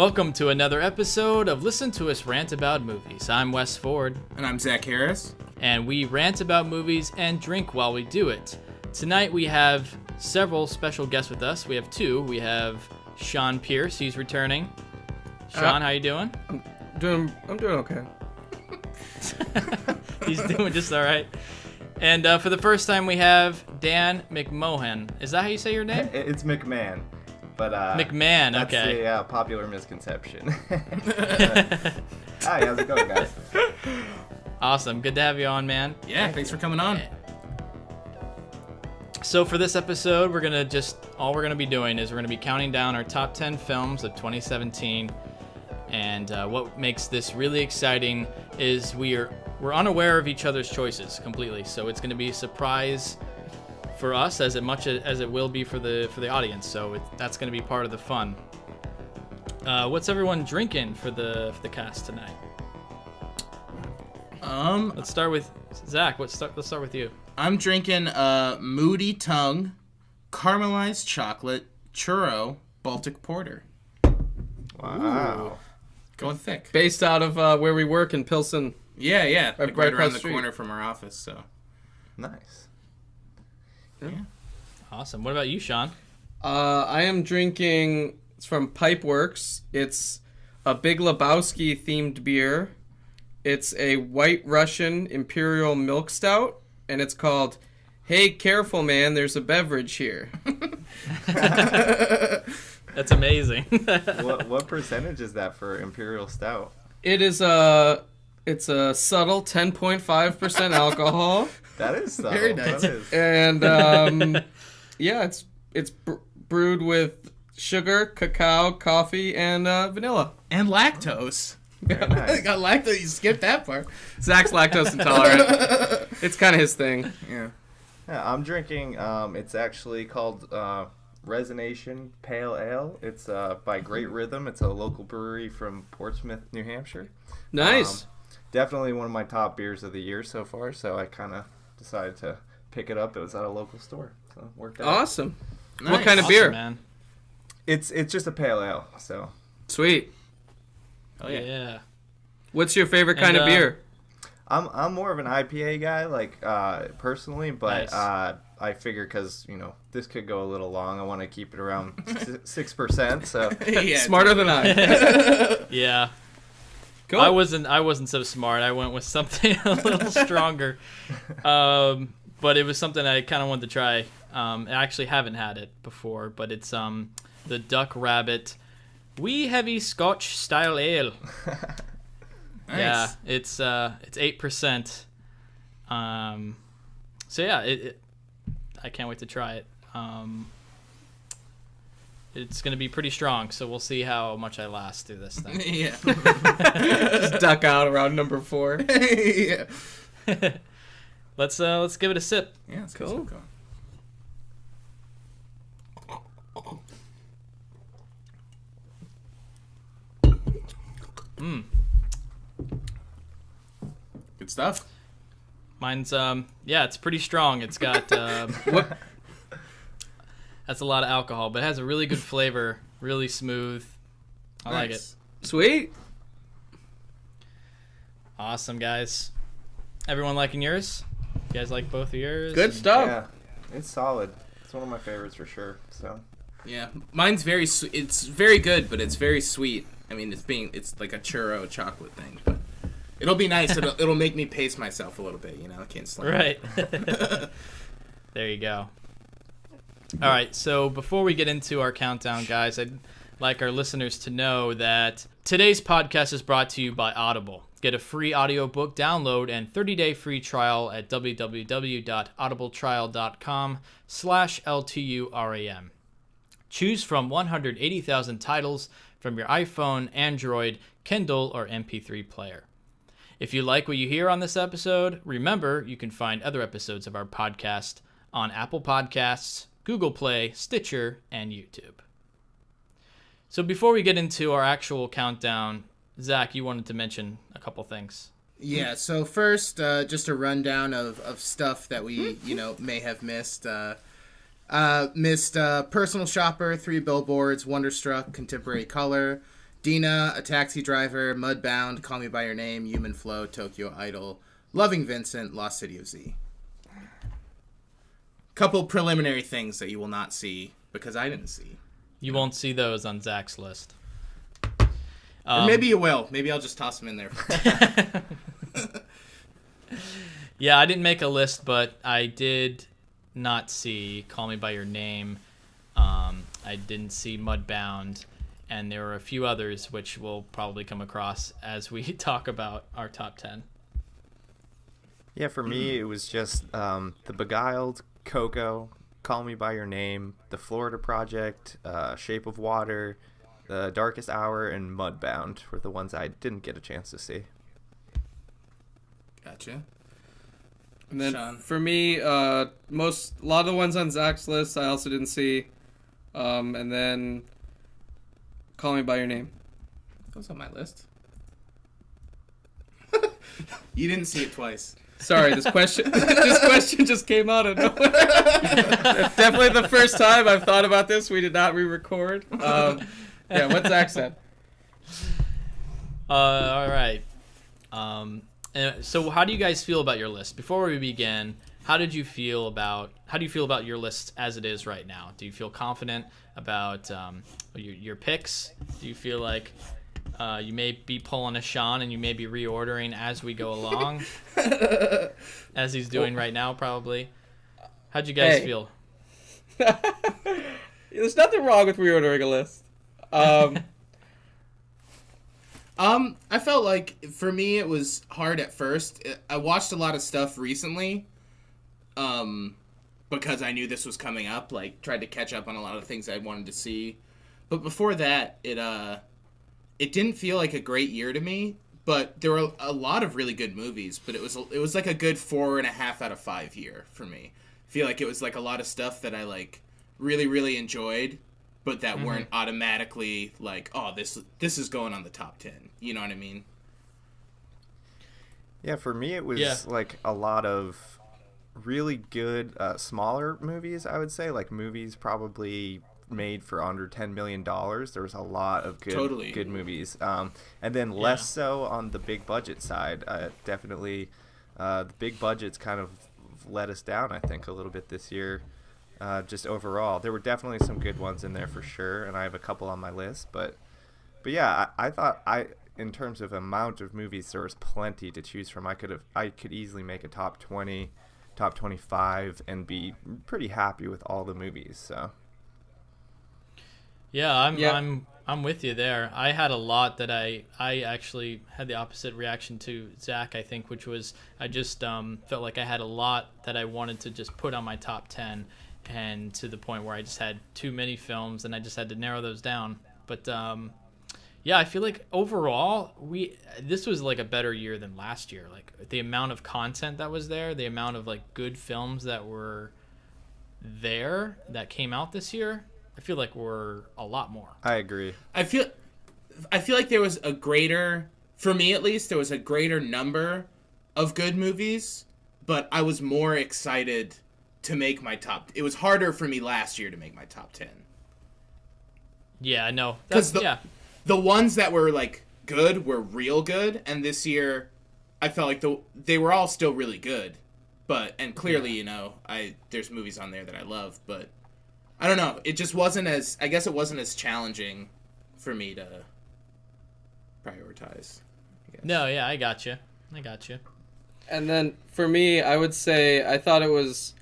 Welcome to another episode of Listen to Us Rant About Movies. I'm Wes Ford. And I'm Zach Harris. And we rant about movies and drink while we do it. Tonight we have several special guests with us. We have two. We have Sean Pierce. He's returning. Sean, how you doing? I'm doing okay. He's doing just all right. And for the first time we have Dan McMahon. Is that how you say your name? It's McMahon. But McMahon, that's okay. That's the popular misconception. Hi, how's it going, guys? Awesome. Good to have you on, man. Yeah, thanks for coming on. So for this episode, we're going to be doing is we're going to be counting down our top 10 films of 2017. And what makes this really exciting is we're unaware of each other's choices completely. So it's going to be a surprise for us as much as it will be for the audience. So that's going to be part of the fun. What's everyone drinking for the cast tonight? Let's start with Zach. Let's start with you. I'm drinking Moody Tongue, caramelized chocolate, churro, Baltic Porter. Wow. Ooh. Going thick. Based out of where we work in Pilsen. Yeah. Right Right across around the the street. corner from our office, so. Nice. Yeah. Awesome. What about you, Sean? I am drinking, it's from Pipeworks. It's a Big Lebowski themed beer. It's a White Russian Imperial Milk Stout, and it's called Hey Careful Man, There's a Beverage Here. That's amazing. What percentage is that for Imperial Stout? It's a subtle 10.5% alcohol. That is subtle. Very nice. That is. And yeah, it's brewed with sugar, cacao, coffee, and vanilla. And lactose. Very nice. Got lactose. You skipped that part. Zach's lactose intolerant. It's kind of his thing. Yeah. Yeah, I'm drinking, it's actually called Resonation Pale Ale. It's by Great Rhythm. It's a local brewery from Portsmouth, New Hampshire. Nice. Definitely one of my top beers of the year so far, so I kind of decided to pick it up. It was at a local store, so it worked out. Awesome. Nice. What kind of Awesome, beer? man. It's just a pale ale, so. Sweet. Oh, Yeah. What's your favorite kind of And, beer? I'm more of an IPA guy, like personally, but Nice. I figure because this could go a little long, I want to keep it around 6%. So Yeah. Smarter than I. Yeah. Cool. I wasn't so smart. I went with something a little stronger. But it was something I kind of wanted to try. I actually haven't had it before, but it's the Duck Rabbit Wee Heavy Scotch Style Ale. Nice. Yeah, it's 8%. So yeah, I can't wait to try it. It's going to be pretty strong, so we'll see how much I last through this thing. Yeah. Just duck out around number 4. Yeah. Let's give it a sip. Yeah, let's Cool. get some going. Good stuff. Mine's it's pretty strong. It's got that's a lot of alcohol, but it has a really good flavor, really smooth. I like it. Nice. Sweet. Awesome, guys. Everyone liking yours? You guys like both of yours? Good stuff. yeah, it's solid. It's one of my favorites for sure. So Yeah, mine's very it's very good, but it's very sweet. I mean, it's like a churro chocolate thing, but it'll be nice. It'll make me pace myself a little bit, I can't slam. Right. There you go. All right, so before we get into our countdown, guys, I'd like our listeners to know that today's podcast is brought to you by Audible. Get a free audiobook download and 30-day free trial at www.audibletrial.com/LTURAM. Choose from 180,000 titles from your iPhone, Android, Kindle, or MP3 player. If you like what you hear on this episode, remember you can find other episodes of our podcast on Apple Podcasts, Google Play, Stitcher, and YouTube. So before we get into our actual countdown, Zach, you wanted to mention a couple things. Yeah, so first, just a rundown of stuff that we, may have missed. Missed Personal Shopper, 3 Billboards, Wonderstruck, Contemporary Color, Dina, A Taxi Driver, Mudbound, Call Me By Your Name, Human Flow, Tokyo Idol, Loving Vincent, Lost City of Z. Couple preliminary things that you will not see because I didn't see. You won't see those on Zach's list. Or maybe you will. Maybe I'll just toss them in there. Yeah, I didn't make a list, but I did not see Call Me By Your Name. I didn't see Mudbound, and there were a few others which we'll probably come across as we talk about our top 10. Yeah, for me, it was just The Beguiled, Coco, Call Me By Your Name, The Florida Project, Shape of Water, The Darkest Hour, and Mudbound were the ones I didn't get a chance to see. Gotcha. And then Sean. for me, a lot of the ones on Zach's list I also didn't see. And then Call Me By Your Name. That was on my list. You didn't see it twice. Sorry, this question just came out of nowhere. Definitely the first time I've thought about this. We did not re-record. Yeah, what Zach said. All right. So how do you guys feel about your list? Before we begin, how do you feel about your list as it is right now? Do you feel confident about your picks? Do you feel like you may be pulling a Sean and you may be reordering as we go along, as he's doing right now, probably? How'd you guys feel? There's nothing wrong with reordering a list. I felt like for me it was hard at first. I watched a lot of stuff recently, because I knew this was coming up. Like tried to catch up on a lot of things I wanted to see, but before that, it didn't feel like a great year to me. But there were a lot of really good movies. But it was like a good 4.5 out of 5 year for me. I feel like it was like a lot of stuff that I like really really enjoyed, but that weren't automatically like, oh, this is going on the top 10. You know what I mean? Yeah, for me it was like a lot of really good smaller movies, I would say. Like movies probably made for under $10 million. There was a lot of good movies. And then less so on the big budget side. Definitely the big budgets kind of let us down, I think, a little bit this year. Just overall, there were definitely some good ones in there for sure, and I have a couple on my list. But yeah, I thought in terms of amount of movies, there was plenty to choose from. I could easily make a top 20, top 25, and be pretty happy with all the movies. So yeah, I'm with you there. I had a lot that I actually had the opposite reaction to Zach, I think, which was I just felt like I had a lot that I wanted to just put on my top 10. And to the point where I just had too many films and I just had to narrow those down. But yeah, I feel like overall this was like a better year than last year. Like the amount of content that was there, the amount of like good films that were there that came out this year, I feel like were a lot more. I agree. I feel like there was for me at least, there was a greater number of good movies, but I was more excited to make my top. It was harder for me last year to make my top 10. Yeah, I know. Because the ones that were like good were real good, and this year I felt like they were all still really good. And clearly, there's movies on there that I love, but I don't know. It just wasn't I guess it wasn't as challenging for me to prioritize. No, yeah, I got you. And then for me, I would say I thought it was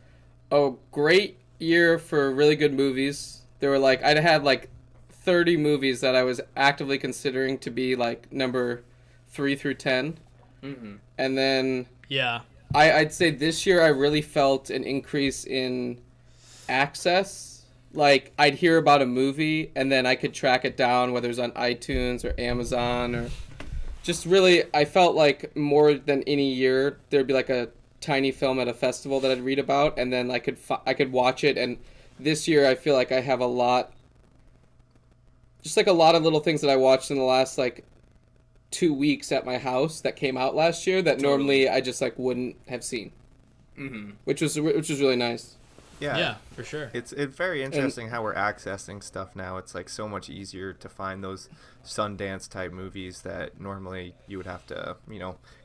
a great year for really good movies. There were like, I'd had like 30 movies that I was actively considering to be like number 3 through 10. Mm-hmm. And then yeah, I'd say this year I really felt an increase in access. Like I'd hear about a movie and then I could track it down, whether it's on iTunes or Amazon, or just really, I felt like more than any year there'd be like a tiny film at a festival that I'd read about, and then I could watch it. And this year I feel like I have a lot of little things that I watched in the last like 2 weeks at my house that came out last year that normally I just like wouldn't have seen, which was really nice. Yeah, for sure. It's very interesting how we're accessing stuff now. It's like so much easier to find those Sundance type movies that normally you would have to,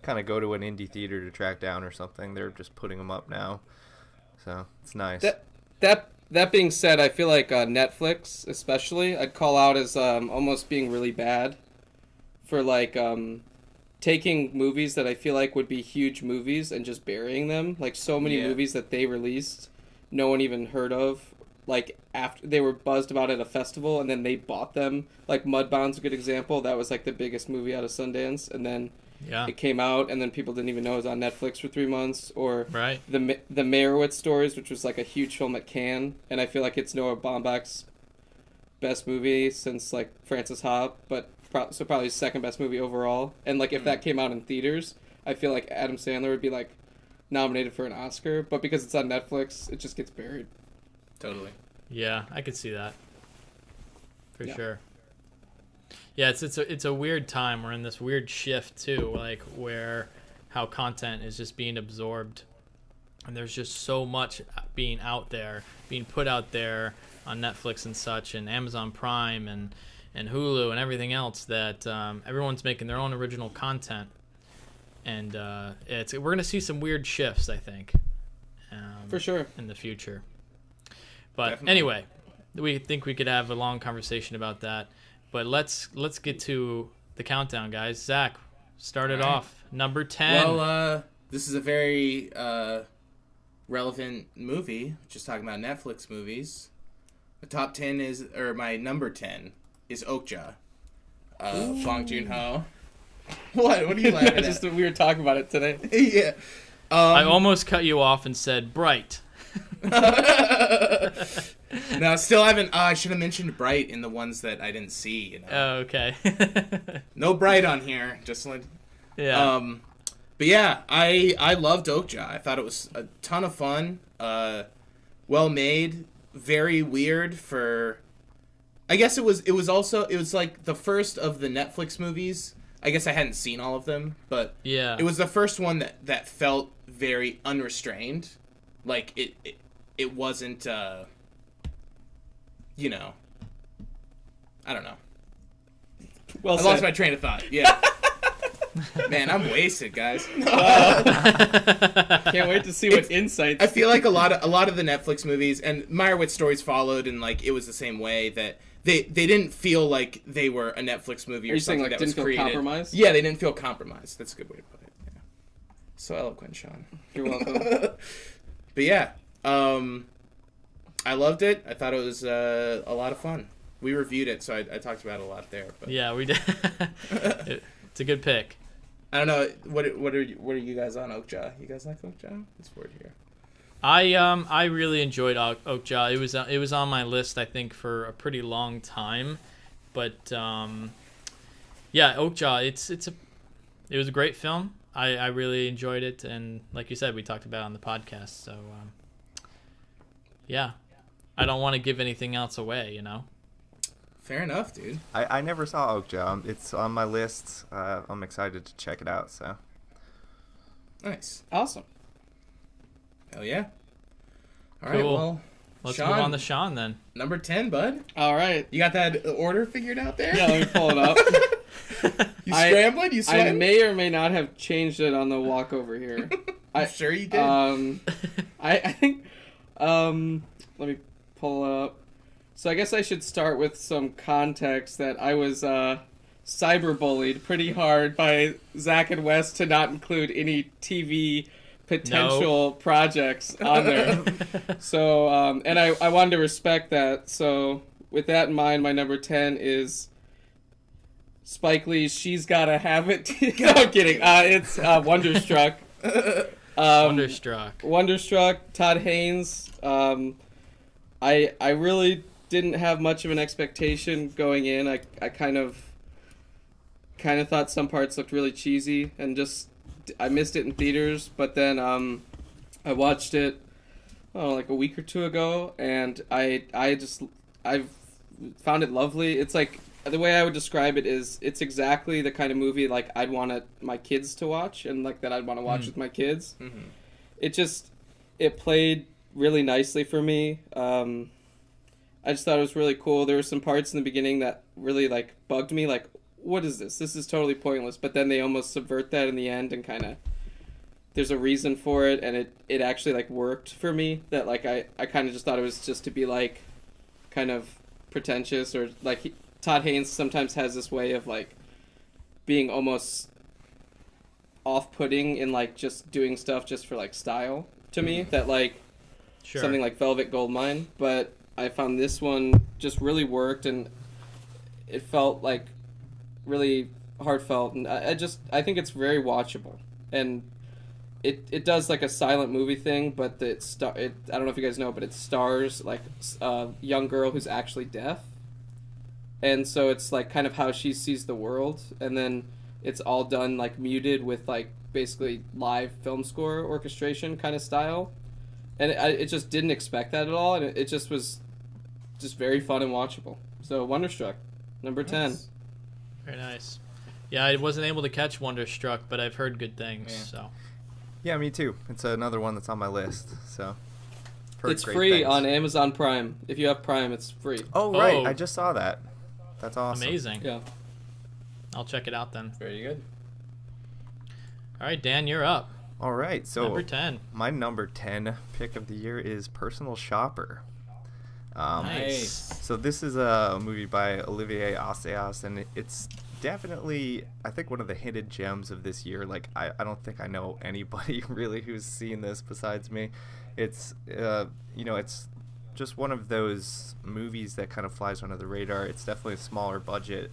kind of go to an indie theater to track down or something. They're just putting them up now. So it's nice. That being said, I feel like Netflix, especially, I'd call out as almost being really bad for like taking movies that I feel like would be huge movies and just burying them. Like so many movies that they released, no one even heard of. Like after they were buzzed about at a festival, and then they bought them. Like Mudbound's a good example. That was like the biggest movie out of Sundance, and then it came out, and then people didn't even know it was on Netflix for 3 months. Or the Meyerowitz Stories, which was like a huge film at Cannes, and I feel like it's Noah Baumbach's best movie since like Francis Ha, but probably his second best movie overall. And like if that came out in theaters, I feel like Adam Sandler would be like nominated for an Oscar, but because it's on Netflix, it just gets buried. Totally. Yeah, I could see that. For sure. Yeah, it's a weird time. We're in this weird shift too, like where how content is just being absorbed, and there's just so much being out there, being put out there on Netflix and such, and Amazon Prime and Hulu and everything else that everyone's making their own original content, and we're gonna see some weird shifts, I think, for sure, in the future. But Definitely. Anyway, we think we could have a long conversation about that. But let's get to the countdown, guys. Zach, start it off. Number 10. Well, this is a very relevant movie. Just talking about Netflix movies. The top 10 my number 10 is Okja. Bong Joon-ho. What are you laughing at? Just we were talking about it today. Yeah. I almost cut you off and said Bright. No, still haven't. I should have mentioned Bright in the ones that I didn't see. Oh, okay. No Bright on here. Just like. Yeah. But yeah, I loved Okja. I thought it was a ton of fun. Well made. Very weird for. I guess it was like the first of the Netflix movies. I guess I hadn't seen all of them, but yeah, it was the first one that felt very unrestrained. Like it wasn't I don't know. Well, I lost my train of thought. Yeah. Man, I'm wasted, guys. Can't wait to see what insights. I feel like a lot of the Netflix movies, and Meyerowitz Stories followed, and like it was the same way that they didn't feel like they were a Netflix movie or something that was created. Compromised? Yeah, they didn't feel compromised. That's a good way to put it. Yeah. So eloquent, Sean. You're welcome. But yeah, I loved it. I thought it was a lot of fun. We reviewed it, so I talked about it a lot there. But. Yeah, we did. It's a good pick. I don't know. What are you guys on Okja? You guys like Okja? It's weird here. I really enjoyed Okja. It was on my list, I think, for a pretty long time, but yeah, Okja. It was a great film. I really enjoyed it, and like you said, we talked about it on the podcast. So yeah, I don't want to give anything else away, Fair enough, dude. I never saw Okja. It's on my list. I'm excited to check it out. So nice, awesome. Hell yeah! All cool. right, well, let's Sean, move on to Sean then. Number 10, bud. All right, you got that order figured out there? Yeah, let me pull it up. You scrambling? You sweating? I may or may not have changed it on the walk over here. I'm sure you did. I think. Let me pull it up. So I guess I should start with some context that I was cyberbullied pretty hard by Zach and Wes to not include any TV potential projects on there. So, and I wanted to respect that. So with that in mind, my number 10 is Spike Lee's She's Gotta Have It. No, I'm kidding. It's Wonderstruck. Wonderstruck, Todd Haynes. I really didn't have much of an expectation going in. I kind of thought some parts looked really cheesy, and just I missed it in theaters. But then I watched it like a week or two ago, and I've found it lovely. It's like, the way I would describe it is it's exactly the kind of movie like I'd want my kids to watch, and like that I'd want to watch with my kids. Mm-hmm. It played really nicely for me. I just thought it was really cool. There were some parts in the beginning that really like bugged me. Like, what is this? This is totally pointless. But then they almost subvert that in the end and kind of there's a reason for it, and it actually like worked for me. That like I kind of just thought it was just to be like kind of pretentious or like Todd Haynes sometimes has this way of like being almost off-putting in like just doing stuff just for like style to me. That like something like Velvet Goldmine, but I found this one just really worked, and it felt like really heartfelt, and I think it's very watchable, and it does like a silent movie thing, but I don't know if you guys know, but it stars like a young girl who's actually deaf, and so it's like kind of how she sees the world, and then it's all done like muted with like basically live film score orchestration kind of style, and it just didn't expect that at all, and it just was just very fun and watchable. So Wonderstruck, number 10. Very nice. Yeah, I wasn't able to catch Wonderstruck, but I've heard good things. Yeah. So. Yeah, me too. It's another one that's on my list. So. It's free on Amazon Prime. If you have Prime, it's free. Oh right, I just saw that. That's awesome. Amazing. Yeah. I'll check it out then. Very good. All right, Dan, you're up. All right, so number 10. My number 10 pick of the year is Personal Shopper. Nice. So this is a movie by Olivier Assayas, and it's definitely, I think, one of the hidden gems of this year. Like, I don't think I know anybody really who's seen this besides me. It's, it's just one of those movies that kind of flies under the radar. It's definitely a smaller budget,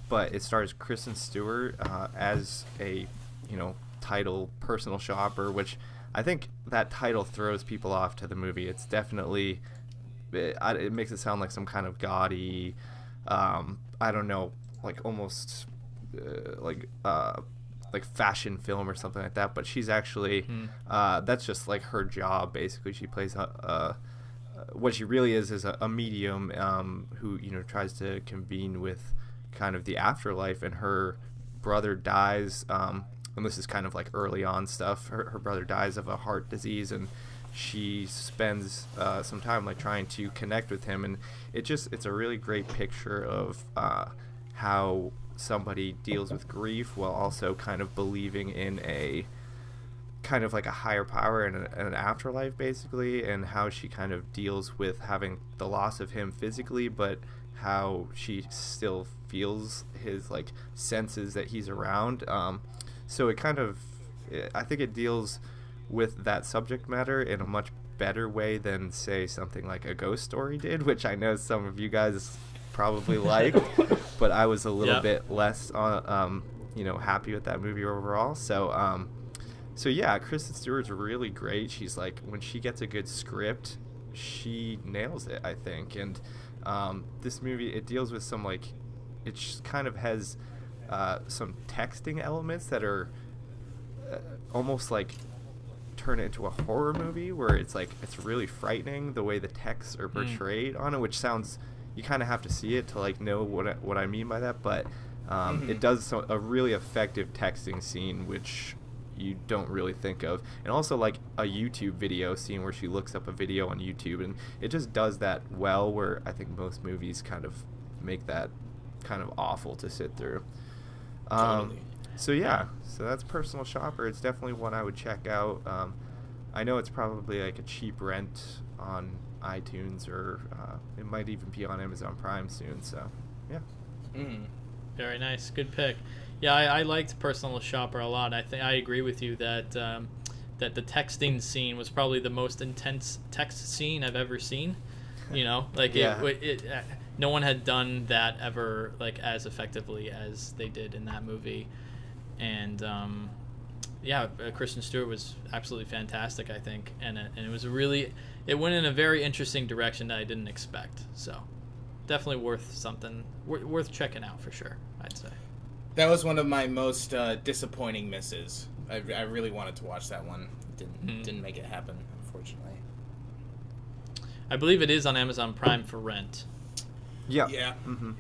but it stars Kristen Stewart as a, title personal shopper, which I think that title throws people off to the movie. It's definitely... It makes it sound like some kind of gaudy, I don't know, like almost like fashion film or something like that. But she's actually, that's just like her job basically. She plays what she really is a medium who tries to convene with kind of the afterlife, and her brother dies. And this is kind of like early on stuff. Her brother dies of a heart disease, and she spends some time like trying to connect with him, and it's a really great picture of how somebody deals with grief while also kind of believing in a kind of like a higher power and an afterlife basically, and how she kind of deals with having the loss of him physically, but how she still feels his like senses that he's around. So it kind of, I think it deals with that subject matter in a much better way than, say, something like A Ghost Story did, which I know some of you guys probably liked, but I was a little bit less happy with that movie overall. So yeah, Kristen Stewart's really great. She's like, when she gets a good script, she nails it, I think. And this movie, it deals with some like, it just kind of has some texting elements that are almost like turn it into a horror movie, where it's like it's really frightening the way the texts are portrayed on it, which sounds, you kind of have to see it to like know what I mean by that, but it does a really effective texting scene which you don't really think of, and also like a YouTube video scene where she looks up a video on YouTube, and it just does that well, where I think most movies kind of make that kind of awful to sit through. Totally. So yeah, so that's Personal Shopper. It's definitely one I would check out. I know it's probably like a cheap rent on iTunes, or it might even be on Amazon Prime soon. So yeah. Very nice, good pick. Yeah, I liked Personal Shopper a lot. I think I agree with you that that the texting scene was probably the most intense text scene I've ever seen. Like no one had done that ever like as effectively as they did in that movie. And Kristen Stewart was absolutely fantastic, I think, and it was it went in a very interesting direction that I didn't expect. So definitely worth checking out for sure, I'd say. That was one of my most disappointing misses. I really wanted to watch that one. Didn't make it happen, unfortunately. I believe it is on Amazon Prime for rent. Yeah. Mm-hmm.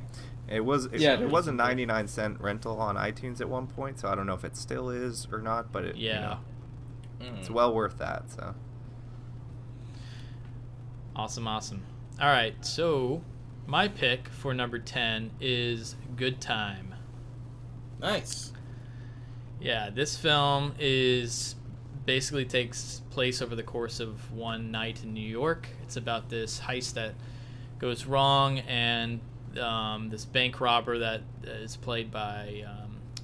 It was a 99-cent rental on iTunes at one point, so I don't know if it still is or not, but it's well worth that. So Awesome. All right, so my pick for number 10 is Good Time. Nice. Yeah, this film basically takes place over the course of one night in New York. It's about this heist that goes wrong, and this bank robber that is played by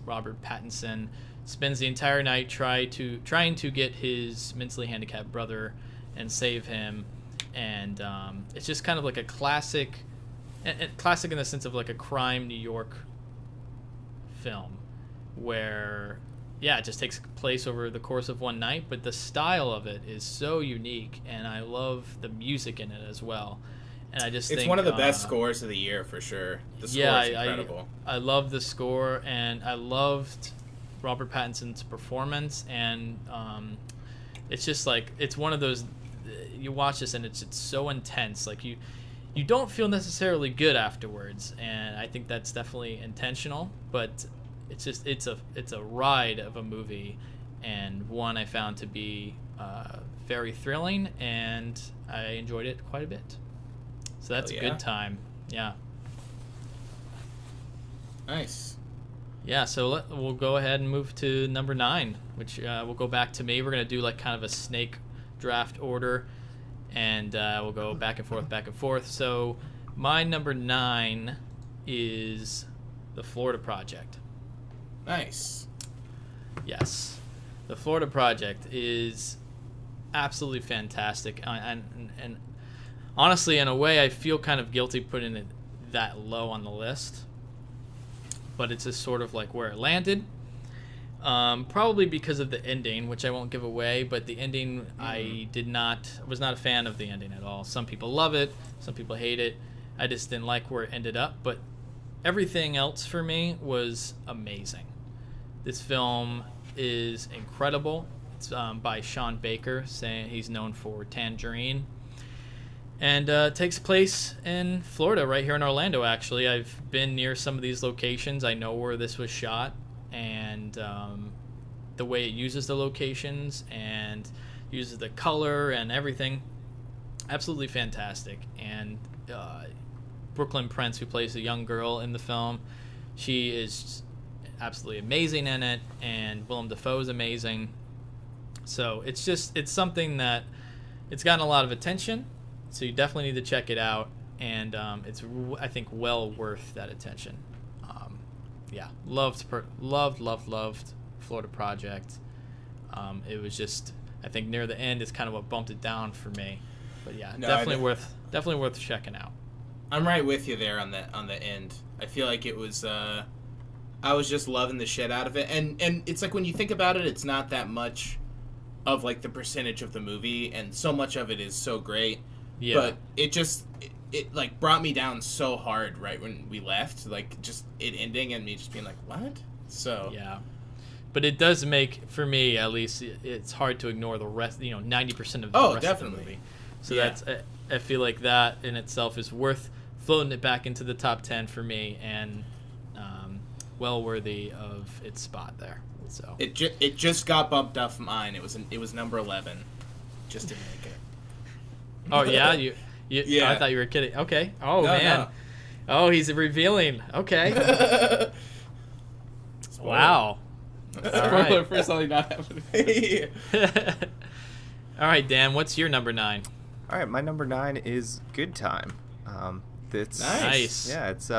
Robert Pattinson spends the entire night trying to get his mentally handicapped brother and save him. And it's just kind of like a classic in the sense of like a crime New York film, where it just takes place over the course of one night, but the style of it is so unique, and I love the music in it as well. And I just think one of the best scores of the year for sure. The score is incredible. I love the score, and I loved Robert Pattinson's performance, and it's just like, it's one of those, you watch this and it's so intense, like you don't feel necessarily good afterwards, and I think that's definitely intentional, but it's a ride of a movie, and one I found to be very thrilling, and I enjoyed it quite a bit. So that's a Good Time. Yeah. Nice. Yeah, so we'll go ahead and move to number 9, which we'll go back to me. We're going to do like kind of a snake draft order, and we'll go back and forth. So my number 9 is The Florida Project. Nice. Yes. The Florida Project is absolutely fantastic. And honestly, in a way, I feel kind of guilty putting it that low on the list. But it's just sort of like where it landed. Probably because of the ending, which I won't give away. But the ending, I was not a fan of the ending at all. Some people love it. Some people hate it. I just didn't like where it ended up. But everything else for me was amazing. This film is incredible. It's by Sean Baker, saying he's known for Tangerine. And takes place in Florida, right here in Orlando, actually. I've been near some of these locations. I know where this was shot, and the way it uses the locations and uses the color and everything. Absolutely fantastic. And Brooklyn Prince, who plays the young girl in the film, she is absolutely amazing in it, and Willem Dafoe is amazing. So it's something that it's gotten a lot of attention. So you definitely need to check it out, and it's, I think, well worth that attention. Loved Florida Project. It was just, I think near the end is kind of what bumped it down for me. But yeah, definitely worth checking out. I'm right with you there on the end. I feel like it was. I was just loving the shit out of it, and it's like when you think about it, it's not that much of like the percentage of the movie, and so much of it is so great. Yeah. But it like brought me down so hard right when we left, like just it ending and me just being like, what? So yeah. But it does make, for me at least, it's hard to ignore the rest, 90% of the rest of the movie. So that's, I feel like that in itself is worth floating it back into the top 10 for me, and well worthy of its spot there. So it just got bumped up from mine. It was number 11. Just didn't make it. Oh yeah, yeah. I thought you were kidding. Okay. Oh no, man. No. Oh, he's revealing. Okay. Wow. All right. For something not happening. All right, Dan. What's your number 9? All right, my number 9 is Good Time. It's nice. Yeah, it's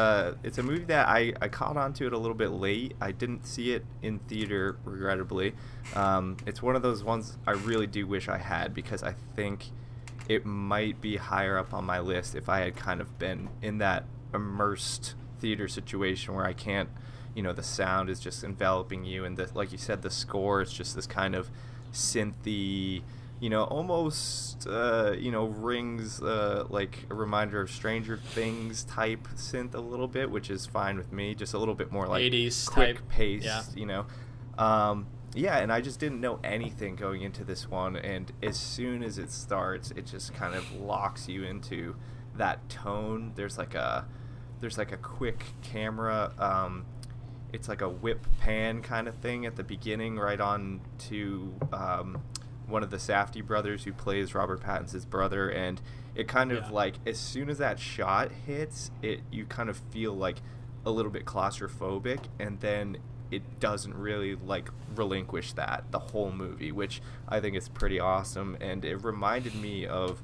a movie that I caught onto it a little bit late. I didn't see it in theater, regrettably. It's one of those ones I really do wish I had, because I think it might be higher up on my list if I had kind of been in that immersed theater situation where I can't, the sound is just enveloping you, and like you said, the score is just this kind of synthy, almost, rings like a reminder of Stranger Things type synth a little bit, which is fine with me. Just a little bit more like 80s quick type pace, Yeah, and I just didn't know anything going into this one, and as soon as it starts, it just kind of locks you into that tone. There's like a quick camera, it's like a whip pan kind of thing at the beginning, right on to one of the Safdie brothers who plays Robert Pattinson's brother, and it kind of like as soon as that shot hits, you kind of feel like a little bit claustrophobic, and then it doesn't really like relinquish that the whole movie, which I think is pretty awesome. And it reminded me of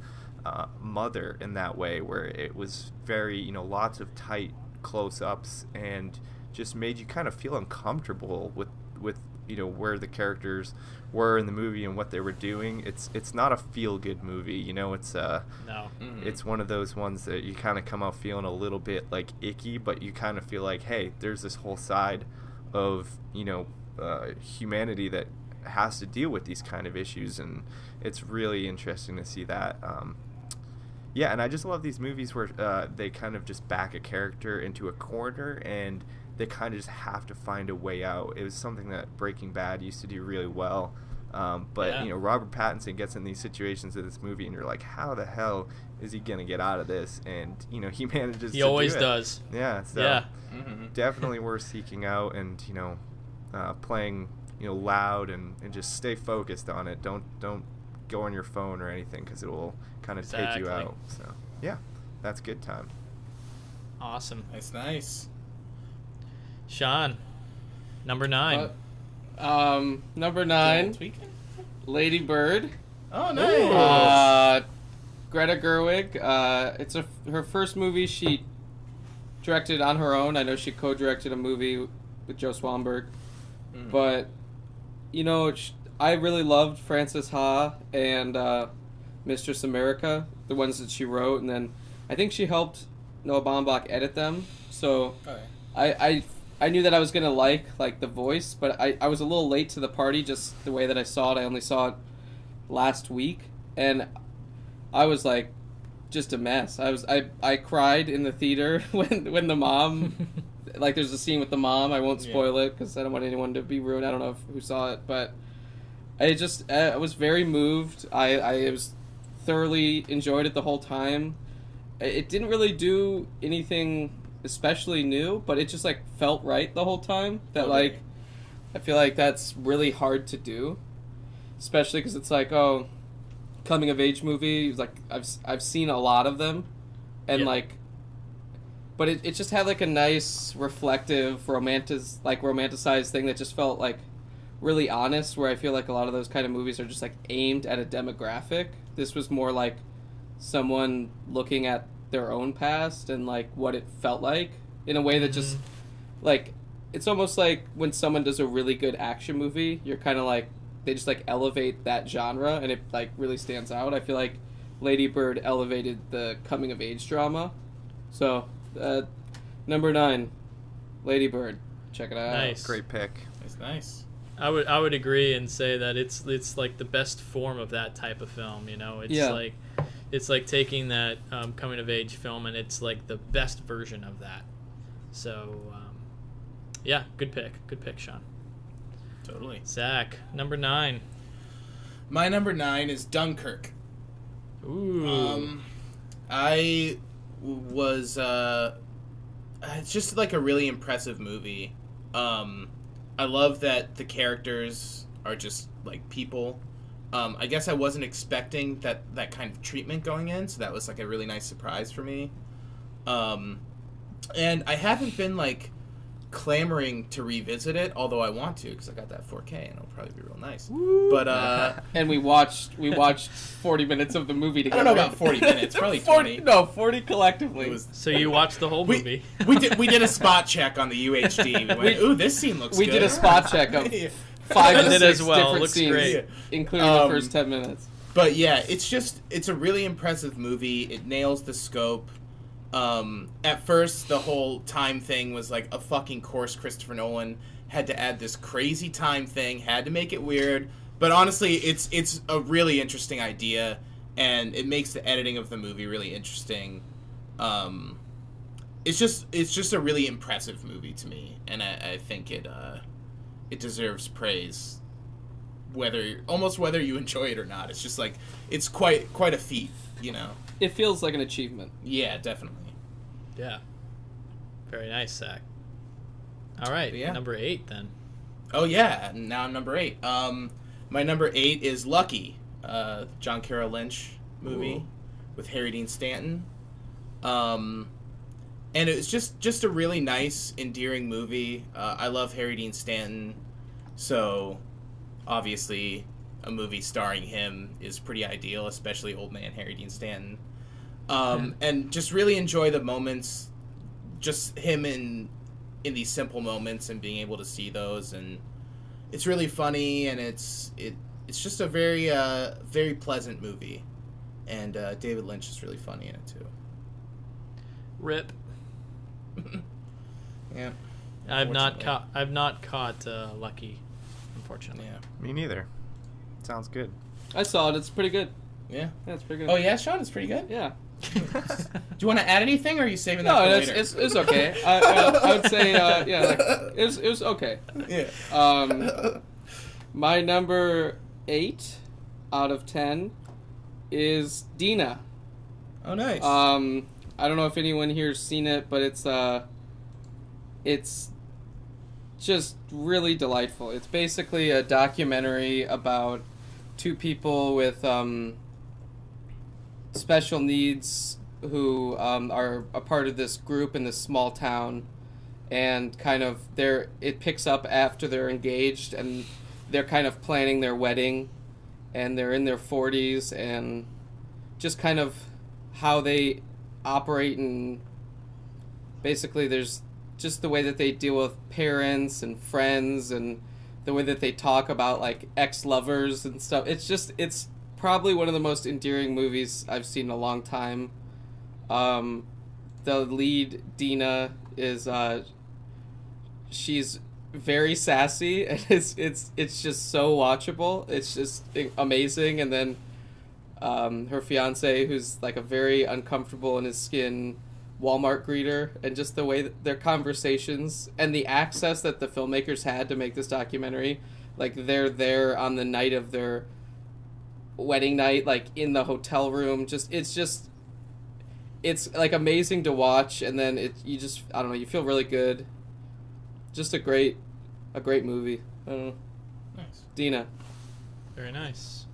Mother in that way, where it was very, you know, lots of tight close-ups and just made you kind of feel uncomfortable with you know, where the characters were in the movie and what they were doing. It's not a feel-good movie, you know. It's no. It's one of those ones that you kind of come out feeling a little bit like icky, but you kind of feel like, hey, there's this whole side of, you know, humanity that has to deal with these kind of issues, and it's really interesting to see that. Yeah, and I just love these movies where they kind of just back a character into a corner and they kind of just have to find a way out. It was something that Breaking Bad used to do really well. But, you know, Robert Pattinson gets in these situations in this movie, and you're like, how the hell is he going to get out of this? And, you know, he manages to He always do it. does. Yeah, so definitely worth seeking out and, you know, playing, you know, loud and just stay focused on it. Don't go on your phone or anything, because it will kind of take you out. So, yeah, that's good time. Awesome. That's nice. Sean, number 9. Number 9, Lady Bird. Oh, nice. Greta Gerwig. It's her first movie she directed on her own. I know she co-directed a movie with Joe Swanberg. But, you know, I really loved Frances Ha and Mistress America, the ones that she wrote. And then I think she helped Noah Baumbach edit them. So I knew that I was going to like the voice, but I was a little late to the party, just the way that I saw it. I only saw it last week, and I was like just a mess. I cried in the theater when the mom, like there's a scene with the mom. I won't spoil it because I don't want anyone to be ruined. I don't know who saw it, but I was very moved. I was thoroughly enjoyed it the whole time. It didn't really do anything especially new, but it just like felt right the whole time. That like, I feel like that's really hard to do, especially because it's like, oh, coming of age movie. Like I've seen a lot of them, and like, but it just had like a nice reflective romanticized thing that just felt like really honest. Where I feel like a lot of those kind of movies are just like aimed at a demographic. This was more like someone looking at their own past and like what it felt like in a way that just like, it's almost like when someone does a really good action movie, you're kind of like, they just like elevate that genre and it like really stands out. I feel like Lady Bird elevated the coming of age drama. So number 9, Lady Bird, check it out. Nice. Great pick. That's nice. I would agree and say that it's like the best form of that type of film, you know. It's like taking that coming of age film and it's like the best version of that. So yeah, good pick, Sean. Totally. Zach, number 9. My number 9 is Dunkirk. Ooh. I was it's just like a really impressive movie. I love that the characters are just like people. I guess I wasn't expecting that kind of treatment going in, so that was like a really nice surprise for me. And I haven't been like clamoring to revisit it, although I want to because I got that 4K and it'll probably be real nice. Woo. But and we watched 40 minutes of the movie I together. don't know about 40 minutes, probably 20. 40 collectively. So you watched the whole movie. We did a spot check on the UHD. We went, ooh, this scene looks good. We did a spot check of 5 I to did 6 as well. different Looks scenes, great. including the first 10 minutes. But yeah, it's a really impressive movie. It nails the scope. At first, the whole time thing was like a fucking course. Christopher Nolan had to add this crazy time thing, had to make it weird. But honestly, it's a really interesting idea, and it makes the editing of the movie really interesting. It's just a really impressive movie to me, and I think it deserves praise, whether you enjoy it or not. It's just like it's quite a feat, you know. It feels like an achievement. Yeah, definitely. Yeah. Very nice, Zach. All right, Yeah. number 8 then. Oh yeah, now I'm number 8. My number 8 is Lucky, John Carroll Lynch movie. Ooh. With Harry Dean Stanton. And it was just a really nice, endearing movie. I love Harry Dean Stanton, so obviously a movie starring him is pretty ideal, especially old man Harry Dean Stanton. And just really enjoy the moments, just him in these simple moments and being able to see those. And it's really funny, and it's just a very very pleasant movie. And David Lynch is really funny in it too. Rip. Yeah. I've not caught Lucky, unfortunately. Yeah. Me neither. Sounds good. I saw it. It's pretty good. Yeah. Yeah, it's pretty good. Oh yeah, Sean, it's pretty good. Yeah. Do you want to add anything, or are you saving that for later? It's okay. I would say it was okay. Yeah. My number 8 out of 10 is Dina. Oh, nice. I don't know if anyone here's seen it, but it's just really delightful. It's basically a documentary about 2 people with special needs who are a part of this group in this small town, and kind of it picks up after they're engaged, and they're kind of planning their wedding, and they're in their 40s, and just kind of how they operate, and basically there's just the way that they deal with parents and friends, and the way that they talk about like ex-lovers and stuff. It's probably one of the most endearing movies I've seen in a long time. The lead, Dina, is she's very sassy, and it's just so watchable. It's just amazing. And then her fiance, who's like a very uncomfortable in his skin Walmart greeter, and just the way that their conversations and the access that the filmmakers had to make this documentary, like they're there on the night of their wedding night, like in the hotel room. It's like amazing to watch, and then I don't know, you feel really good. Just a great movie. I don't know. Nice. Dina. Very nice.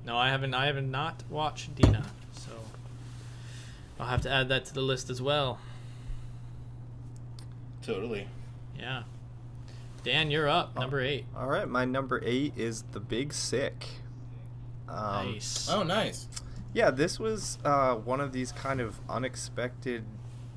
No, I have not watched Dina, so I'll have to add that to the list as well. Totally. Yeah. Dan, you're up. Number 8. All right, my number 8 is The Big Sick. Nice. Oh, nice. Yeah, this was one of these kind of unexpected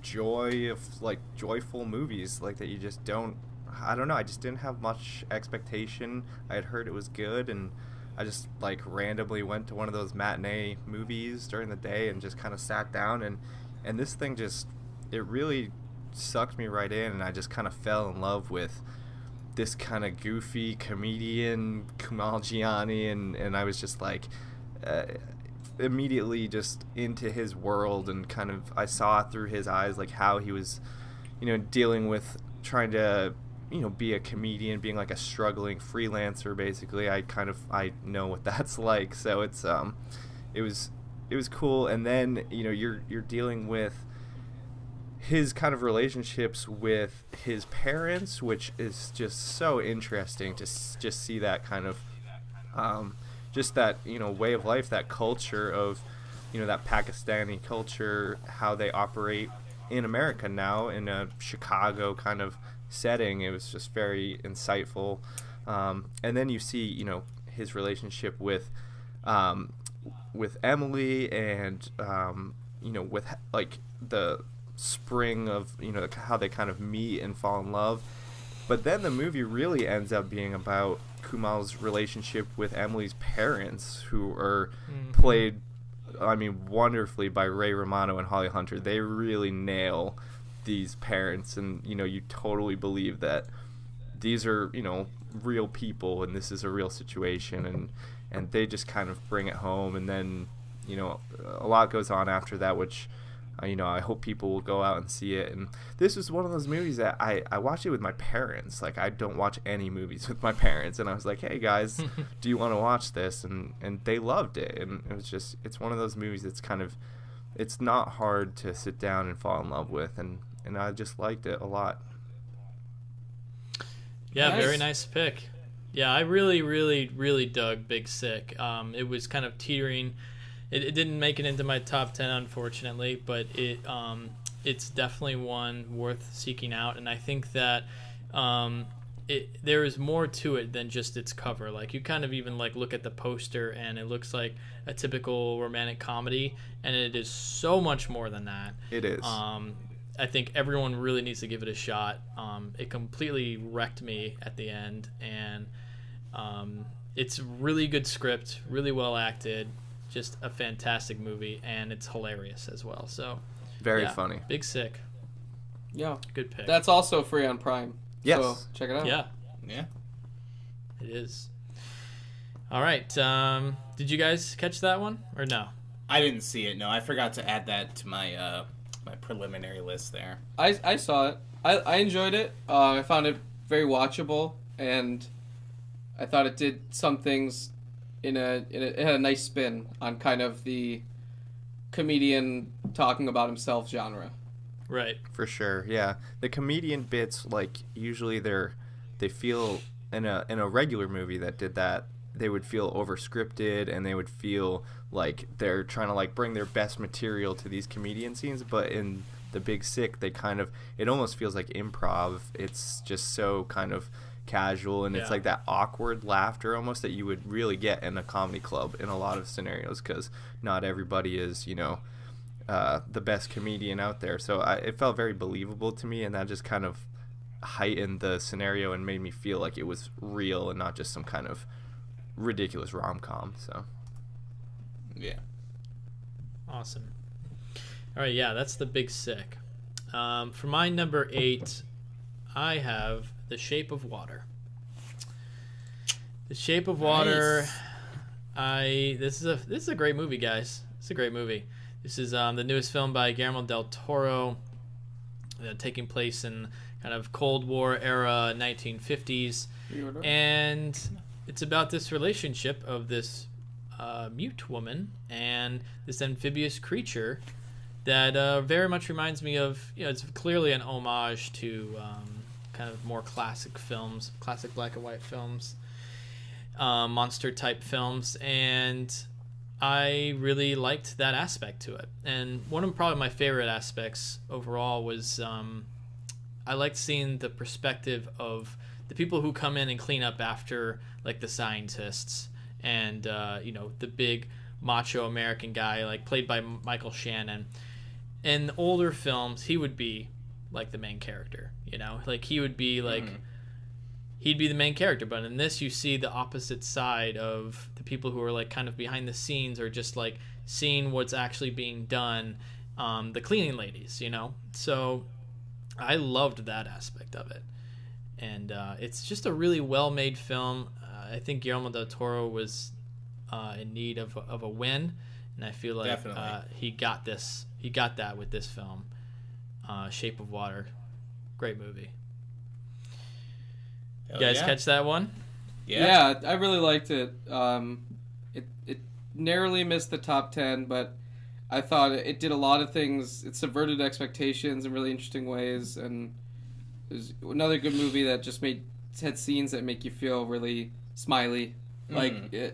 joyful movies, like that you just don't. I don't know. I just didn't have much expectation. I had heard it was good, and I just like randomly went to one of those matinee movies during the day and just kind of sat down, and this thing it really sucked me right in, and I just kind of fell in love with this kind of goofy comedian Kumail Gianni, and I was just like immediately just into his world, and kind of I saw through his eyes like how he was, dealing with trying to be a comedian, being like a struggling freelancer basically. I know what that's like, so it was cool. And then you're dealing with his kind of relationships with his parents, which is just so interesting to just see that kind of just that way of life, that culture of that Pakistani culture, how they operate in America now in a Chicago kind of setting. It was just very insightful. And then you see his relationship with Emily, and with like the spring of how they kind of meet and fall in love. But then the movie really ends up being about Kumail's relationship with Emily's parents, who are played, wonderfully by Ray Romano and Holly Hunter. They really nail these parents, and you totally believe that these are real people, and this is a real situation, and they just kind of bring it home. And then a lot goes on after that, which I hope people will go out and see it. And this was one of those movies that I watched it with my parents. Like, I don't watch any movies with my parents, and I was like, hey guys, do you want to watch this? And they loved it. And it's one of those movies that's kind of, it's not hard to sit down and fall in love with, and I just liked it a lot. Yeah, Nice. Very nice pick. Yeah, I really, really, really dug Big Sick. It was kind of teetering. It didn't make it into my top 10, unfortunately, but it's definitely one worth seeking out. And I think that there is more to it than just its cover. Like, you kind of even like look at the poster, and it looks like a typical romantic comedy, and it is so much more than that. It is. I think everyone really needs to give it a shot. It completely wrecked me at the end, and it's really good script, really well acted, just a fantastic movie, and it's hilarious as well. So very funny. Big Sick. Yeah, good pick. That's also free on Prime. Yes, so check it out. Yeah, it is. All right. Did you guys catch that one or no? I didn't see it. No, I forgot to add that to my my preliminary list there. I saw it. I enjoyed it. I found it very watchable, and I thought it did some things it had a nice spin on kind of the comedian talking about himself genre. Right. For sure. Yeah. The comedian bits, like, usually they feel in a regular movie that did that, they would feel over scripted, and they would feel like they're trying to like bring their best material to these comedian scenes. But in the Big Sick, they kind of, it almost feels like improv. It's just so kind of casual, and it's like that awkward laughter almost that you would really get in a comedy club in a lot of scenarios, because not everybody is, you know, the best comedian out there. So it felt very believable to me, and that just kind of heightened the scenario and made me feel like it was real and not just some kind of ridiculous rom-com. So yeah, awesome. All right, yeah, that's the Big Sick. For my number 8, I have The Shape of Water. The Shape of Water. Nice. This is a great movie, guys. It's a great movie. This is the newest film by Guillermo del Toro, taking place in kind of Cold War era 1950s, and it's about this relationship of this mute woman and this amphibious creature that very much reminds me of, you know, it's clearly an homage to kind of more classic films, classic black and white films, monster type films, and I really liked that aspect to it. And one of probably my favorite aspects overall was I liked seeing the perspective of the people who come in and clean up after, like, the scientists and you know, the big macho American guy, like, played by Michael Shannon. In older films, he would be like the main character, you know, like he would be like he'd be the main character. But in this, you see the opposite side of the people who are like kind of behind the scenes, or just like seeing what's actually being done, the cleaning ladies, you know. So I loved that aspect of it, and it's just a really well-made film. I think Guillermo del Toro was in need of a win, and I feel like he got that with this film. Shape of Water, great movie. You guys catch that one? Yeah, I really liked it. It narrowly missed the top 10, but I thought it did a lot of things. It subverted expectations in really interesting ways, and it was another good movie that just had scenes that make you feel really smiley,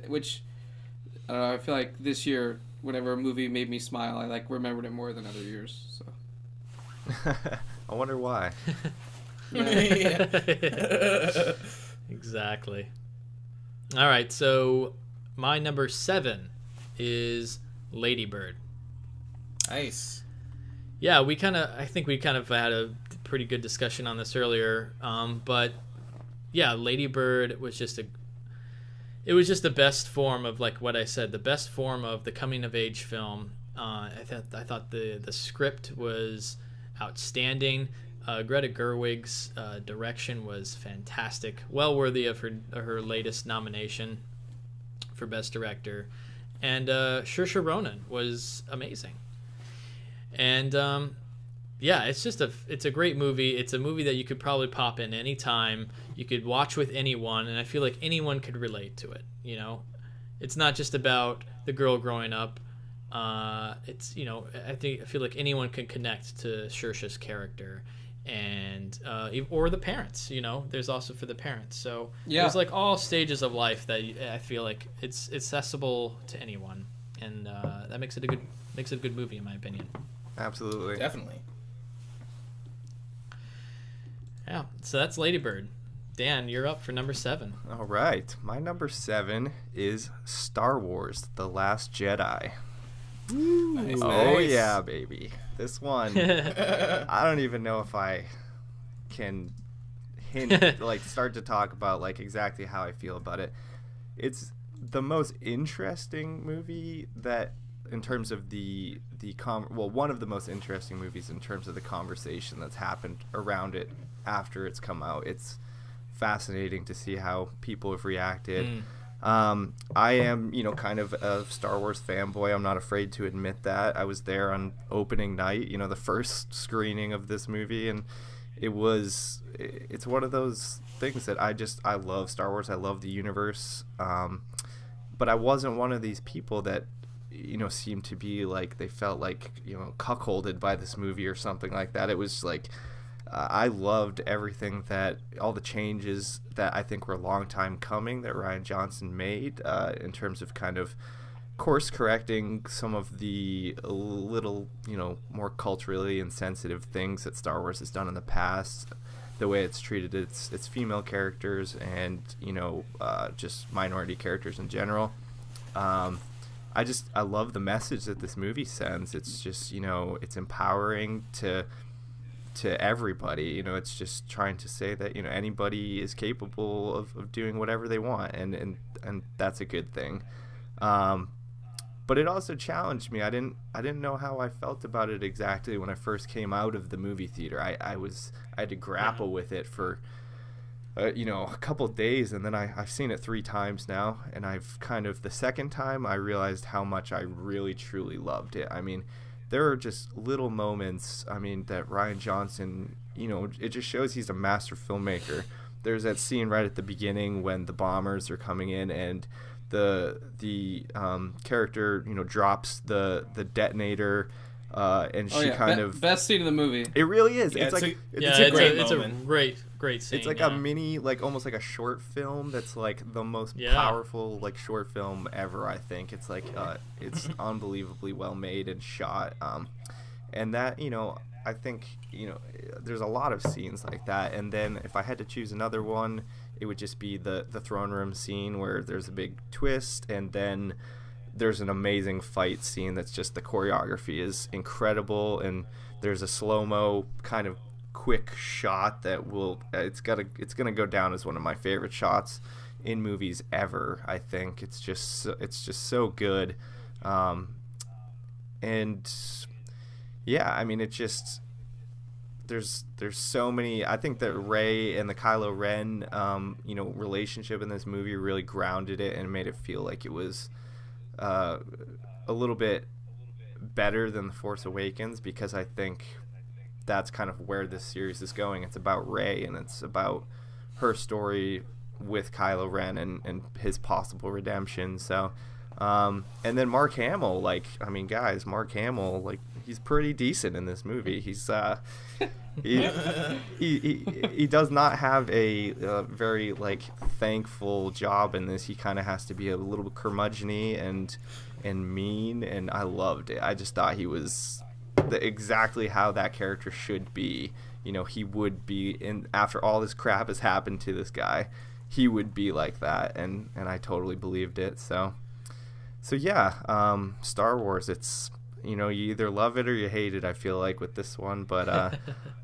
which I don't know. I feel like this year, whenever a movie made me smile, I like remembered it more than other years. So. I wonder why. Exactly. All right, so my number 7 is Lady Bird. Nice. Yeah, I think we kind of had a pretty good discussion on this earlier, but yeah, Lady Bird was just the best form of, like what I said, the best form of the coming of age film. I thought the script was outstanding. Greta Gerwig's direction was fantastic, well worthy of her latest nomination for Best Director, and Saoirse Ronan was amazing. And yeah, it's a great movie. It's a movie that you could probably pop in anytime. You could watch with anyone, and I feel like anyone could relate to it. You know, it's not just about the girl growing up. It's, you know, I feel like anyone can connect to Saoirse's character, and or the parents. There's also for the parents. So yeah, there's like all stages of life that I feel like it's accessible to anyone, and that makes it a good movie in my opinion. Absolutely, definitely. Yeah, so that's Lady Bird. Dan, you're up for number 7. All right, my number 7 is Star Wars: The Last Jedi. Nice, oh nice. Yeah, baby. This one, I don't even know if I can start to talk about exactly how I feel about it. It's the most interesting movie that, in terms of one of the most interesting movies in terms of the conversation that's happened around it after it's come out. It's fascinating to see how people have reacted. I am, kind of a Star Wars fanboy. I'm not afraid to admit that. I was there on opening night, the first screening of this movie, and it's one of those things that I love Star Wars. I love the universe. But I wasn't one of these people that, seemed to be they felt cuckolded by this movie or something like that. It was I loved everything all the changes that I think were a long time coming that Rian Johnson made in terms of kind of course correcting some of the little, more culturally insensitive things that Star Wars has done in the past, the way it's treated its female characters and, just minority characters in general. I love the message that this movie sends. It's just, it's empowering to everybody. It's just trying to say that anybody is capable of doing whatever they want, and that's a good thing. But it also challenged me. I didn't know how I felt about it exactly when I first came out of the movie theater. I had to grapple with it for a couple of days, and then I've seen it 3 times now, and I've the second time I realized how much I really truly loved it. I mean, there are just little moments, that Rian Johnson, it just shows he's a master filmmaker. There's that scene right at the beginning when the bombers are coming in and the character, drops the detonator, and she best scene in the movie. It really is. Yeah, it's a great it's a moment. great scene. It's a mini, almost like a short film that's the most powerful short film ever. I think it's it's unbelievably well made and shot. And that I think there's a lot of scenes like that. And then if I had to choose another one, it would just be the throne room scene where there's a big twist, and then there's an amazing fight scene that's just, the choreography is incredible, and there's a slow-mo kind of quick shot that it's gonna go down as one of my favorite shots in movies ever. I think it's just so good. And yeah, it just there's so many. I think that Rey and the Kylo Ren relationship in this movie really grounded it and made it feel like it was a little bit better than The Force Awakens, because I think that's kind of where this series is going. It's about Rey, and it's about her story with Kylo Ren and his possible redemption. So and then Mark Hamill, guys, Mark Hamill, he's pretty decent in this movie. He's he does not have a very thankful job in this. He kind of has to be a little bit curmudgeon-y and mean, and I loved it. I just thought he was exactly how that character should be. He would be, after all this crap has happened to this guy, he would be like that, and I totally believed it. So yeah, Star Wars, it's you either love it or you hate it, I feel like, with this one. But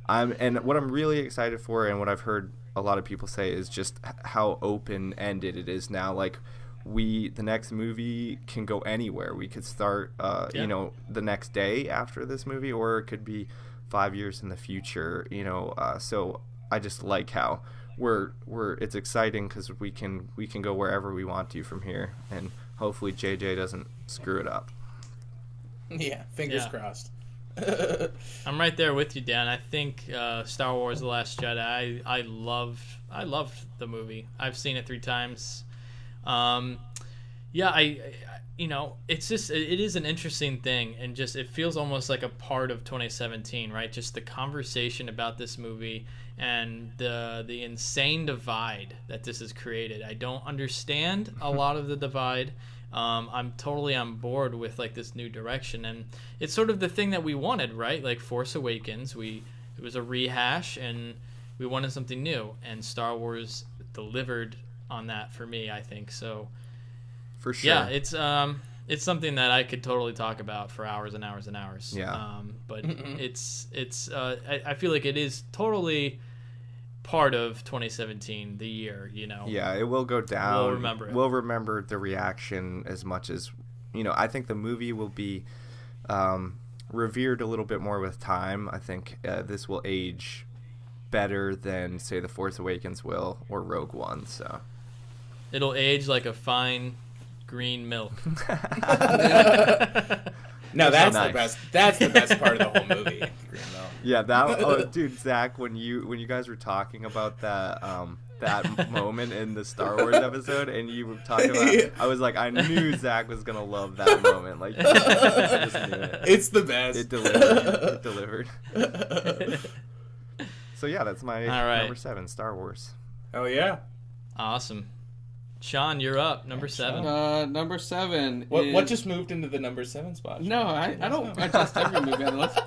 what I'm really excited for, and what I've heard a lot of people say, is just how open-ended it is now. The next movie can go anywhere. We could start the next day after this movie, or it could be 5 years in the future, so I just like how it's exciting, because we can go wherever we want to from here, and hopefully JJ doesn't screw it up. Yeah, fingers crossed. I'm right there with you, Dan. I think Star Wars: The Last Jedi. I loved the movie. I've seen it 3 times. I you know, it's just, it is an interesting thing, and just it feels almost like a part of 2017, right? Just the conversation about this movie and the insane divide that this has created. I don't understand a lot of the divide. I'm totally on board with like this new direction, and it's sort of the thing that we wanted, right? Like Force Awakens, it was a rehash, and we wanted something new, and Star Wars delivered on that for me, I think. So for sure, yeah, it's something that I could totally talk about for hours and hours and hours. Yeah. But I feel like it is totally part of 2017, the year, you know. Yeah, it will go down. We'll remember it. We'll remember the reaction as much as, you know, I think the movie will be revered a little bit more with time. I think this will age better than, say, The Force Awakens will, or Rogue One, so. It'll age like a fine green milk. No, that's nice. The best. That's the best part of the whole movie. Yeah, that dude, Zach, when you guys were talking about that that moment in the Star Wars episode, and you were talking about, I was like, I knew Zach was gonna love that moment. Like, I just knew it. It's the best. It delivered. It delivered. So yeah, that's my number 7, Star Wars. Oh yeah, awesome. Sean, you're up. Number 7. Number 7. What just moved into the number 7 spot? No, I don't adjust every movie on the list.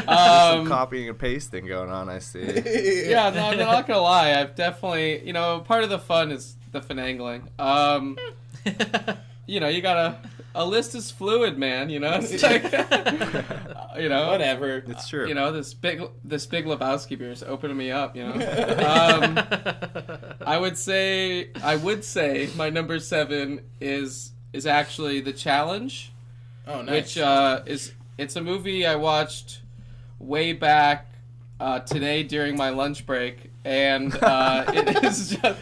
Some copying and pasting going on, I see. Yeah, no, I'm not gonna lie. I've definitely, you know, part of the fun is the finagling. You know, you gotta. A list is fluid, man. You know, it's like, you know, whatever. It's true. You know, this big Lebowski beer is opening me up. You know, I would say my number 7 is actually The Challenge. Oh, nice. Which it's a movie I watched way back today during my lunch break, and it was. How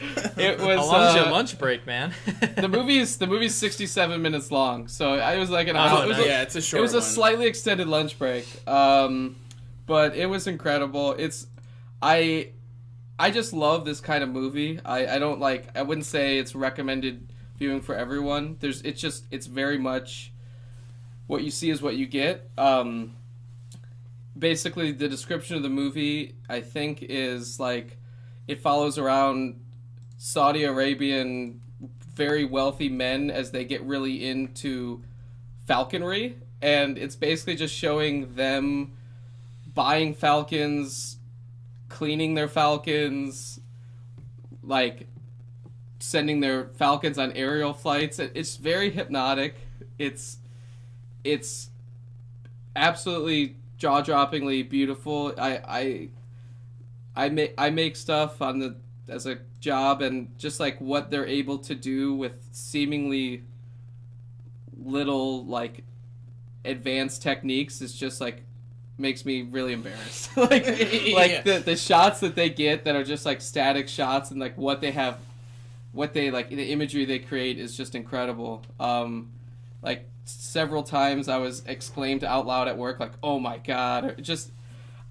long's your lunch break, man? the movie's 67 minutes long, so I was like an hour. It's a short. It was a slightly extended lunch break, but it was incredible. I just love this kind of movie. I wouldn't say it's recommended viewing for everyone. It's very much what you see is what you get. Basically, the description of the movie, I think, is like it follows around Saudi Arabian very wealthy men as they get really into falconry, and it's basically just showing them buying falcons, cleaning their falcons, like sending their falcons on aerial flights. It's very hypnotic. It's absolutely jaw-droppingly beautiful. I make stuff as a job, and just like what they're able to do with seemingly little like advanced techniques is just like makes me really embarrassed. like the shots that they get that are just like static shots, and like the imagery they create is just incredible. Like several times I was exclaimed out loud at work, like, "Oh my god!"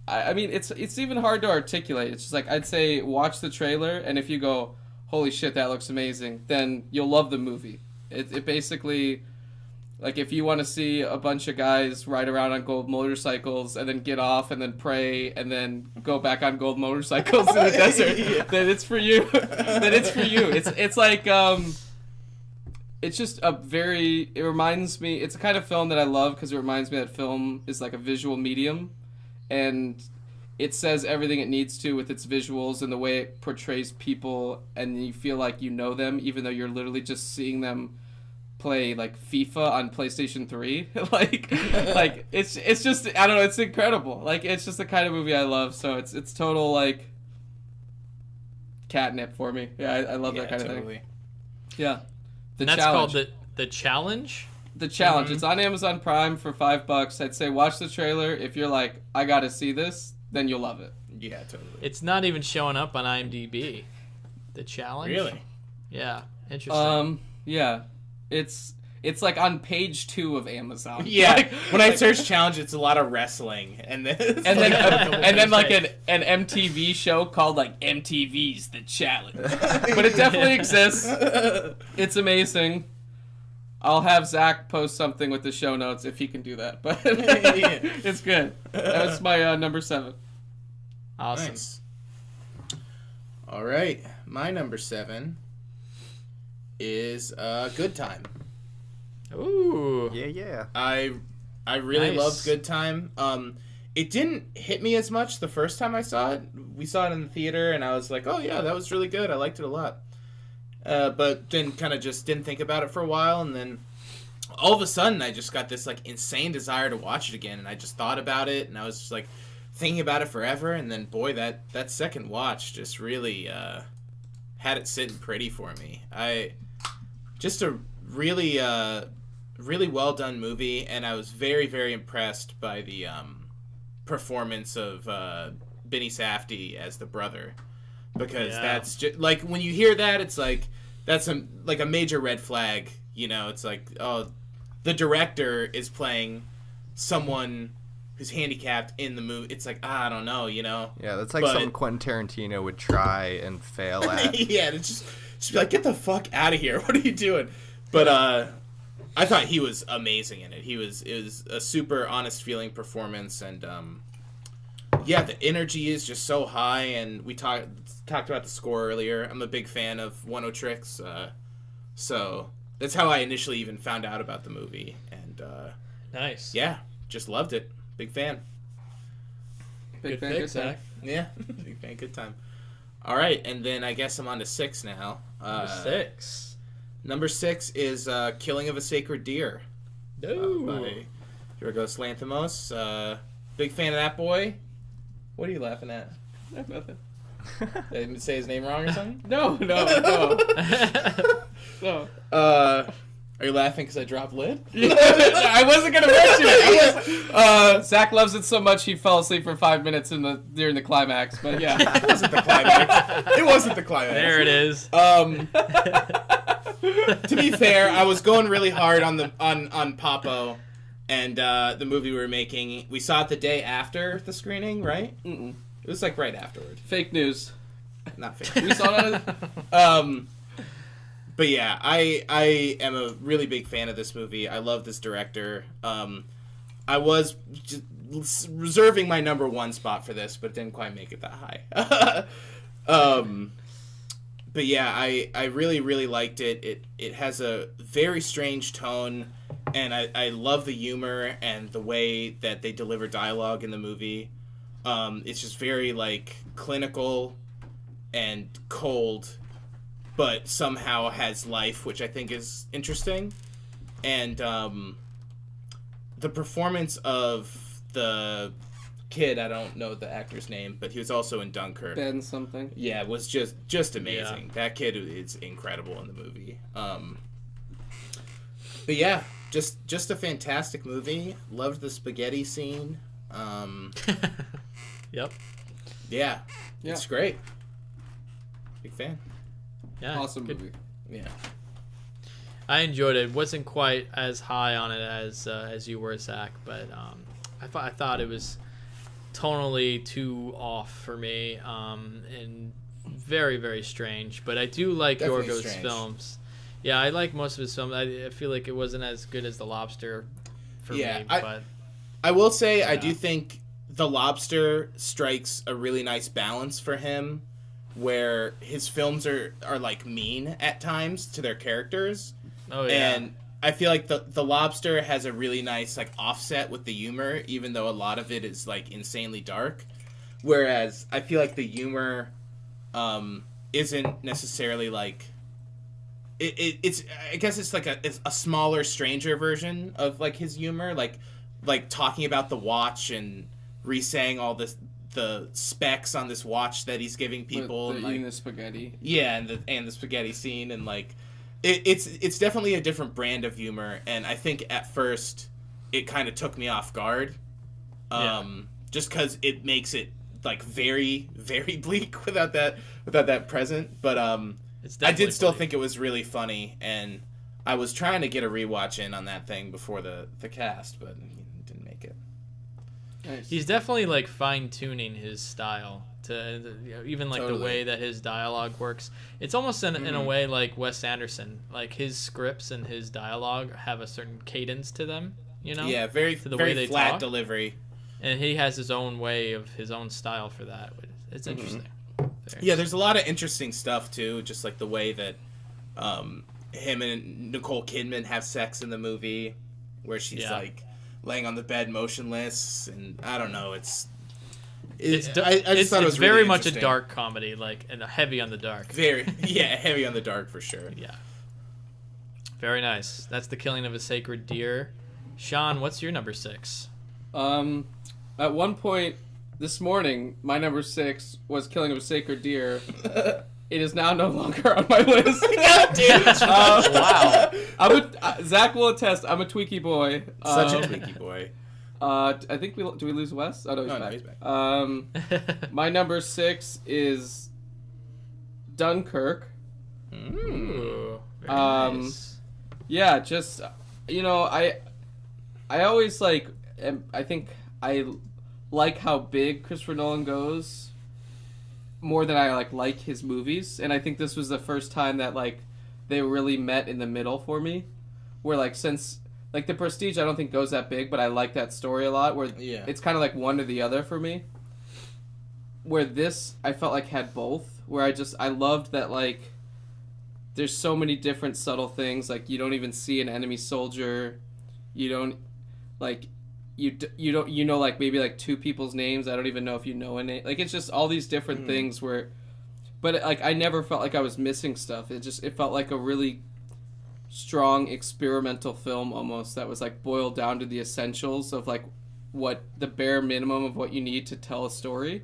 I mean, it's even hard to articulate. It's just like I'd say watch the trailer, and if you go, "Holy shit, that looks amazing," then you'll love the movie. It basically, like, if you want to see a bunch of guys ride around on gold motorcycles and then get off and then pray and then go back on gold motorcycles in the desert, then it's for you. It's like it's just it reminds me, it's a kind of film that I love because it reminds me that film is like a visual medium, and it says everything it needs to with its visuals and the way it portrays people, and you feel like you know them even though you're literally just seeing them play like FIFA on PlayStation 3. like it's just, I don't know, it's incredible. Like, it's just the kind of movie I love, so it's total like catnip for me. Yeah, I love that kind of thing. Yeah. That's called the Challenge? The Challenge. Mm-hmm. It's on Amazon Prime for $5. I'd say watch the trailer. If you're like, I gotta see this, then you'll love it. Yeah, totally. It's not even showing up on IMDb. The Challenge? Really? Yeah. Interesting. Yeah. It's like on page 2 of Amazon. Yeah. Like, when I search Challenge, it's a lot of wrestling, and then like an MTV show called like MTV's The Challenge. But it definitely exists. It's amazing. I'll have Zach post something with the show notes if he can do that. But it's good. That's my number 7. Awesome. Nice. All right, my number 7 is Good Time. Ooh. Yeah. I really Nice. loved Good Time. It didn't hit me as much the first time I saw it. We saw it in the theater, and I was like, oh yeah, that was really good. I liked it a lot. But then kind of just didn't think about it for a while, and then all of a sudden I just got this like insane desire to watch it again, and I just thought about it, and I was just like thinking about it forever, and then boy, that second watch just really had it sitting pretty for me. Just a really really well done movie, and I was very, very impressed by the performance of Benny Safdie as the brother, because that's just like when you hear that, it's like that's a major red flag. You know, it's like, oh, the director is playing someone who's handicapped in the movie. It's like, I don't know, you know. Yeah, that's like something Quentin Tarantino would try and fail at. Yeah, it's just be like, get the fuck out of here. What are you doing? But I thought he was amazing in it. It was a super honest feeling performance, and yeah, the energy is just so high. And we talked about the score earlier. I'm a big fan of One O Tricks, so that's how I initially even found out about the movie. And Nice. yeah, just loved it. Big fan. Big Good fan, pick, good time. Zach. Yeah, big fan. Good time. All right, and then I guess I'm on to 6 now. Number 6. Number 6 is Killing of a Sacred Deer. No. By Yorgos Lanthimos. Big fan of that boy. What are you laughing at? Nothing. Did I say his name wrong or something? No. No. Are you laughing because I dropped lid? I wasn't gonna mention it. Zach loves it so much he fell asleep for 5 minutes during the climax. But yeah, It wasn't the climax. It wasn't the climax. There it is. To be fair, I was going really hard on Papo and the movie we were making. We saw it the day after the screening, right? Mm-mm. It was like right afterward. Fake news. Not fake. We saw it. But yeah, I am a really big fan of this movie. I love this director. I was just reserving my number 1 spot for this, but didn't quite make it that high. But yeah, I really, really liked it. It has a very strange tone, and I love the humor and the way that they deliver dialogue in the movie. It's just very like clinical and cold, but somehow has life, which I think is interesting. And the performance of the kid, I don't know the actor's name, but he was also in Dunkirk. Ben something. Yeah, was just amazing. Yeah. That kid is incredible in the movie. But yeah, just a fantastic movie. Loved the spaghetti scene. Yep. Yeah, it's great. Big fan. Yeah. Awesome movie. Yeah. I enjoyed it. Wasn't quite as high on it as you were, Zach, but I thought it was tonally too off for me, and very, very strange. But I do like Definitely Yorgos strange. films. Yeah, I like most of his films. I feel like it wasn't as good as The Lobster for me, but I will say I do think The Lobster strikes a really nice balance for him, where his films are like mean at times to their characters. Oh yeah. And I feel like the Lobster has a really nice like offset with the humor, even though a lot of it is like insanely dark. Whereas I feel like the humor isn't necessarily like it's I guess it's like a smaller, stranger version of like his humor, like talking about the watch and re-saying all the specs on this watch that he's giving people, and like eating the spaghetti. Yeah, and the spaghetti scene, and like it's definitely a different brand of humor, and I think at first it kind of took me off guard, just because it makes it like very, very bleak without that present. But I did still think it was really funny, and I was trying to get a rewatch in on that thing before the cast, but didn't make it. Nice. He's definitely like fine-tuning his style Even like the way that his dialogue works. It's almost in a way like Wes Anderson. Like his scripts and his dialogue have a certain cadence to them. Yeah, very to the very way they flat talk. delivery. And he has his own way of his own style for that. It's interesting. Yeah, there's a lot of interesting stuff too. Just like the way that him and Nicole Kidman have sex in the movie, where she's like laying on the bed motionless, and I don't know. I just thought it was very really much a dark comedy, and heavy on the dark. Very, heavy on the dark for sure. Yeah. Very nice. That's The Killing of a Sacred Deer. Sean, what's your number 6? At one point this morning, my number 6 was Killing of a Sacred Deer. It is now no longer on my list. Wow. Zach will attest, I'm a tweaky boy. Such a tweaky boy. I think do we lose Wes? Oh, no, he's back. My number 6 is Dunkirk. Ooh, very nice. Yeah, just, I always I think I like how big Christopher Nolan goes more than I like his movies, and I think this was the first time that they really met in the middle for me, where since The Prestige I don't think goes that big, but I like that story a lot, where it's kind of like one or the other for me, where this I felt had both, where I loved that there's so many different subtle things, you don't even see an enemy soldier, you don't you know maybe 2 people's names. I don't even know if you know a name. It's just all these different things where, but I never felt like I was missing stuff. It felt like a really strong experimental film almost that was boiled down to the essentials of what the bare minimum of what you need to tell a story.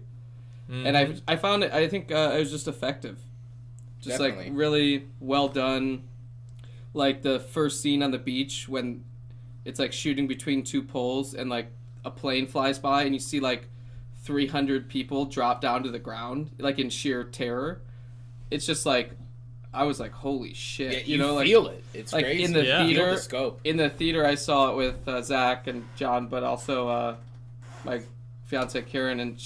And I found it. I think it was just effective, just Definitely. Really well done. The first scene on the beach when it's shooting between 2 poles and a plane flies by and you see 300 people drop down to the ground in sheer terror. It's just I was holy shit. Yeah, you feel it. It's crazy. In the theater, the scope. In the theater I saw it with Zach and John, but also my fiance Karen, and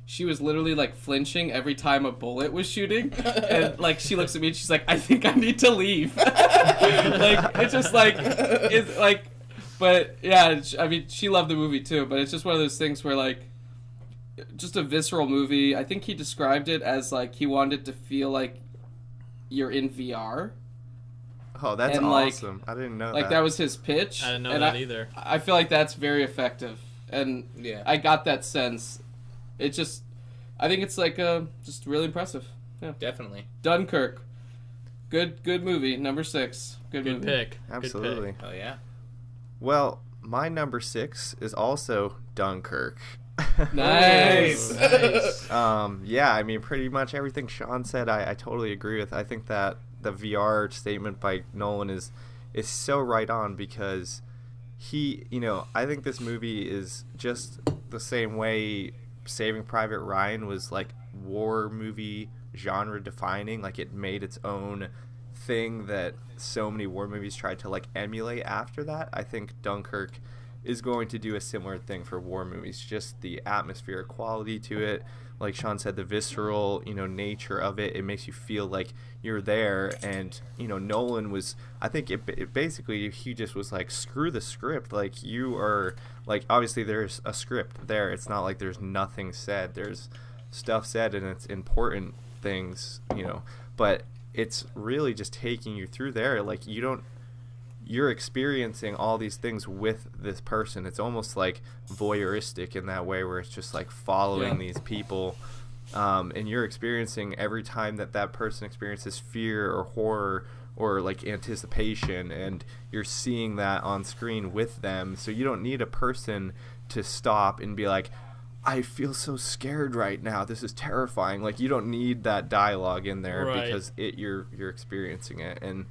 she was literally flinching every time a bullet was shooting, and she looks at me and she's I think I need to leave. It's just it's but yeah, I mean, she loved the movie too, but it's just one of those things where just a visceral movie. I think he described it as he wanted to feel you're in VR. Oh, that's awesome. I didn't know that. That was his pitch. I didn't know that either. I feel that's very effective, and I got that sense. It just, I think it's just really impressive. Yeah, definitely. Dunkirk, good movie. Number 6, good movie. Pick. Absolutely. Oh yeah. Well, my number 6 is also Dunkirk. Nice. Nice. Yeah, I mean, pretty much everything Sean said, I totally agree with. I think that the VR statement by Nolan is so right on, because I think this movie is just the same way Saving Private Ryan was war movie genre defining. It made its own thing that so many war movies tried to emulate after that. I think Dunkirk is going to do a similar thing for war movies. Just the atmospheric quality to it, like Sean said, the visceral nature of it. It makes you feel like you're there. And Nolan was, I think it basically, he just was screw the script. You are obviously there's a script there. It's not there's nothing said. There's stuff said, and it's important things, but it's really just taking you through there. You're experiencing all these things with this person. It's almost voyeuristic in that way, where it's just following these people, and you're experiencing every time that person experiences fear or horror or anticipation, and you're seeing that on screen with them. So you don't need a person to stop and be I feel so scared right now. This is terrifying. You don't need that dialogue in there, right, because you're experiencing it. And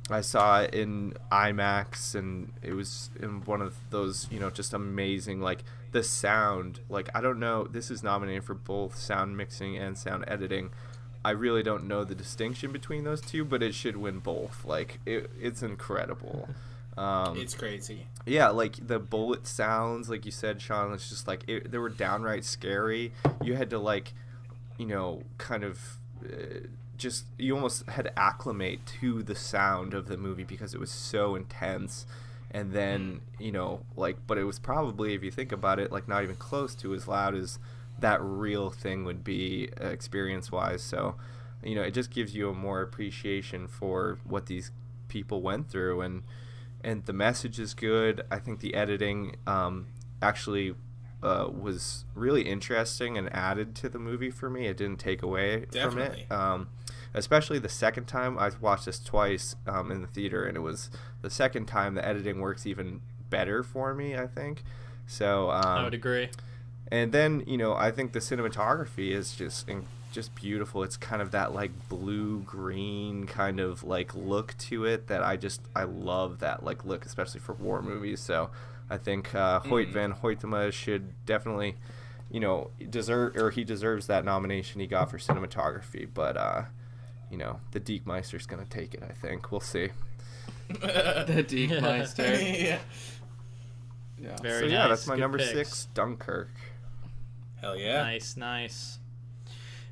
I saw it in IMAX, and it was in one of those just amazing the sound. I don't know, this is nominated for both sound mixing and sound editing. I really don't know the distinction between those two, but it should win both. It's incredible. It's crazy. Yeah, like the bullet sounds, like you said, Sean, it's just like they were downright scary. You had to like, kind of just you almost had to acclimate to the sound of the movie because it was so intense. And then but it was probably, if you think about it, like not even close to as loud as that real thing would be experience wise. So it just gives you a more appreciation for what these people went through, and the message is good. I think the editing actually was really interesting and added to the movie for me. It didn't take away Definitely. from it. Especially the second time. I watched this twice in the theater, and it was the second time the editing works even better for me, I think. So I would agree. And then I think the cinematography is just beautiful. It's kind of that like blue green kind of like look to it that I love that like look, especially for war movies. So I think Hoyt van Hoytema should definitely he deserves that nomination he got for cinematography. But the Diekmeister's gonna take it. I think we'll see. The Diekmeister. Yeah. Yeah. Very So nice. that's my Good number picks. 6, Dunkirk. Hell yeah. Nice.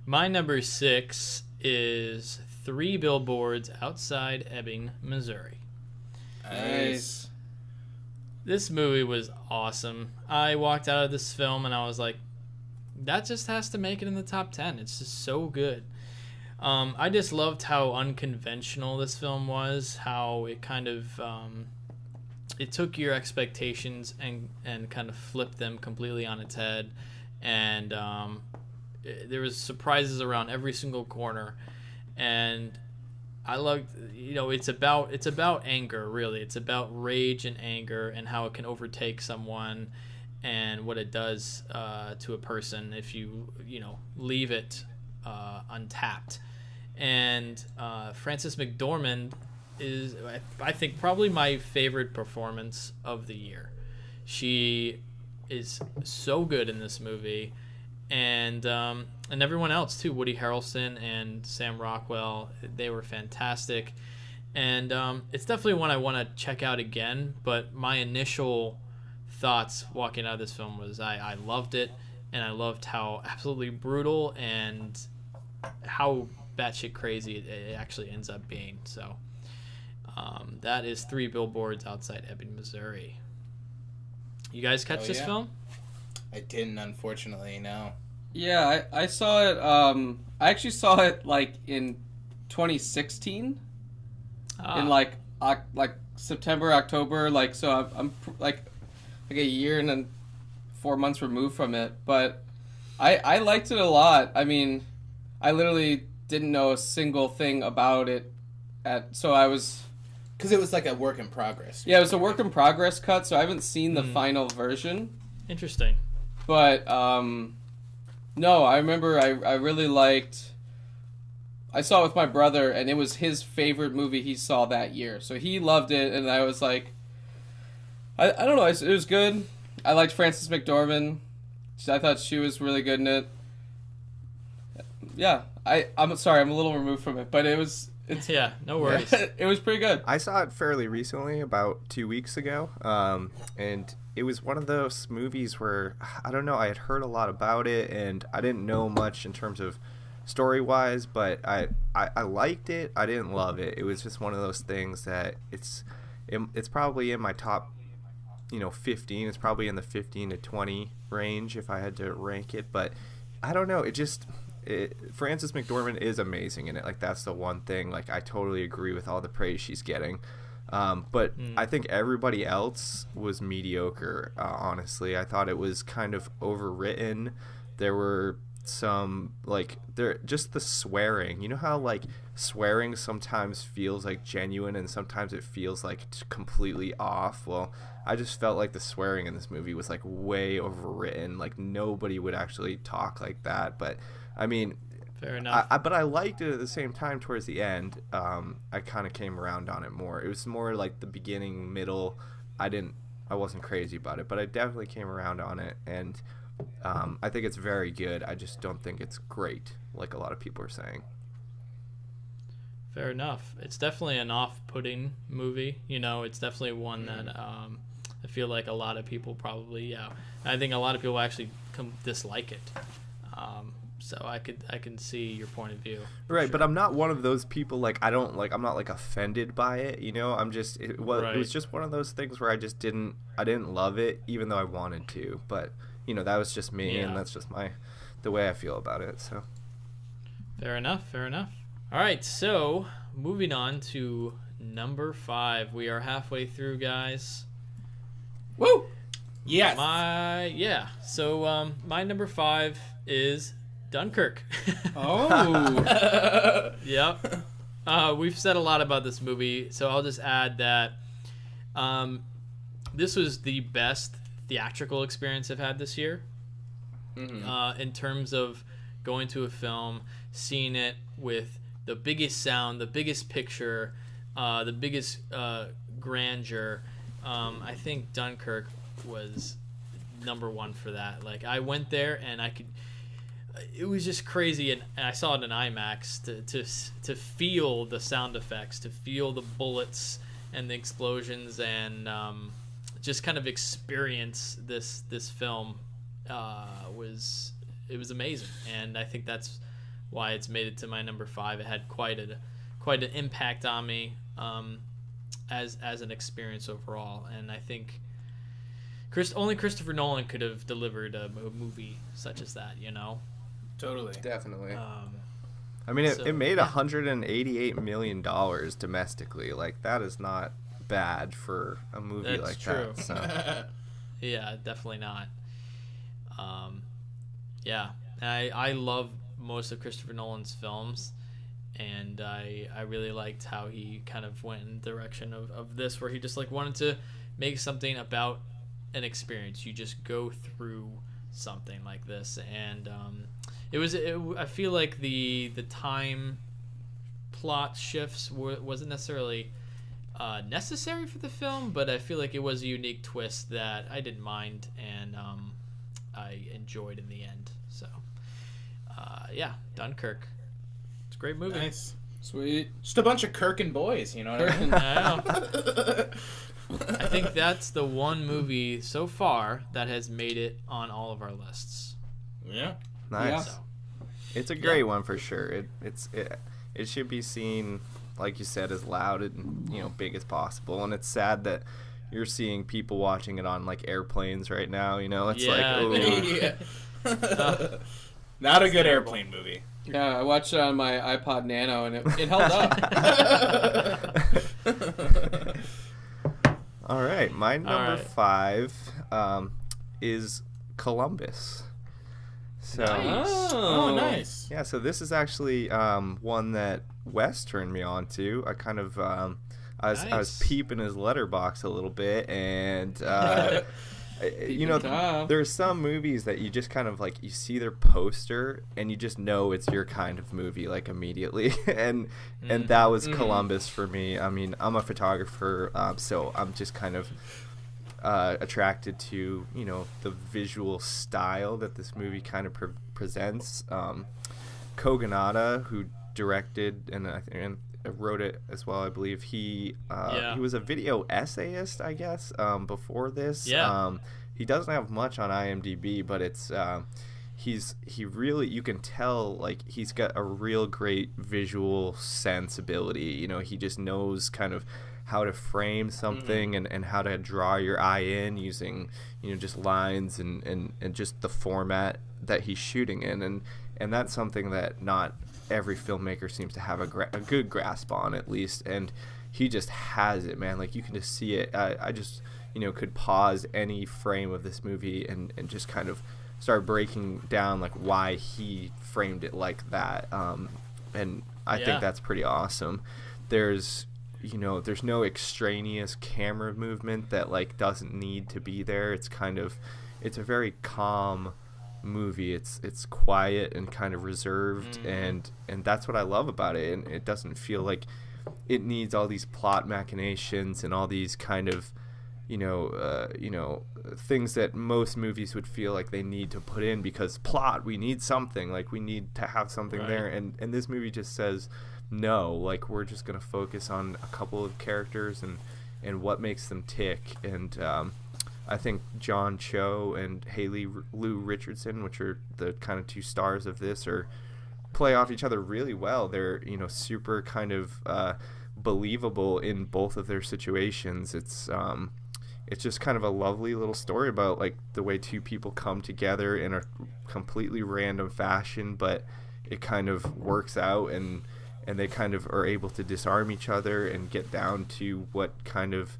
My number 6 is 3 Billboards Outside Ebbing, Missouri. Nice. This movie was awesome. I walked out of this film and I was like, that just has to make it in the top 10. It's just so good. I just loved how unconventional this film was, how it kind of it took your expectations and kind of flipped them completely on its head, and there was surprises around every single corner, and I loved, it's about anger, really. It's about rage and anger and how it can overtake someone and what it does to a person if you leave it untapped. And Frances McDormand is, I think, probably my favorite performance of the year. She is so good in this movie, and everyone else too. Woody Harrelson and Sam Rockwell, they were fantastic, and it's definitely one I want to check out again. But my initial thoughts walking out of this film was I loved it, and I loved how absolutely brutal and how batshit crazy it actually ends up being. So that is 3 Billboards Outside Ebbing, Missouri. You guys catch this film? I didn't, unfortunately, no. Yeah, I saw it. I actually saw it like in 2016, in like September, October. Like, so I'm like a year and then 4 months removed from it. But I liked it a lot. I mean, I literally didn't know a single thing about it. So I was, because it was like a work in progress. Yeah, it was a work in progress cut. So I haven't seen the final version. Interesting. But no, I remember I really liked. I saw it with my brother, and it was his favorite movie he saw that year. So he loved it, and I was like, I don't know, it was good. I liked Frances McDormand. I thought she was really good in it. Yeah, I'm sorry, I'm a little removed from it, but it's yeah, no worries. It was pretty good. I saw it fairly recently, about 2 weeks ago, and it was one of those movies where, I don't know, I had heard a lot about it, and I didn't know much in terms of story-wise, but I liked it. I didn't love it. It was just one of those things that it's probably in my top 15. It's probably in the 15 to 20 range if I had to rank it, but I don't know. Frances McDormand is amazing in it. Like, that's the one thing. Like, I totally agree with all the praise she's getting. But I think everybody else was mediocre, honestly. I thought it was kind of overwritten. There were some, just the swearing. You know how, like, swearing sometimes feels, like, genuine and sometimes it feels, like, completely off? Well, I just felt like the swearing in this movie was, like, way overwritten. Like, nobody would actually talk like that. But, I mean, fair enough. But I liked it at the same time towards the end. I kind of came around on it more. It was more like the beginning, middle. I wasn't crazy about it, but I definitely came around on it. And I think it's very good. I just don't think it's great, like a lot of people are saying. Fair enough. It's definitely an off-putting movie. You know, it's definitely one that I feel like a lot of people probably, yeah. I think a lot of people actually dislike it. So I can see your point of view. Right, sure. But I'm not one of those people, like, I'm not like offended by it, you know? It was just one of those things where I didn't love it, even though I wanted to. But, you know, that was just me, and that's just the way I feel about it, so. Fair enough. All right, so moving on to number 5. We are halfway through, guys. Woo! Yes. So my number 5 is Dunkirk. Oh. Yep. We've said a lot about this movie, so I'll just add that this was the best theatrical experience I've had this year. Mm-hmm. In terms of going to a film, seeing it with the biggest sound, the biggest picture, the biggest grandeur. I think Dunkirk was number 1 for that. Like, I went there and it was just crazy, and I saw it in IMAX to feel the sound effects, to feel the bullets and the explosions, and just kind of experience this film. It was amazing, and I think that's why it's made it to my number 5. It had quite an impact on me as an experience overall, and I think only Christopher Nolan could have delivered a movie such as that, you know. Totally. Definitely. I mean, it made $188 million domestically. Like, that is not bad for a movie like true. That. So. Yeah, definitely not. Yeah, I love most of Christopher Nolan's films, and I really liked how he kind of went in the direction of this, where he just like wanted to make something about an experience. You just go through something like this, and I feel like the time plot shifts wasn't necessarily necessary for the film, but I feel like it was a unique twist that I didn't mind, and I enjoyed in the end. So yeah, Dunkirk, it's a great movie. Nice. Sweet. Just a bunch of Kirkin boys, you know what I mean? I think that's the one movie so far that has made it on all of our lists. Yeah. Nice. Yeah. So, It's a great one for sure. It should be seen, like you said, as loud and, you know, big as possible. And it's sad that you're seeing people watching it on like airplanes right now. You know, it's like, yeah. Not a good airplane movie. Yeah, I watched it on my iPod Nano, and it held up. All right, my number 5 is Columbus. So, Nice. Oh, nice. Yeah, so this is actually one that Wes turned me on to. I kind of I was peeping his letterbox a little bit, and you know, there's some movies that you just kind of like, you see their poster and you just know it's your kind of movie like immediately, and that was Columbus for me. I mean, I'm a photographer, so I'm just kind of attracted to, you know, the visual style that this movie kind of presents. Kogonada, who directed and wrote it as well, I believe, he was a video essayist, I guess, before this. He doesn't have much on IMDb, but it's he really, you can tell, like, he's got a real great visual sensibility. You know, he just knows kind of how to frame something and how to draw your eye in using, you know, just lines and just the format that he's shooting in, and that's something that not every filmmaker seems to have a good grasp on, at least, and he just has it, man. Like, you can just see it. I just, you know, could pause any frame of this movie and just kind of start breaking down like why he framed it like that, and I think that's pretty awesome. There's no extraneous camera movement that like doesn't need to be there. It's a very calm movie. It's quiet and kind of reserved, and that's what I love about it. And it doesn't feel like it needs all these plot machinations and all these kind of things that most movies would feel like they need to put in because plot, we need something, like we need to have something Right. there, and this movie just says no, like we're just gonna focus on a couple of characters and what makes them tick. And I think John Cho and Haley Lou Richardson, which are the kind of two stars of this, play off each other really well. They're super kind of believable in both of their situations. It's just kind of a lovely little story about like the way two people come together in a completely random fashion, but it kind of works out, and they kind of are able to disarm each other and get down to what kind of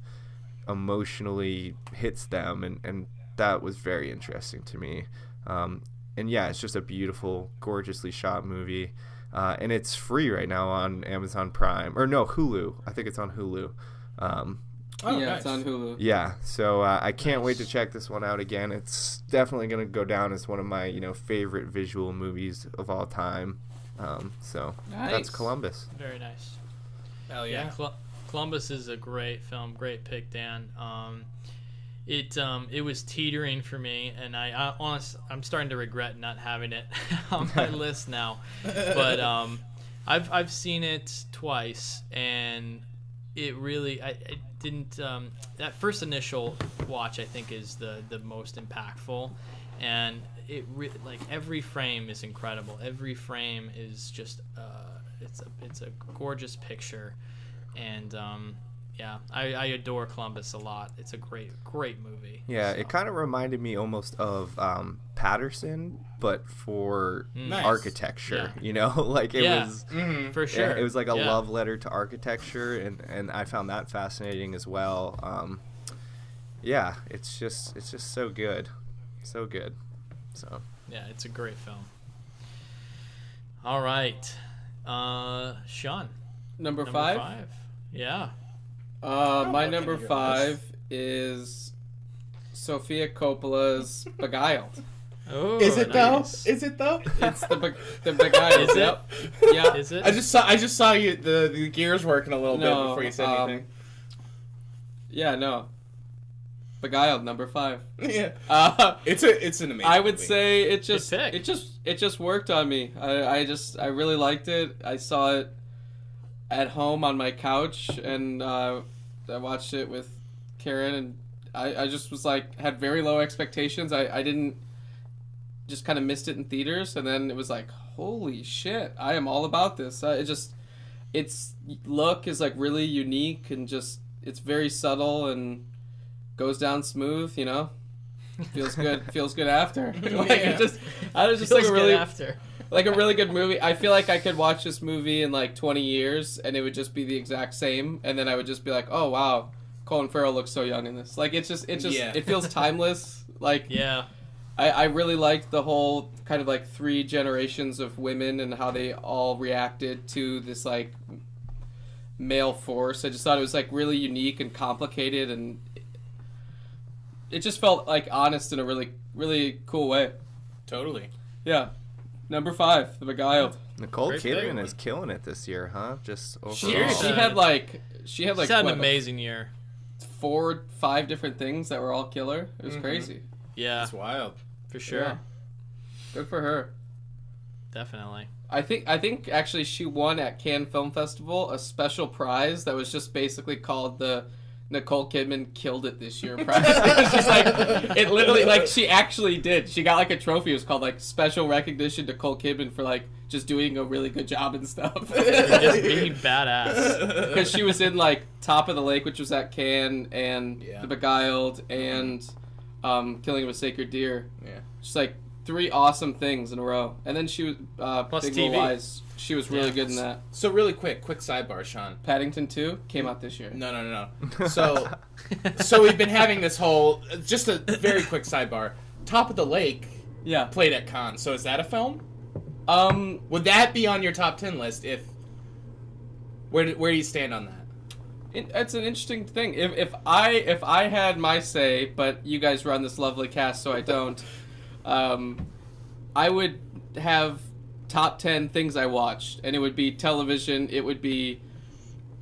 emotionally hits them, and that was very interesting to me. And yeah, it's just a beautiful, gorgeously shot movie, and it's free right now on Amazon Prime, or no, Hulu. I think it's on Hulu. Nice. It's on Hulu. Yeah, so I can't wait to check this one out again. It's definitely going to go down as one of my favorite visual movies of all time. So nice. That's Columbus. Very nice. Hell yeah. Columbus is a great film. Great pick, Dan. It was teetering for me, and I'm starting to regret not having it on my list now. But I've seen it twice, and it really I didn't that first initial watch I think is the most impactful, and like every frame is incredible. Every frame is just it's a gorgeous picture, and yeah, I adore Columbus a lot. It's a great movie. Yeah, so. It kind of reminded me almost of Patterson, but for Nice. architecture. Yeah. Like it was for sure. Yeah, it was like a love letter to architecture, and I found that fascinating as well. Yeah, it's just so good, so good. So yeah, it's a great film. All right, Sean. Number five? Yeah. My number 5 is Sofia Coppola's Beguiled. Oh, Is it nice. though? Is it though? It's the Beguiled. Is it? Yep. Yeah. Is it? I just saw you the gears working a little bit before you said anything. Yeah, no. Beguiled, number 5. Yeah. It's an amazing. I would movie. say it just worked on me. I really liked it. I saw it at home on my couch, and I watched it with Karen, and I just was like, had very low expectations. I didn't, just kind of missed it in theaters, and then it was like, holy shit, I am all about this. Its look is like really unique, and just it's very subtle and goes down smooth, feels good after. I was just like a really after. like a really good movie. I feel like I could watch this movie in like 20 years and it would just be the exact same, and then I would just be like, oh wow, Colin Farrell looks so young in this. Like it feels timeless. Like Yeah. I really liked the whole kind of like 3 generations of women and how they all reacted to this like male force. I just thought it was like really unique and complicated, and it just felt like honest in a really, really cool way. Totally. Yeah. Number 5, The Beguiled. Nicole Great Kidman pick. is killing it this year, huh? Just overall. She Seriously. had like She's had an what, amazing year. 4, 5 different things that were all killer. It was crazy. Yeah, It's wild. for sure. Yeah. Good for her. Definitely. I think actually she won at Cannes Film Festival a special prize that was just basically called the Nicole Kidman Killed It This Year prize. It was just like, it literally, like, she actually did. She got like a trophy. It was called like Special Recognition Nicole Kidman for like just doing a really good job and stuff. Just being badass. Because she was in like Top of the Lake, which was at Cannes, and The Beguiled, and Killing of a Sacred Deer. Yeah. Just like 3 awesome things in a row. And then she was Plus Big Little TV. Lies. She was really Yeah. good in that. So really quick sidebar, Sean. Paddington 2 came out this year. No. So we've been having this whole, just a very quick sidebar. Top of the Lake Yeah. played at Cannes. So is that a film? Would that be on your top 10 list? Where do you stand on that? It's an interesting thing. If I had my say, but you guys run this lovely cast, so I don't. I would have top 10 things I watched, and it would be television. It would be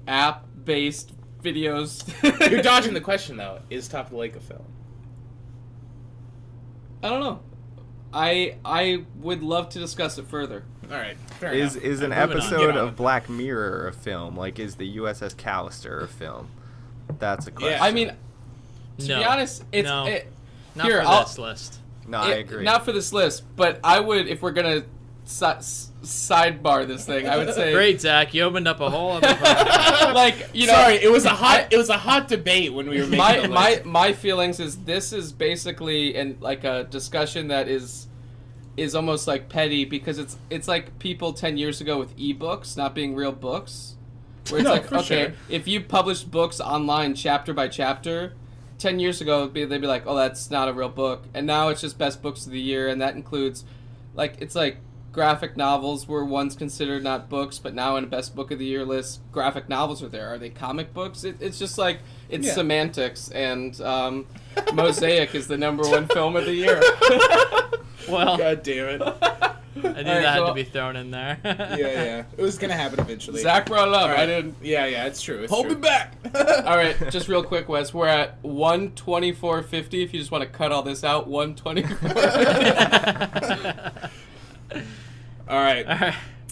app-based videos. You're dodging the question though. Is Top of the Lake a film? I don't know. I would love to discuss it further. All right, fair enough. Is an episode of Black Mirror a film? Like, is the USS Callister a film? That's a question. Yeah. I mean, to be honest, it's not for this list. No, I agree. Not for this list, but I would, if we're gonna sidebar this thing, I would say. Great, Zach, you opened up a whole other podcast. Like, you know, sorry, it was a hot debate when we were making the list. My feelings is this is basically like a discussion that is almost like petty, because it's like people 10 years ago with ebooks not being real books, where it's like, okay, sure, if you published books online chapter by chapter 10 years ago, they'd be like, oh, that's not a real book. And now it's just best books of the year, and that includes, like, it's like graphic novels were once considered not books, but now in a best book of the year list, graphic novels are there. Are they comic books? It's just like, it's semantics, and Mosaic is the #1 film of the year. Well, God damn it. I knew that had to be thrown in there. Yeah. It was going to happen eventually. Zach brought it up. Right. I didn't. Yeah, it's true. Hold me back. All right, just real quick, Wes. We're at 124.50. If you just want to cut all this out, 124. All right.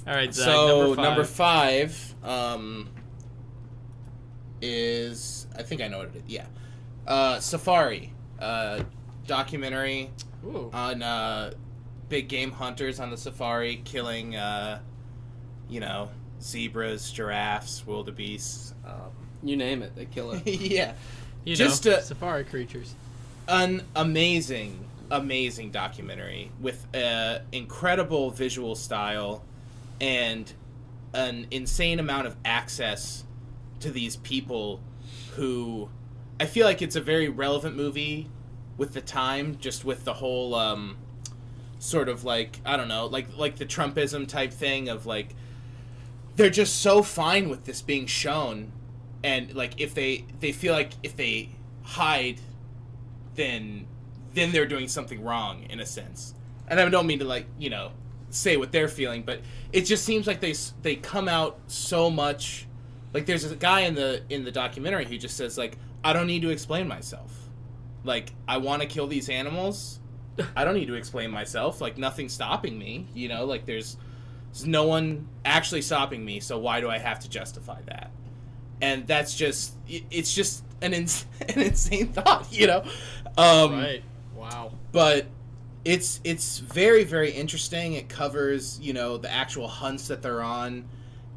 All right, Zach, so number 5 is, I think I know what it is. Yeah. Safari. Documentary on big game hunters on the safari, killing, zebras, giraffes, wildebeests. You name it, they kill it. Yeah. Safari creatures. An amazing documentary with incredible visual style and an insane amount of access to these people who... I feel like it's a very relevant movie with the time, just with the whole sort of like, I don't know, like the Trumpism type thing of like, they're just so fine with this being shown, and like if they feel like if they hide, then they're doing something wrong in a sense. And I don't mean to like, say what they're feeling, but it just seems like they come out so much. Like there's a guy in the documentary who just says like, I don't need to explain myself. Like, I want to kill these animals. I don't need to explain myself. Like, nothing's stopping me. Like, there's no one actually stopping me, so why do I have to justify that? And that's just... It's just an insane thought, Right. Wow. But it's very, very interesting. It covers, the actual hunts that they're on,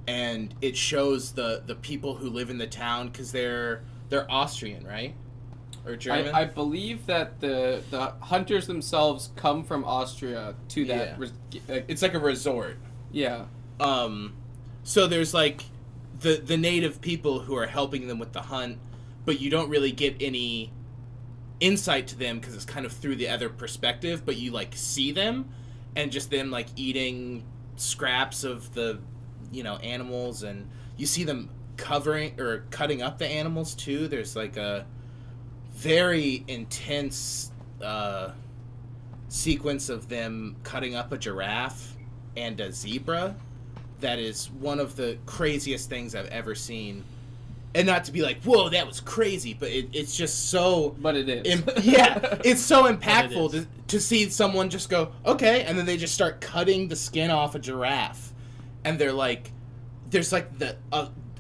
and it shows the people who live in the town, because they're Austrian, right? Or German? I believe that the hunters themselves come from Austria to that. Yeah. It's like a resort. Yeah. So there's like the native people who are helping them with the hunt, but you don't really get any insight to them because it's kind of through the other perspective, but you like see them and just them like eating scraps of the animals, and you see them covering or cutting up the animals too. There's like a very intense sequence of them cutting up a giraffe and a zebra that is one of the craziest things I've ever seen. And not to be like, whoa, that was crazy, but it's just so... But it is. It's so impactful to see someone just go, okay, and then they just start cutting the skin off a giraffe. And they're like, there's like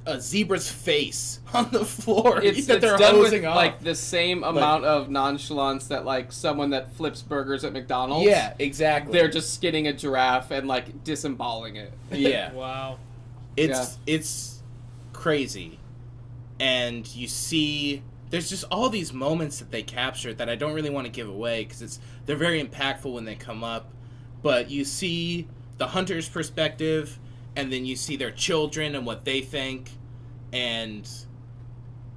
a zebra's face on the floor that they're done hosing with off. like the same amount of nonchalance that like someone that flips burgers at McDonald's. Yeah, exactly. They're just skinning a giraffe and like disemboweling it. Yeah. Wow. It's crazy. And you see there's just all these moments that they captured that I don't really want to give away because they're very impactful when they come up. But you see the hunter's perspective, and then you see their children and what they think, and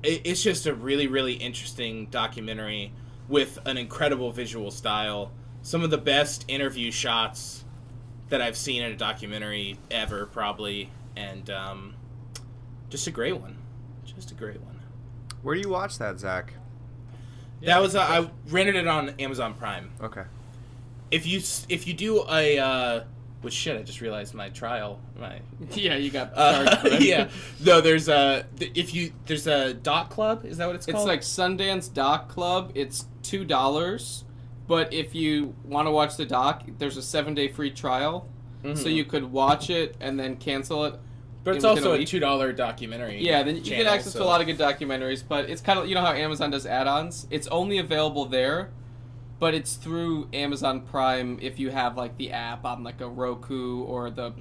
it's just a really, really interesting documentary with an incredible visual style. Some of the best interview shots that I've seen in a documentary ever, probably, and just a great one. Just a great one. Where do you watch that, Zach? That was I rented it on Amazon Prime. Okay. If you do a Which shit, I just realized my trial. Yeah, you got charged for it. Yeah. No, there's a doc club. Is that what it's called? It's like Sundance Doc Club. It's $2, but if you want to watch the doc, there's a 7-day free trial, so you could watch it and then cancel it. But it's also a $2 documentary. Yeah, then you get access to a lot of good documentaries. But it's kind of, you know how Amazon does add-ons. It's only available there. But it's through Amazon Prime if you have, like, the app on, like, a Roku or the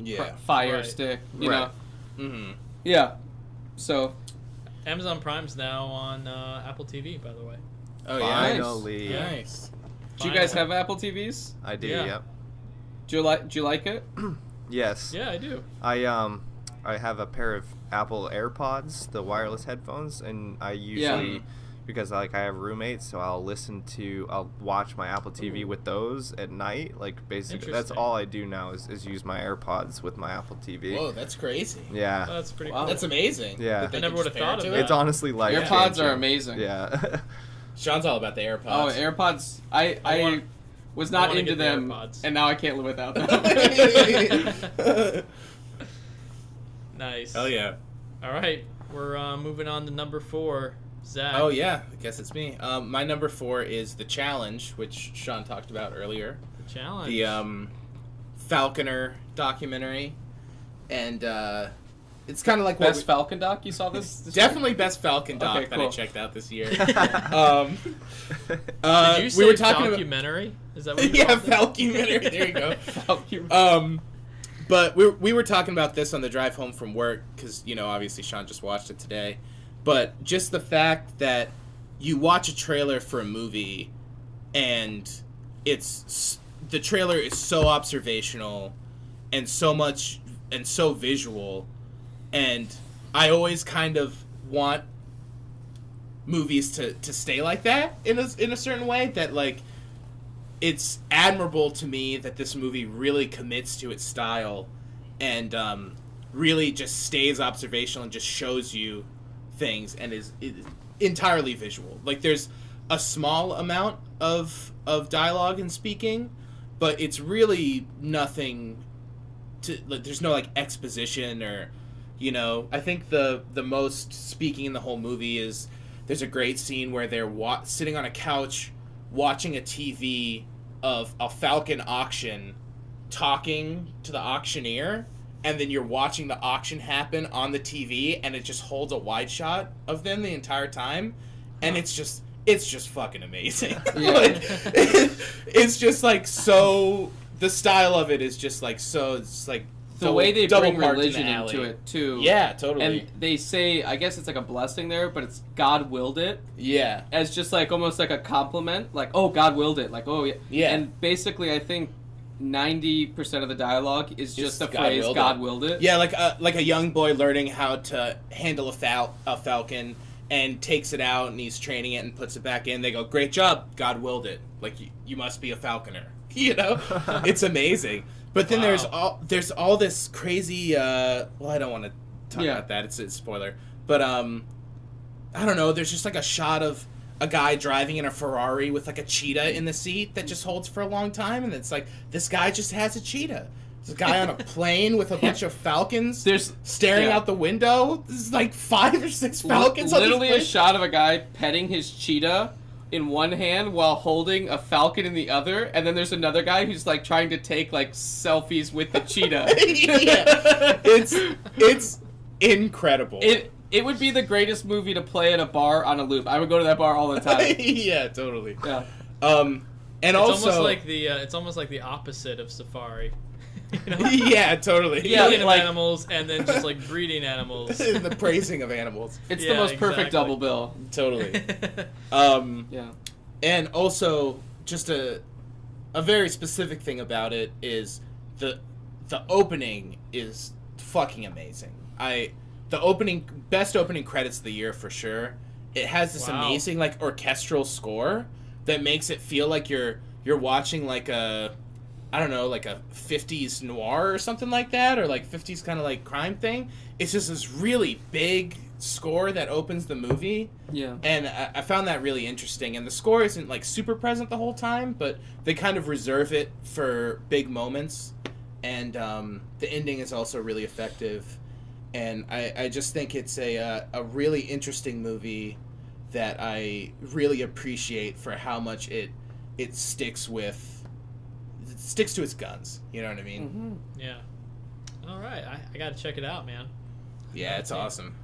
Fire Stick, you know? Mm-hmm. Yeah. So. Amazon Prime's now on Apple TV, by the way. Oh, yeah. Finally. Nice. Do you guys have Apple TVs? I do, yeah. Yep. Do you like it? Yes. Yeah, I do. I have a pair of Apple AirPods, the wireless headphones, and I usually... Because I have roommates, so I'll watch my Apple TV with those at night. Like, basically, that's all I do now is use my AirPods with my Apple TV. Whoa, that's crazy. Yeah. That's pretty cool. That's amazing. Yeah. I never would have thought of it. It's honestly like AirPods are amazing. Yeah. Sean's all about the AirPods. Oh, AirPods. I was not into them, and now I can't live without them. Nice. Hell yeah. All right, we're moving on to number 4. Zach. Oh, yeah. I guess it's me. My number 4 is The Challenge, which Sean talked about earlier. The Challenge. The Falconer documentary. And it's kind of like Best Falcon doc? You saw this definitely year? Best Falcon doc okay, that cool. I checked out this year. Did you say we were talking documentary? Is that what you yeah, Falcumentary. There you go. But we were talking about this on the drive home from work because, you know, obviously Sean just watched it today. But just the fact that you watch a trailer for a movie and the trailer is so observational and so much and so visual, and I always kind of want movies to stay like that in a certain way, that like it's admirable to me that this movie really commits to its style and really just stays observational and just shows you things and is entirely visual. Like, there's a small amount of dialogue and speaking, but it's really nothing to, like, there's no like exposition or, you know. I think the most speaking in the whole movie is there's a great scene where they're sitting on a couch watching a TV of a Falcon auction, talking to the auctioneer, and then you're watching the auction happen on the TV, and it just holds a wide shot of them the entire time, and it's just fucking amazing. Yeah. Like, it's just like, so the style of it is just like, so it's like the way they bring parked religion in the alley. into it too. Yeah, totally. And they say, I guess it's like a blessing there, but it's God willed it. Yeah. As just like almost like a compliment, like, oh, God willed it, like, oh yeah. Yeah. And basically, I think 90% of the dialogue is just the God phrase willed "God it." willed it." Yeah, like a young boy learning how to handle a falcon and takes it out and he's training it and puts it back in. They go, "Great job, God willed it. Like you must be a falconer." You know, it's amazing. But then there's all this crazy. Well, I don't want to talk about that. It's a spoiler. But I don't know. There's just like a shot of a guy driving in a Ferrari with like a cheetah in the seat that just holds for a long time, and it's like this guy just has a cheetah. There's a guy on a plane with a bunch of falcons staring out the window. There's like 5 or 6 falcons. Literally a shot of a guy petting his cheetah in one hand while holding a falcon in the other, and then there's another guy who's like trying to take like selfies with the cheetah. Yeah. It's incredible. It would be the greatest movie to play at a bar on a loop. I would go to that bar all the time. Yeah, totally. Yeah. And it's also it's almost like the opposite of Safari. You know? Yeah, totally. Yeah, killing animals and then just like breeding animals. And the praising of animals. It's the most perfect double bill. Totally. Yeah. And also, just a very specific thing about it is the opening is fucking amazing. The best opening credits of the year for sure. It has this amazing like orchestral score that makes it feel like you're watching like a, I don't know, like a 50s noir or something like that, or like 50s kind of like crime thing. It's just this really big score that opens the movie. Yeah. And I found that really interesting. And the score isn't like super present the whole time, but they kind of reserve it for big moments. and the ending is also really effective. And I just think it's a really interesting movie that I really appreciate for how much it sticks to its guns. You know what I mean? Mm-hmm. Yeah. All right, I got to check it out, man. Yeah, it's awesome.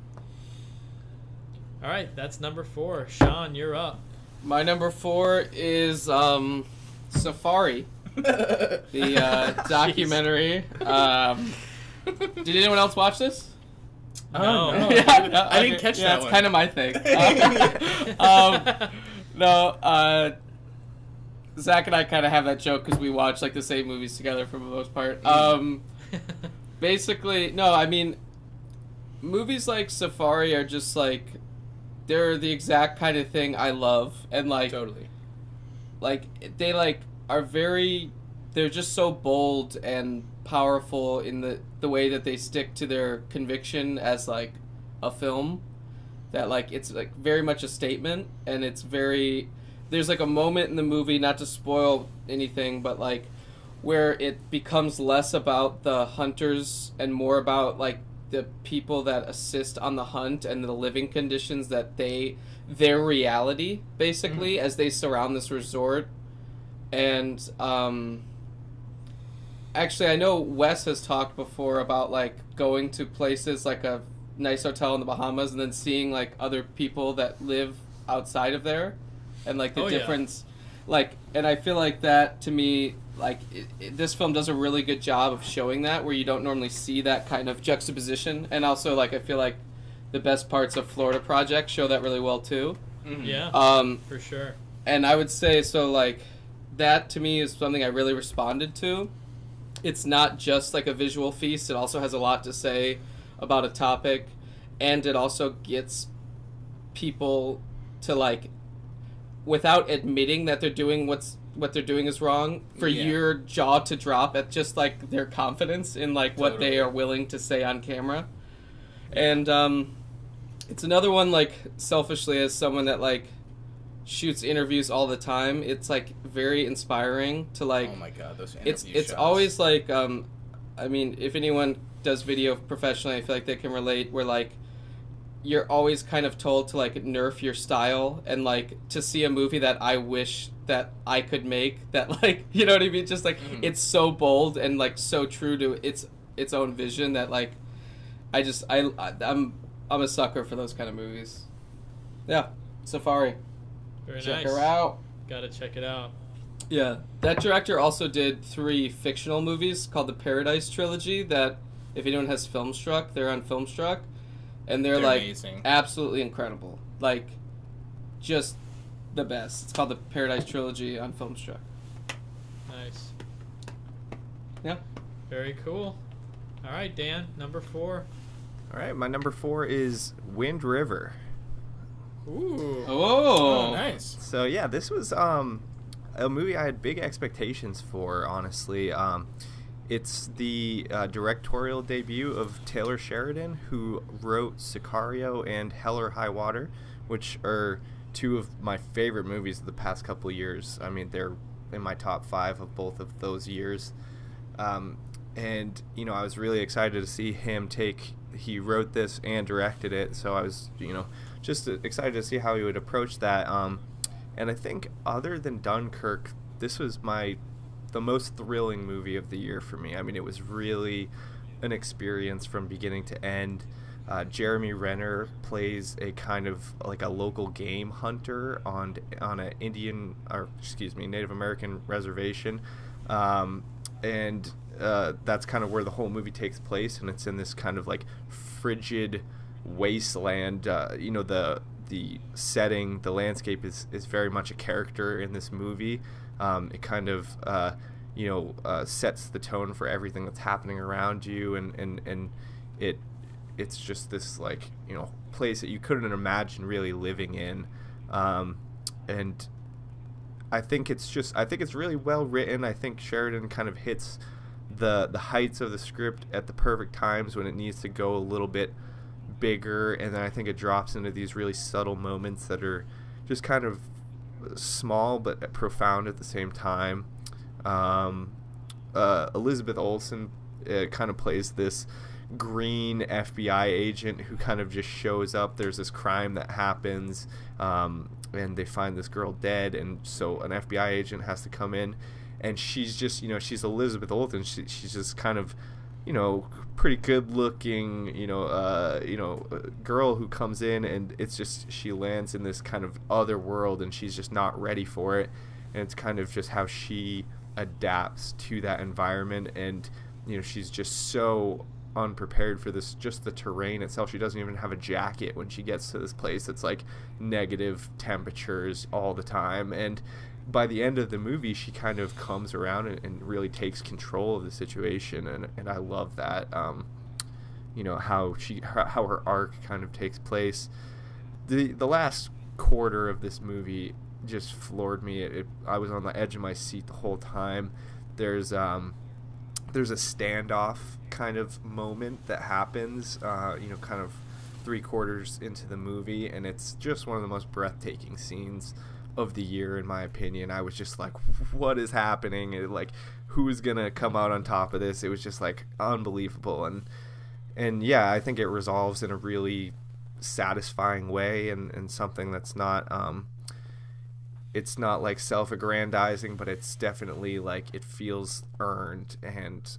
All right, that's number 4. Sean, you're up. My number 4 is Safari, the documentary. Did anyone else watch this? No. Yeah, I didn't catch that one. one. That's kind of my thing. No, Zach and I kind of have that joke because we watch like the same movies together for the most part. Basically, no, I mean, movies like Safari are just like, they're the exact kind of thing I love, and like Totally. Like they like are very, they're just so bold and powerful in the way that they stick to their conviction as like a film, that like it's like very much a statement, and it's very, there's like a moment in the movie, not to spoil anything, but like where it becomes less about the hunters and more about like the people that assist on the hunt and the living conditions that their reality basically as they surround this resort. And actually, I know Wes has talked before about like going to places like a nice hotel in the Bahamas and then seeing like other people that live outside of there, and like the difference. Like, and I feel like that to me, like this film does a really good job of showing that, where you don't normally see that kind of juxtaposition. And also, like, I feel like the best parts of Florida Project show that really well too. Mm-hmm. Yeah, for sure. And I would say, so like that to me is something I really responded to. It's not just like a visual feast, it also has a lot to say about a topic, and it also gets people to like, without admitting that they're doing what they're doing is wrong, for your jaw to drop at just like their confidence in like what they are willing to say on camera. And it's another one, like, selfishly, as someone that like shoots interviews all the time, it's like very inspiring to like, oh my god, those interview it's shots. always like I mean, if anyone does video professionally, I feel like they can relate, where like you're always kind of told to like nerf your style, and like to see a movie that I wish that I could make, that like, you know what I mean, just like it's so bold and like so true to its own vision, that like I'm a sucker for those kind of movies. Yeah, Safari. Very Check nice. her out. Gotta check it out. Yeah, that director also did 3 fictional movies called the Paradise Trilogy, that if anyone has Filmstruck, they're on Filmstruck, and they're like amazing. Absolutely incredible, like just the best. It's called the Paradise Trilogy on Filmstruck. Nice. Yeah. Very cool. All right, Dan, number 4. All right, my number 4 is Wind River. Ooh. Oh, nice. So yeah, this was a movie I had big expectations for, honestly. It's the directorial debut of Taylor Sheridan, who wrote Sicario and Hell or High Water, which are 2 of my favorite movies of the past couple of years. I mean, they're in my top 5 of both of those years. And, you know, I was really excited to see him he wrote this and directed it, so I was, you know, just excited to see how he would approach that. And I think other than Dunkirk, this was the most thrilling movie of the year for me. I mean, it was really an experience from beginning to end. Jeremy Renner plays a kind of like a local game hunter on a Native American reservation, and that's kind of where the whole movie takes place, and it's in this kind of like frigid wasteland. You know, the setting, the landscape is very much a character in this movie. It kind of sets the tone for everything that's happening around you, and it's just this, like, you know, place that you couldn't imagine really living in. And I think it's really well written. I think Sheridan kind of hits the heights of the script at the perfect times when it needs to go a little bit bigger, and then I think it drops into these really subtle moments that are just kind of small but profound at the same time. Elizabeth Olsen kind of plays this green FBI agent who kind of just shows up. There's this crime that happens, and they find this girl dead, and so an FBI agent has to come in, and she's just, she's Elizabeth Olsen. She's just kind of, pretty good looking, girl who comes in, and it's just, she lands in this kind of other world, and she's just not ready for it, and it's kind of just how she adapts to that environment, and she's just so unprepared for this, just the terrain itself. She doesn't even have a jacket when she gets to this place. It's like negative temperatures all the time, and by the end of the movie she kind of comes around and really takes control of the situation, and I love that, how her arc kind of takes place. The last quarter of this movie just floored me. I was on the edge of my seat the whole time. There's a standoff kind of moment that happens, kind of 3/4 into the movie, and it's just one of the most breathtaking scenes of the year, in my opinion. I was just like, what is happening? Who's gonna come out on top of this? It was just like unbelievable, and yeah, I think it resolves in a really satisfying way, and something that's not it's not like self-aggrandizing, but it's definitely like it feels earned, and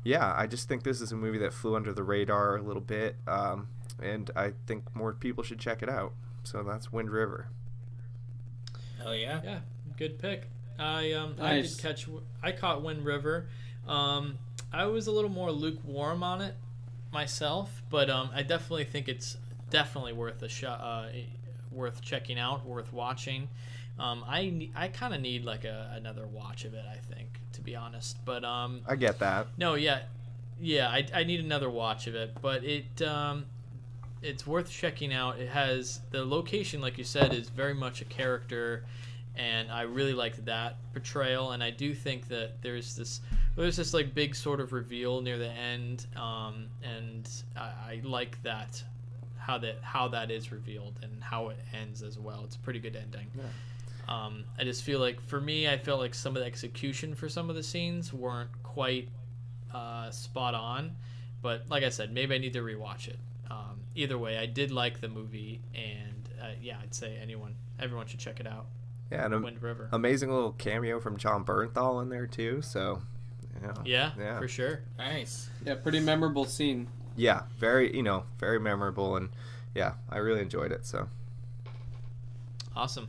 yeah, I just think this is a movie that flew under the radar a little bit, and I think more people should check it out. So that's Wind River. Hell yeah. Yeah, good pick. Nice. I caught Wind River. I was a little more lukewarm on it myself, but I definitely think it's definitely worth a shot, worth checking out, worth watching. I kind of need like another watch of it, I think, to be honest. But I get that. No, yeah, I need another watch of it, but it's worth checking out. It has the location, like you said, is very much a character, and I really liked that portrayal. And I do think that there's this like big sort of reveal near the end, and I like that how that is revealed and how it ends as well. It's a pretty good ending. Yeah. I just feel like, for me, I felt like some of the execution for some of the scenes weren't quite spot on, but like I said, maybe I need to rewatch it. Either way, I did like the movie, and yeah, I'd say everyone should check it out. Yeah, and Wind River. Amazing little cameo from John Bernthal in there too. So, yeah, for sure. Nice. Yeah, pretty memorable scene. Yeah, very memorable, and yeah, I really enjoyed it. So awesome.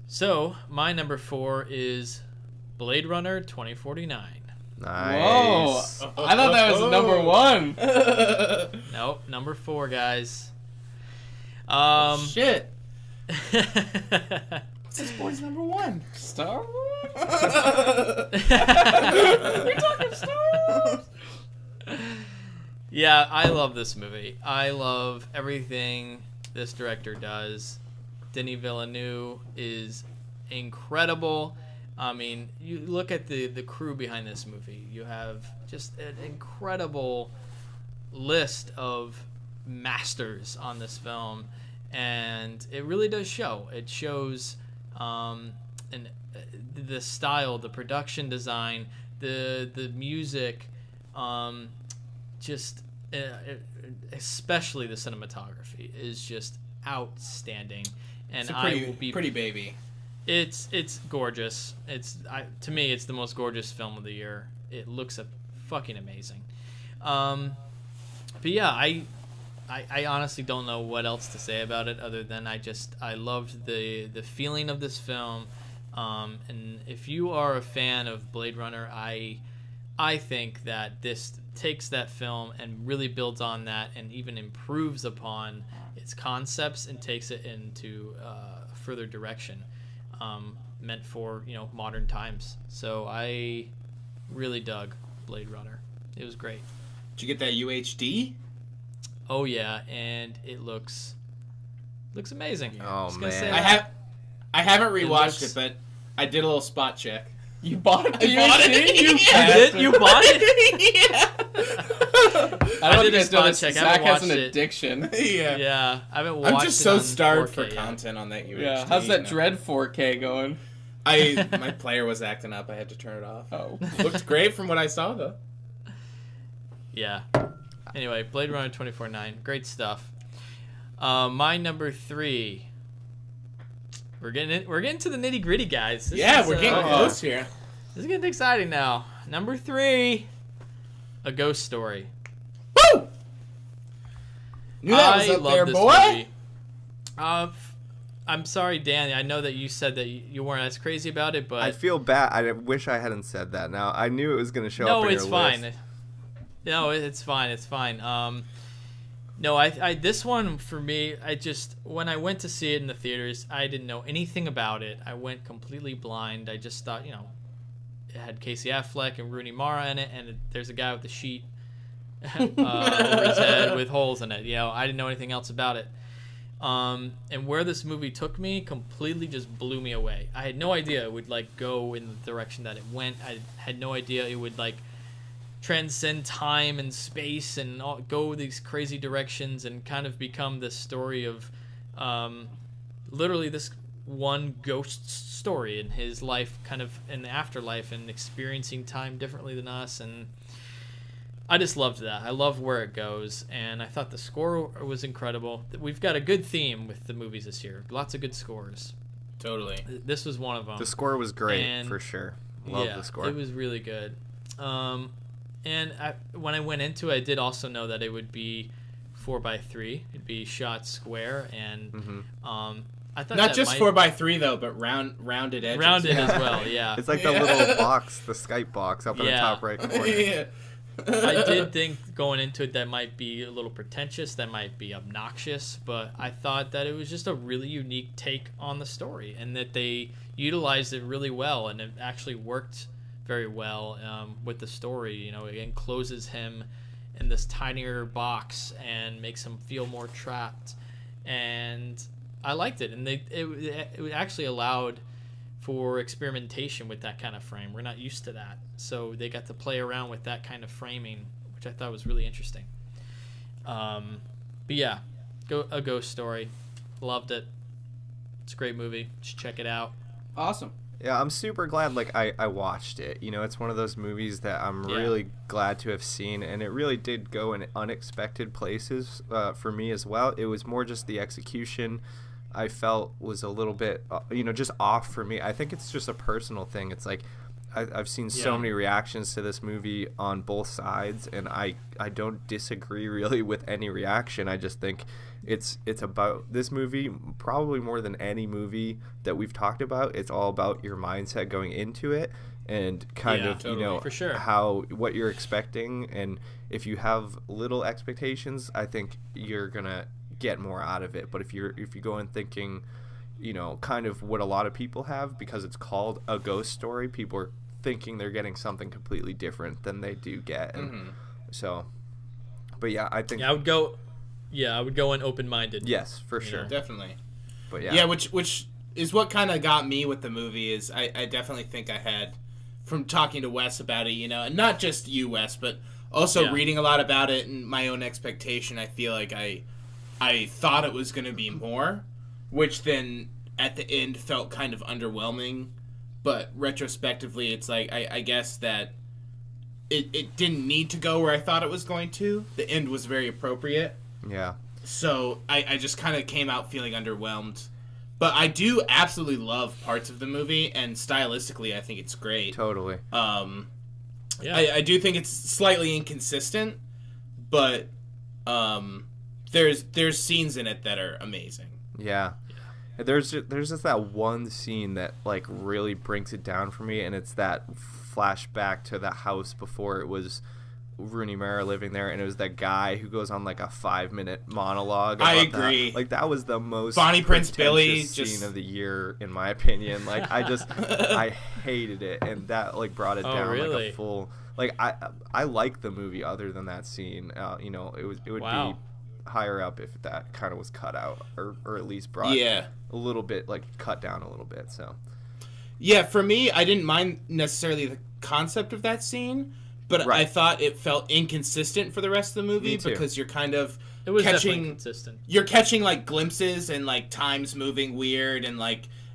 So my number 4 is Blade Runner 2049. Nice. Whoa! I thought that was number 1. Nope, number 4, guys. Shit. This boy's number 1. Star Wars? We're talking Star Wars. Yeah, I love this movie. I love everything this director does. Denis Villeneuve is incredible. I mean, you look at the crew behind this movie. You have just an incredible list of masters on this film, and it really does show. It shows the style, the production design, the music, just especially the cinematography is just outstanding. And it's a I will be pretty baby. It's gorgeous. To me, it's the most gorgeous film of the year. It looks fucking amazing. But yeah, I honestly don't know what else to say about it other than I loved the feeling of this film. And if you are a fan of Blade Runner, I think that this takes that film and really builds on that and even improves upon its concepts and takes it into further direction, meant for modern times. So I really dug Blade Runner. It was great. Did you get that UHD? Oh yeah, and it looks amazing. Oh man, I haven't rewatched it, but I did a little spot check. You bought it? I bought it. You bought it? Yeah. I don't did a think spot this. check. I Zach haven't has an watched it. addiction. Yeah. I haven't watched it. I'm just so on starved 4K for yet. content on that UHD. Yeah, how's that Dread 4K going? My player was acting up. I had to turn it off. Oh, looked great from what I saw though. Yeah. Anyway, Blade Runner 2049, great stuff. My number 3. We're getting to the nitty gritty, guys. We're getting close here. This is getting exciting now. Number 3, A Ghost Story. Woo! Knew that was up there, boy. I'm sorry, Dan. I know that you said that you weren't as crazy about it, but I feel bad. I wish I hadn't said that. Now I knew it was going to show up in your list. No, it's fine. No, it's fine. It's fine. No, I this one for me, when I went to see it in the theaters, I didn't know anything about it. I went completely blind. I just thought, it had Casey Affleck and Rooney Mara in it, and there's a guy with a sheet over his head with holes in it. I didn't know anything else about it. And where this movie took me completely just blew me away. I had no idea it would go in the direction that it went. I had no idea it would transcend time and space and go these crazy directions and kind of become the story of literally this one ghost story in his life, kind of in the afterlife, and experiencing time differently than us. And I just loved that. I love where it goes, and I thought the score was incredible. We've got a good theme with the movies this year. Lots of good scores. Totally. This was one of them. The score was great, for sure. Love the score. It was really good. And when I went into it, I did also know that it would be 4:3. It'd be shot square, and I thought not just 4:3 though, but rounded edges. Rounded as well, yeah. It's like the little box, the Skype box up in the top right corner. Yeah. I did think going into it that might be a little pretentious, that might be obnoxious, but I thought that it was just a really unique take on the story, and that they utilized it really well, and it actually worked very well with the story. It encloses him in this tinier box and makes him feel more trapped, and I liked it. And it actually allowed for experimentation with that kind of frame. We're not used to that, so they got to play around with that kind of framing, which I thought was really interesting. But yeah, A Ghost Story, loved it. It's a great movie. Just check it out. Awesome. Yeah, I'm super glad I watched it. It's one of those movies that I'm really glad to have seen, and it really did go in unexpected places for me as well. It was more just the execution I felt was a little bit, just off for me. I think it's just a personal thing. It's like I've seen so many reactions to this movie on both sides, and I don't disagree really with any reaction. I just think it's about this movie probably more than any movie that we've talked about. It's all about your mindset going into it, and kind of totally, for sure, what you're expecting. And if you have little expectations, I think you're gonna get more out of it. But if you go in thinking, kind of what a lot of people have, because it's called A Ghost Story, people are thinking they're getting something completely different than they do get. And so, but yeah, I think I would go in open-minded. Yes, for sure. Definitely. But yeah, which is what kind of got me with the movie. Is I definitely think I had, from talking to Wes about it, and not just you, Wes, but also reading a lot about it and my own expectation. I feel like I thought it was going to be more, which then at the end felt kind of underwhelming. But retrospectively, it's like I guess that it didn't need to go where I thought it was going to. The end was very appropriate. Yeah. So I just kind of came out feeling underwhelmed. But I do absolutely love parts of the movie, and stylistically, I think it's great. Totally. I do think it's slightly inconsistent, but there's scenes in it that are amazing. Yeah. There's just that one scene that really breaks it down for me, and it's that flashback to the house before it was Rooney Mara living there, and it was that guy who goes on a 5-minute monologue about I agree. That. That was the most Bonnie Prince Billy scene of the year, in my opinion. I hated it, and that brought it down really? a full. I like the movie other than that scene. It would be higher up if that kind of was cut out, or at least brought a little bit cut down a little bit. So yeah, for me, I didn't mind necessarily the concept of that scene, but I thought it felt inconsistent for the rest of the movie, because you're kind of catching consistent. You're catching glimpses and times moving weird, and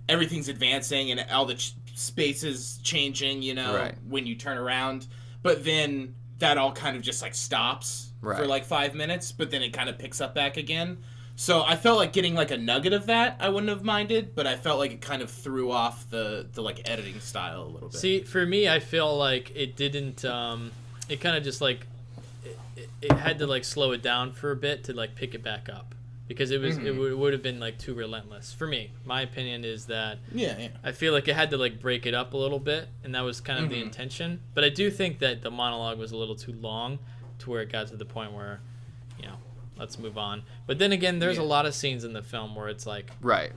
everything's advancing and all the space is changing, you know, right. when you turn around. But then that all kind of just like stops for like 5 minutes, but then it kind of picks up back again. So I felt like getting like a nugget of that I wouldn't have minded, but I felt like it kind of threw off the like editing style a little bit. See, for me, I feel like it didn't. It kind of just like it had to like slow it down for a bit to like pick it back up, because it was it would have been like too relentless for me. My opinion is that I feel like it had to like break it up a little bit, and that was kind of the intention. But I do think that the monologue was a little too long to where it got to the point where, you know, let's move on. But then again, there's a lot of scenes in the film where it's like,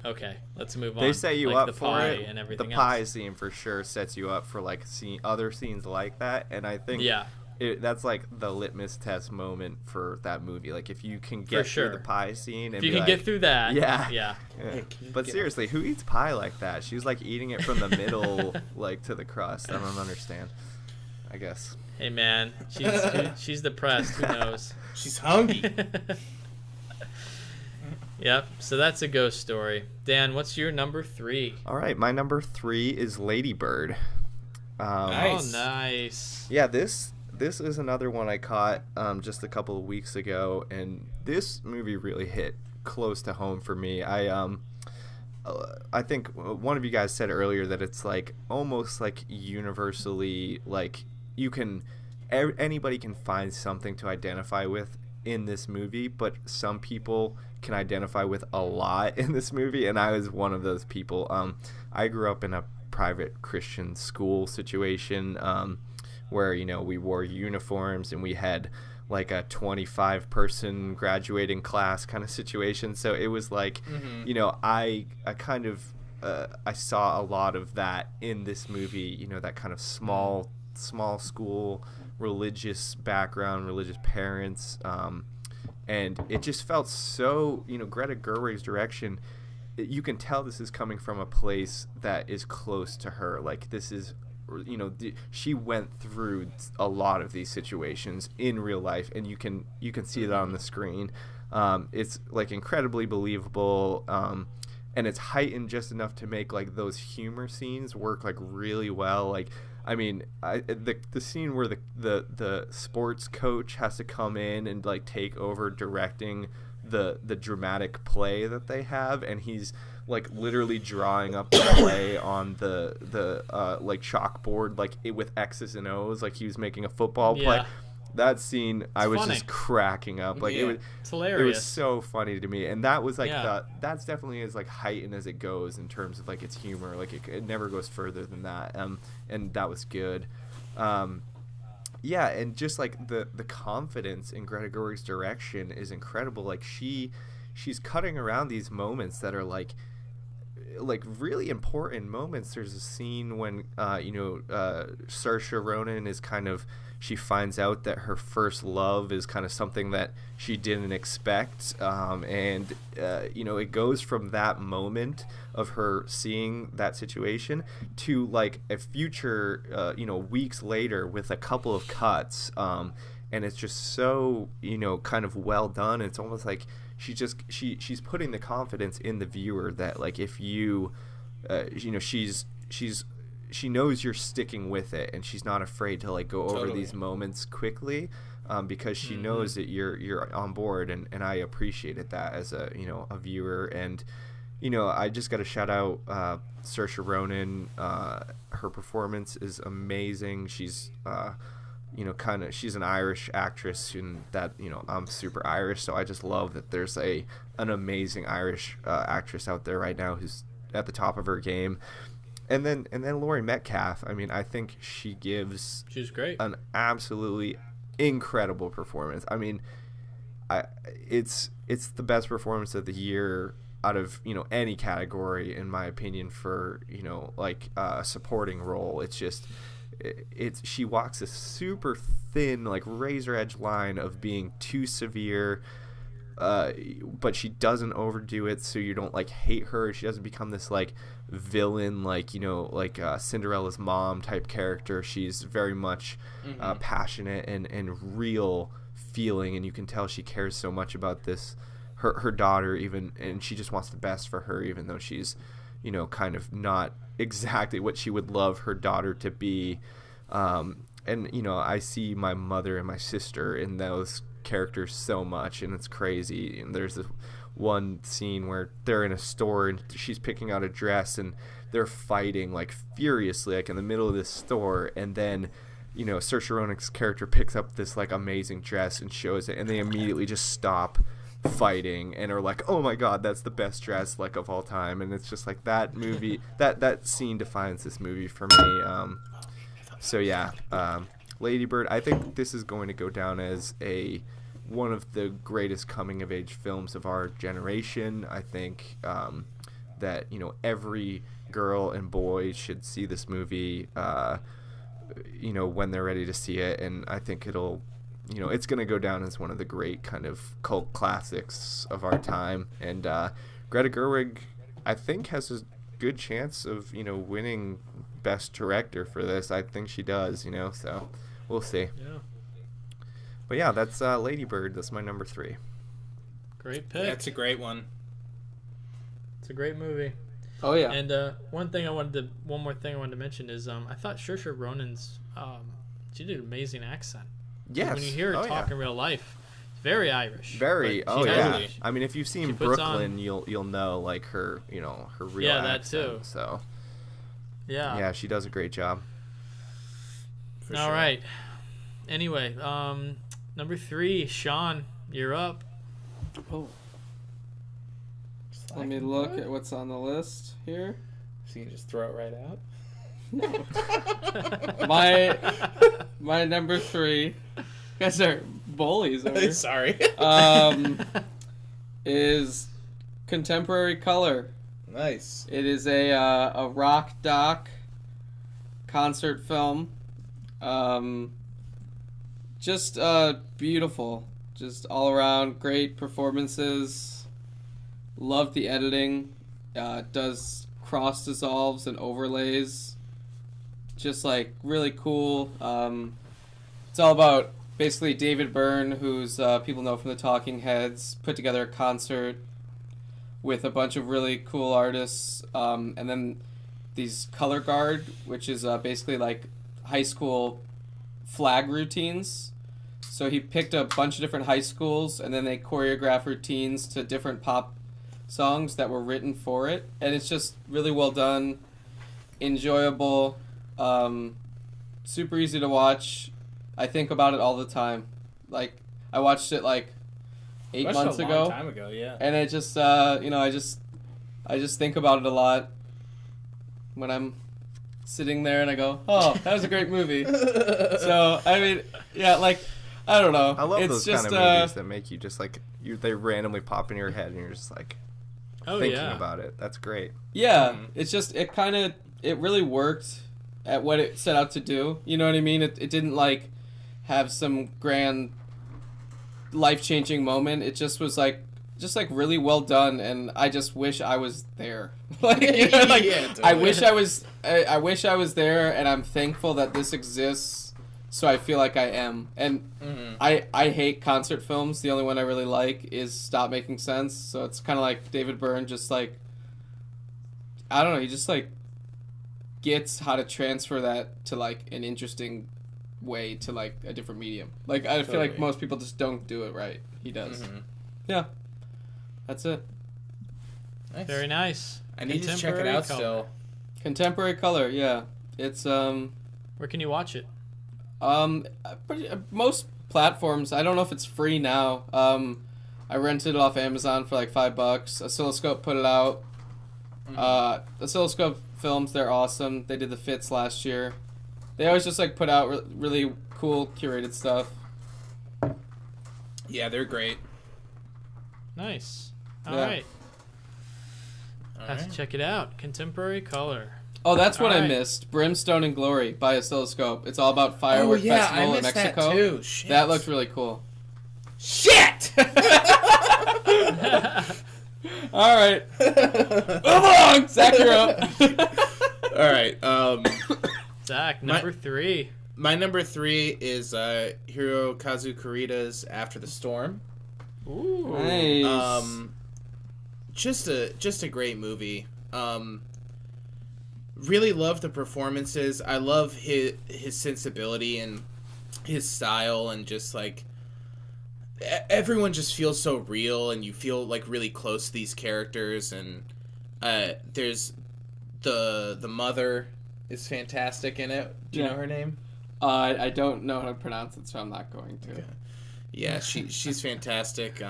okay, let's move on. They set you like up for it. And everything the pie else. scene for sure sets you up for like other scenes like that, and I think that's like the litmus test moment for that movie. Like if you can get through the pie scene, and if you can get through that, yeah. But seriously, who eats pie like that? She was like eating it from the middle, like to the crust. I don't understand. I guess. Hey man, she's depressed. Who knows? She's hungry. Yep. So that's a ghost story. Dan, what's your number 3? All right, my number 3 is Lady Bird. Nice. Oh, nice. Yeah, this is another one I caught just a couple of weeks ago, and this movie really hit close to home for me. I think one of you guys said earlier that it's like almost like universally like anybody can find something to identify with in this movie, but some people can identify with a lot in this movie, and I was one of those people. I grew up in a private Christian school situation where, you know, we wore uniforms and we had like a 25-person graduating class kind of situation. So it was like, you know, I kind of I saw a lot of that in this movie, you know, that kind of small school, religious background, religious parents, and it just felt so, you know, Greta Gerwig's direction, you can tell this is coming from a place that is close to her. Like this is, you know, she went through a lot of these situations in real life, and you can see it on the screen. It's like incredibly believable, and it's heightened just enough to make like those humor scenes work like really well. Like, I mean, the scene where the sports coach has to come in and like take over directing the dramatic play that they have, and he's like literally drawing up the play on the like chalkboard, like with X's and O's, like he was making a football play. That scene, I was funny. Just cracking up. Like it's hilarious. It was so funny to me, and that was like that's definitely as like heightened as it goes in terms of like its humor. Like it never goes further than that. And that was good. Yeah, and just like the confidence in Greta Gerwig's direction is incredible. Like she's cutting around these moments that are like really important moments. There's a scene when Saoirse Ronan is kind of, she finds out that her first love is kind of something that she didn't expect, and it goes from that moment of her seeing that situation to like a future weeks later with a couple of cuts, and it's just so kind of well done. It's almost like she's putting the confidence in the viewer that like if you she knows you're sticking with it, and she's not afraid to like go over these moments quickly, because she knows that you're on board, and I appreciated that as a viewer. And I just got to shout out Saoirse Ronan. Her performance is amazing. She's she's an Irish actress, and that I'm super Irish, so I just love that there's an amazing Irish actress out there right now who's at the top of her game. And then Laurie Metcalf, I mean, I think she's great. An absolutely incredible performance. I mean, it's the best performance of the year out of any category, in my opinion, for a supporting role. It's just she walks a super thin, like razor edge line of being too severe, but she doesn't overdo it, so you don't like hate her. She doesn't become this like villain, like Cinderella's mom type character. She's very much passionate and real feeling, and you can tell she cares so much about this her daughter, even, and she just wants the best for her, even though she's you know, kind of not exactly what she would love her daughter to be. And, you know, I see my mother and my sister in those characters so much, and it's crazy. And there's this one scene where they're in a store and she's picking out a dress and they're fighting like furiously, like in the middle of this store, and then, you know, Saoirse Ronan's character picks up this like amazing dress and shows it, and they immediately just stop fighting and are like, oh my god, that's the best dress like of all time. And it's just like that movie, that scene defines this movie for me. So yeah, Lady Bird, I think this is going to go down as one of the greatest coming of age films of our generation. I think that, you know, every girl and boy should see this movie, you know, when they're ready to see it. And I think it'll, you know, it's going to go down as one of the great kind of cult classics of our time. And Greta Gerwig, I think, has a good chance of, you know, winning Best Director for this. I think she does, you know, so we'll see. Yeah. But yeah, that's Lady Bird. That's my number 3. Great pick. That's a great one. It's a great movie. Oh yeah. And one more thing I wanted to mention is I thought Saoirse Ronan's she did an amazing accent. Yes. When you hear her talk in real life, it's very Irish. Very. Oh yeah. I mean, if you've seen Brooklyn, you'll know like her, you know, her real accent. That too. So. Yeah. Yeah, she does a great job. All right. Anyway, number 3, Sean, you're up. Oh. Let me look at what's on the list here. So you can just throw it right out? No. my number 3. You guys are bullies over here. Sorry. Is Contemporary Color. Nice. It is a rock doc concert film. Just beautiful. Just all around great performances. Love the editing. Does cross dissolves and overlays. Just like really cool. It's all about basically David Byrne, who's people know from the Talking Heads, put together a concert with a bunch of really cool artists, and then these color guard, which is basically like high school flag routines. So he picked a bunch of different high schools, and then they choreograph routines to different pop songs that were written for it, and it's just really well done, enjoyable, super easy to watch. I think about it all the time. Like, I watched it like 8 months ago. A long time ago, yeah. And it just, you know, I just think about it a lot when I'm sitting there and I go, oh, that was a great movie. So, I mean, yeah, like, I don't know. I love it's those just, kind of movies that make you just like, they randomly pop in your head and you're just like thinking about it. That's great. Yeah, it's just, it really worked at what it set out to do. You know what I mean? It didn't like have some grand life-changing moment. It just was like really well done, and I just wish I was there. Like, you know, like yeah, totally. I wish I was there, and I'm thankful that this exists, so I feel like I am. And I hate concert films. The only one I really like is Stop Making Sense. So it's kind of like David Byrne just like, I don't know, he just like gets how to transfer that to like an interesting way to like a different medium. Like I feel like most people just don't do it right. He does. Yeah. That's it. Nice. Very nice. I need to check it out still. Contemporary Color, yeah. It's where can you watch it? Most platforms. I don't know if it's free now. I rented it off Amazon for like $5. Oscilloscope put it out. Oscilloscope films, they're awesome. They did the Fits last year. They always just like put out really cool curated stuff. Yeah, they're great. Nice. All right. Have to check it out. Contemporary Color. Oh, that's what I missed. Brimstone and Glory by Oscilloscope. It's all about firework festival in Mexico. That too. Shit. That looked really cool. Shit! All right. Move along! Zach, you're up. All right. Zach, number 3. My number 3 is Hirokazu Koreeda's After the Storm. Ooh. Nice. Just a great movie. Really love the performances. I love his sensibility and his style, and just like everyone just feels so real, and you feel like really close to these characters. And there's the mother is fantastic in it. Do you know her name? I don't know how to pronounce it, so I'm not going to. Okay. Yeah, she's fantastic.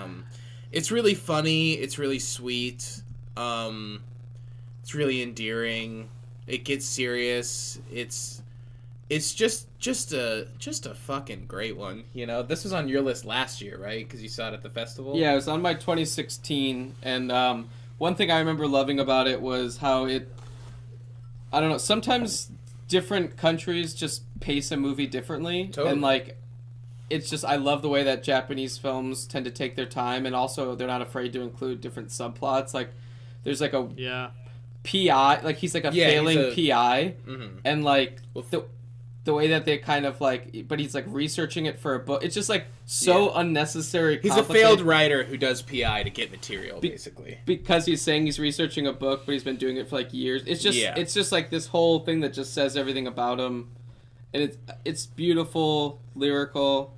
It's really funny. It's really sweet. It's really endearing. It gets serious. It's just a fucking great one. You know, this was on your list last year, right? Because you saw it at the festival. Yeah, it was on my 2016, and one thing I remember loving about it was how it. I don't know. Sometimes different countries just pace a movie differently, Totally. And like, it's just I love the way that Japanese films tend to take their time, and also they're not afraid to include different subplots. Like, there's like a PI, like he's like a failing PI, and like the way that they kind of like, but he's like researching it for a book. It's just like so unnecessary. He's a failed writer who does PI to get material, basically, because he's saying he's researching a book, but he's been doing it for like years. It's just like this whole thing that just says everything about him, and it's beautiful, lyrical.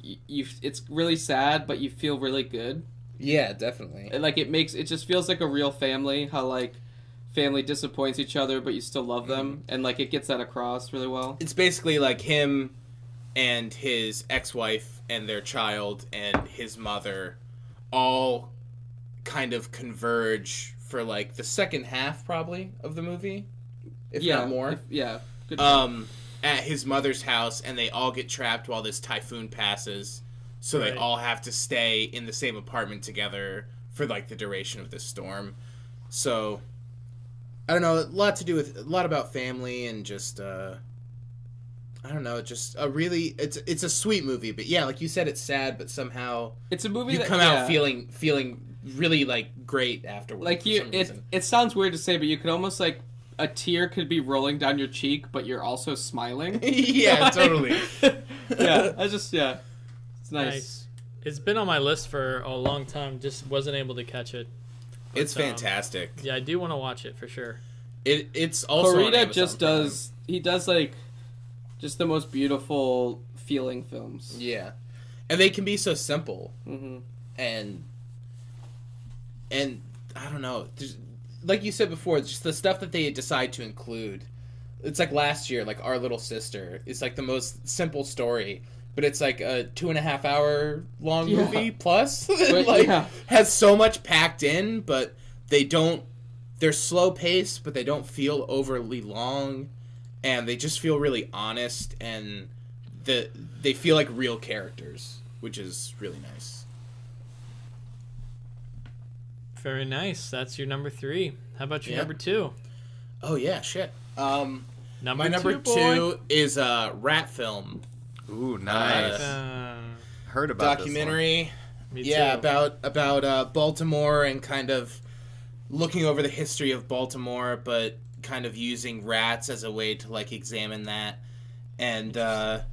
It's really sad, but you feel really good. Yeah, definitely. And like it just feels like a real family. How like family disappoints each other, but you still love them, and like it gets that across really well. It's basically like him and his ex-wife and their child and his mother all kind of converge for like the second half probably of the movie, if not more. Good at his mother's house, and they all get trapped while this typhoon passes, so they all have to stay in the same apartment together for like the duration of this storm. So I don't know, a lot about family, and just I don't know, just a really it's a sweet movie. But yeah, like you said, it's sad, but somehow it's a movie you that come out feeling really like great afterwards. Like it sounds weird to say, but you could almost like a tear could be rolling down your cheek, but you're also smiling. Yeah, totally. It's nice. It's been on my list for a long time, just wasn't able to catch it. But, it's fantastic. Yeah, I do want to watch it for sure. It's also Korita just does like just the most beautiful feeling films. Yeah, and they can be so simple. Mm-hmm. And I don't know, like you said before, it's just the stuff that they decide to include. It's like last year, like Our Little Sister. It's like the most simple story, but it's like a 2.5 hour long movie plus. Has so much packed in, but they're slow paced, but they don't feel overly long, and they just feel really honest, and they feel like real characters, which is really nice. Very nice. That's your number 3. How about your number 2? Oh yeah, shit. My number 2 boy. is a rat film. Ooh, nice. Heard about documentary. Me too. Yeah, about Baltimore, and kind of looking over the history of Baltimore, but kind of using rats as a way to like examine that. And it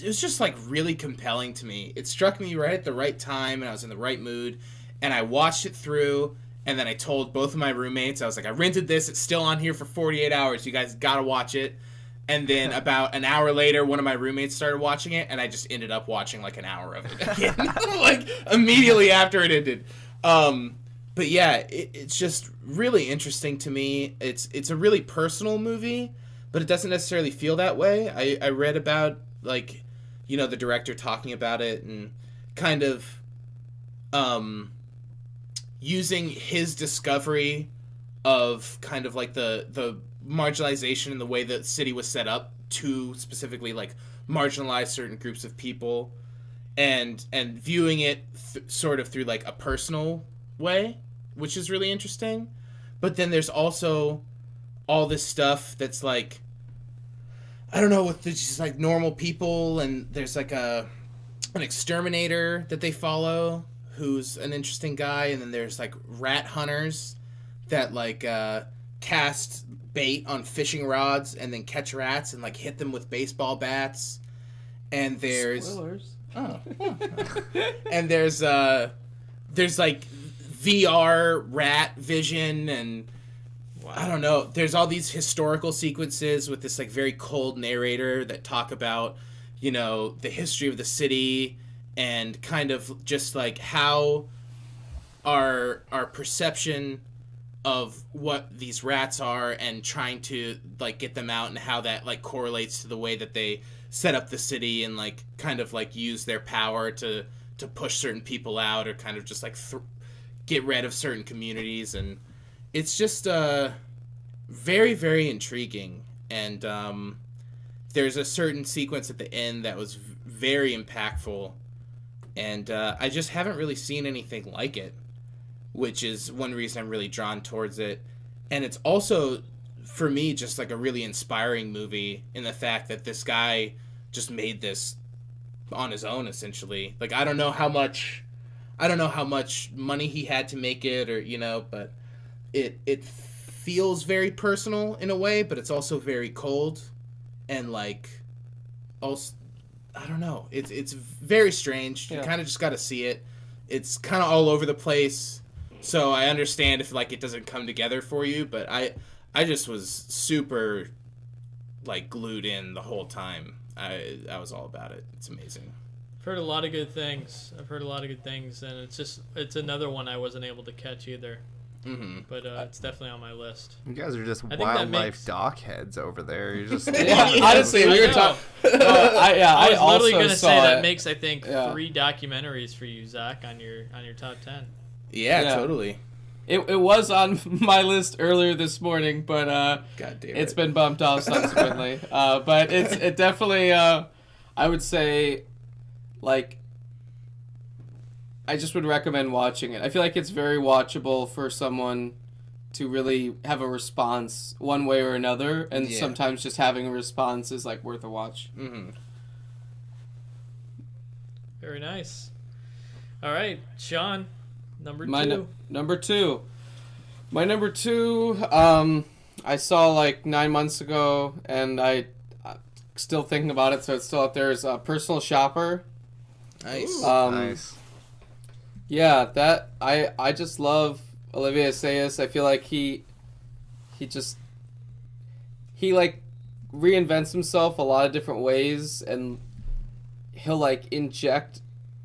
was just like really compelling to me. It struck me right at the right time, and I was in the right mood, and I watched it through. And then I told both of my roommates, I was like, I rented this. It's still on here for 48 hours. You guys gotta watch it. And then about an hour later, one of my roommates started watching it, and I just ended up watching like an hour of it again, like immediately after it ended. But yeah, it's just really interesting to me. It's a really personal movie, but it doesn't necessarily feel that way. I read about like, you know, the director talking about it, and kind of using his discovery of kind of like the marginalization and the way that the city was set up to specifically like marginalize certain groups of people, and viewing it sort of through like a personal way, which is really interesting. But then there's also all this stuff that's like, I don't know, with just like normal people, and there's like an exterminator that they follow who's an interesting guy, and then there's like rat hunters that like cast bait on fishing rods and then catch rats and like hit them with baseball bats. And there's spoilers. And there's there's like VR rat vision, and I don't know. There's all these historical sequences with this like very cold narrator that talk about, you know, the history of the city and kind of just like how our perception of what these rats are and trying to like get them out, and how that like correlates to the way that they set up the city and like kind of like use their power to push certain people out, or kind of just like get rid of certain communities. And it's just very, very intriguing. And there's a certain sequence at the end that was very impactful, and I just haven't really seen anything like it, which is one reason I'm really drawn towards it. And it's also, for me, just like a really inspiring movie in the fact that this guy just made this on his own, essentially. Like, I don't know how much money he had to make it, or, you know, but it feels very personal in a way, but it's also very cold, and like, also, I don't know, it's very strange. You kind of just got to see it. It's kind of all over the place. So I understand if like it doesn't come together for you, but I just was super like glued in the whole time. I was all about it. It's amazing. I've heard a lot of good things. And it's another one I wasn't able to catch either. Mm-hmm. But it's definitely on my list. You guys are just wildlife doc heads over there. You're just honestly, we were talking. I was literally going to say that it. Makes, I think, 3 documentaries for you, Zach, on your top 10. Yeah, totally. It was on my list earlier this morning, but God damn it's been bumped off subsequently. But it definitely, I would say, like, I just would recommend watching it. I feel like it's very watchable for someone to really have a response one way or another, and sometimes just having a response is like worth a watch. Mm-hmm. Very nice. All right, Sean. Number 2. My number two, I saw like 9 months ago, and I'm still thinking about it, so it's still out there. Is Personal Shopper. Nice. Nice. Yeah, that I just love Olivier Assayas. I feel like he like reinvents himself a lot of different ways, and he'll like inject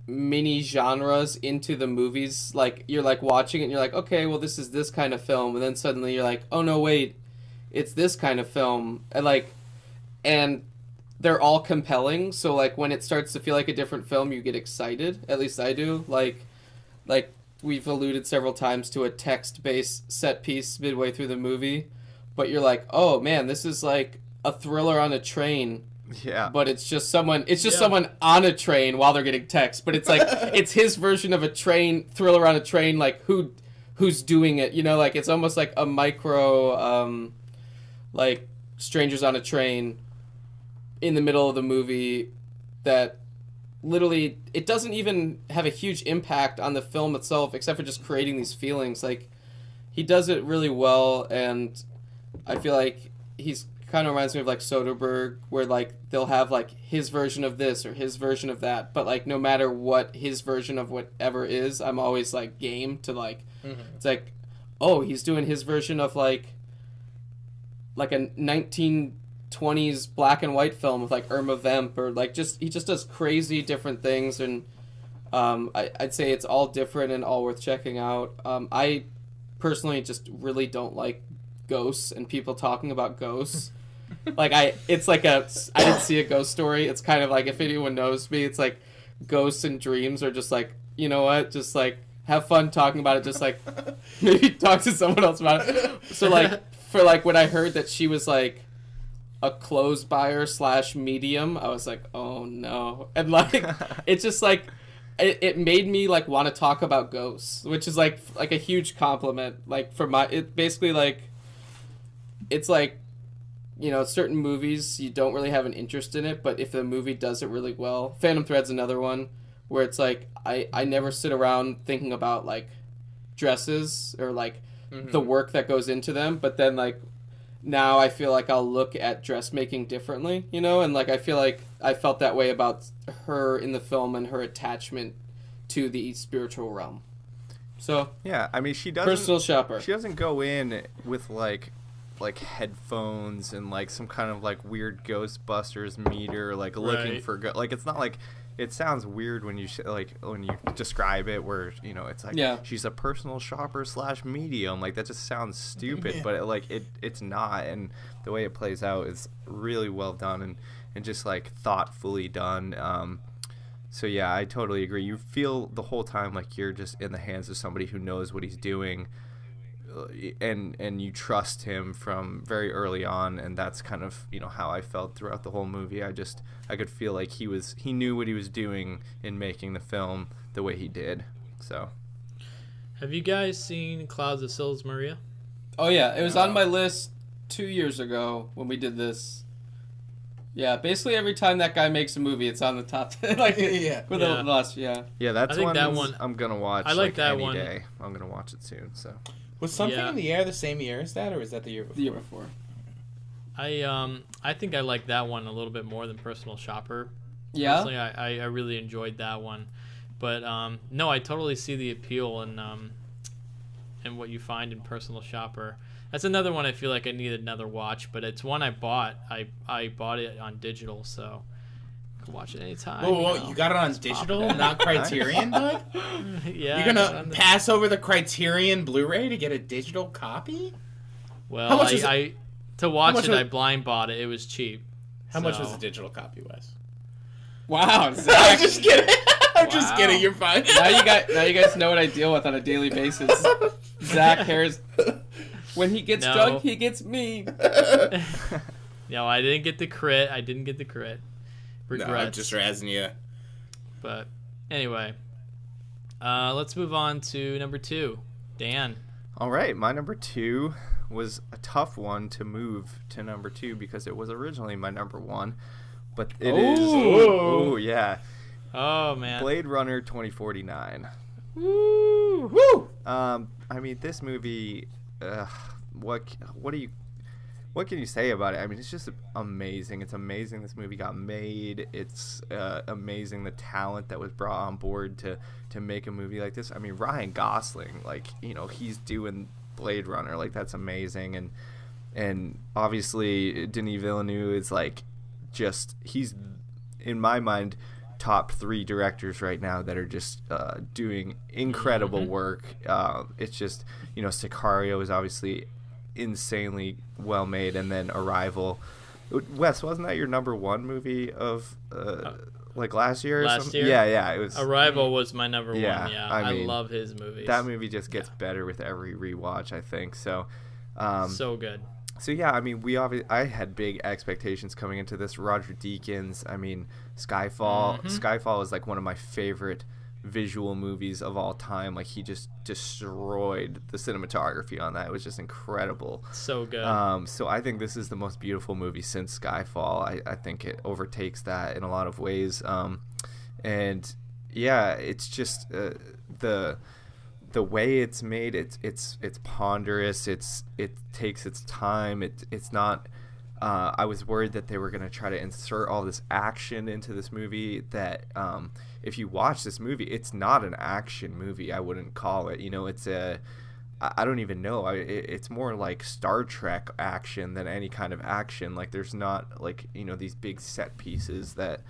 mini genres into the movies. Like, you're like watching it and you're like, okay, well, this is this kind of film, and then suddenly you're like, oh no, wait, it's this kind of film. And they're all compelling, so like when it starts to feel like a different film, you get excited. At least I do. Like we've alluded several times to a text-based set piece midway through the movie, but you're like, oh man, this is like a thriller on a train. Yeah. But it's just someone on a train while they're getting text. But it's like, it's his version of a thriller on a train, like who's doing it, you know, like it's almost like a micro, like Strangers on a Train in the middle of the movie that literally, it doesn't even have a huge impact on the film itself, except for just creating these feelings. Like, he does it really well, and I feel like he's kind of reminds me of like Soderbergh, where like they'll have like his version of this or his version of that, but like no matter what his version of whatever is, I'm always like game to like, it's like, oh, he's doing his version of like a 1920s black and white film with like Irma Vemp, or like he just does crazy different things, and I'd say it's all different and all worth checking out. I personally just really don't like ghosts and people talking about ghosts. Like it's like I didn't see a ghost story. It's kind of like, if anyone knows me, it's like ghosts and dreams are just like, you know what, just like have fun talking about it, just like maybe talk to someone else about it. So like, for like when I heard that she was like a clothes buyer / medium, I was like, oh no. And like it's just like it made me like want to talk about ghosts, which is like a huge compliment. Like for it basically, like it's like, you know, certain movies you don't really have an interest in it, but if the movie does it really well, Phantom Thread's another one where it's like I never sit around thinking about like dresses or like the work that goes into them, but then like now I feel like I'll look at dressmaking differently, you know, and like I feel like I felt that way about her in the film and her attachment to the spiritual realm. So yeah, I mean, she doesn't personal shopper. She doesn't go in with like headphones and like some kind of like weird Ghostbusters meter, like looking for like it's not like. It sounds weird when you when you describe it, where it's like she's a personal shopper / medium. Like that just sounds stupid, but it's not. And the way it plays out is really well done and just like thoughtfully done. So yeah, I totally agree. You feel the whole time like you're just in the hands of somebody who knows what he's doing, and you trust him from very early on, and that's kind of how I felt throughout the whole movie. I could feel like he knew what he was doing in making the film the way he did. So have you guys seen Clouds of Sils Maria? Oh yeah, it was on my list 2 years ago when we did this. Yeah, basically every time that guy makes a movie, it's on the top 10. The last, yeah, that's one I'm gonna watch. I like that any one. Day. I'm gonna watch it soon. So was Something in the Air the same year as that, or was that the year before? The year before. I think I like that one a little bit more than Personal Shopper. Yeah. Personally, I really enjoyed that one, but no, I totally see the appeal and what you find in Personal Shopper. That's another one I feel like I need another watch, but it's one I bought. I bought it on digital, so I can watch it anytime. Whoa, you got it on digital, not Criterion, bud? Yeah. You're gonna pass over the Criterion Blu-ray to get a digital copy? Well, to watch it, I blind bought it. It was cheap. How much was the digital copy, Wes? Wow, Zach. I'm just kidding. I'm just kidding. You're fine. Now you guys know what I deal with on a daily basis. Zach cares. When he gets drunk, he gets me. No, I didn't get the crit. Regrets. No, I'm just razzing you. But anyway, let's move on to number 2. Dan. All right, my number 2 was a tough one to move to number 2 because it was originally my number 1, but it is. Oh yeah. Oh man. Blade Runner 2049. Woo! Woo! I mean, this movie. What can you say about it? I mean, it's just amazing. It's amazing this movie got made. It's amazing the talent that was brought on board to make a movie like this. I mean, Ryan Gosling, like, he's doing Blade Runner, like, that's amazing. And obviously Denis Villeneuve is like, he's in my mind top 3 directors right now that are just doing incredible work. It's just, Sicario is obviously insanely well made, and then Arrival. Wes, wasn't that your number 1 movie of like last year or something? Yeah, it was. Arrival was my number 1. Yeah, I mean, love his movies. That movie just gets better with every rewatch, I think. So so good. So yeah, I mean, I had big expectations coming into this. Roger Deakins, I mean, Skyfall. Skyfall is like one of my favorite visual movies of all time. Like, he just destroyed the cinematography on that. It was just incredible. So good. So I think this is the most beautiful movie since Skyfall. I think it overtakes that in a lot of ways. And yeah, it's just the way it's made, it's ponderous. It takes its time. It's not. I was worried that they were going to try to insert all this action into this movie. That if you watch this movie, it's not an action movie. I wouldn't call it. It's I don't even know. It's more like Star Trek action than any kind of action. Like, there's not like these big set pieces that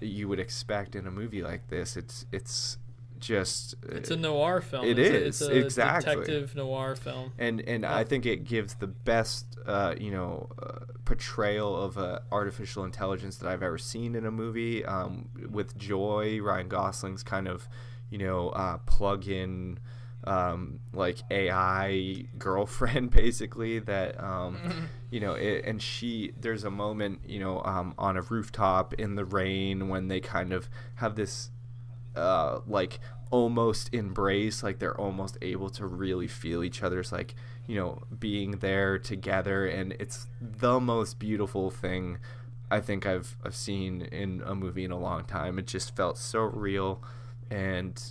you would expect in a movie like this. It's a noir film. It's a exactly detective noir film, and I think it gives the best portrayal of artificial intelligence that I've ever seen in a movie. With Joy, Ryan Gosling's kind of plug-in like AI girlfriend, basically, that and there's a moment on a rooftop in the rain when they kind of have this like almost embrace, like they're almost able to really feel each other's like being there together, and it's the most beautiful thing I think I've seen in a movie in a long time. It just felt so real, and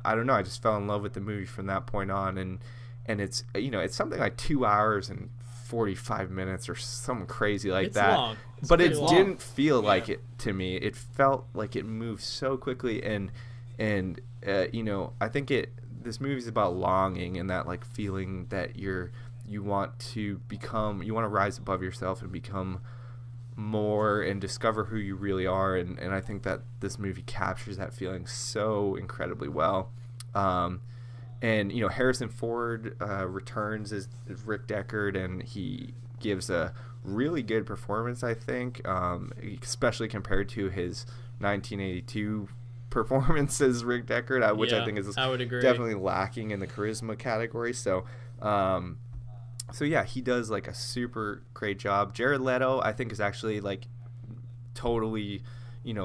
I don't know, I just fell in love with the movie from that point on, and it's it's something like 2 hours and 45 minutes or something crazy like that. Long. But it didn't feel like it to me. It felt like it moved so quickly, and I think this movie's about longing and that like feeling that you want to rise above yourself and become more and discover who you really are, and I think that this movie captures that feeling so incredibly well. And Harrison Ford returns as Rick Deckard, and he gives a really good performance, I think, especially compared to his 1982 performance as Rick Deckard, which I think is I would agree. Definitely lacking in the charisma category. So yeah, he does like a super great job. Jared Leto, I think, is actually like totally,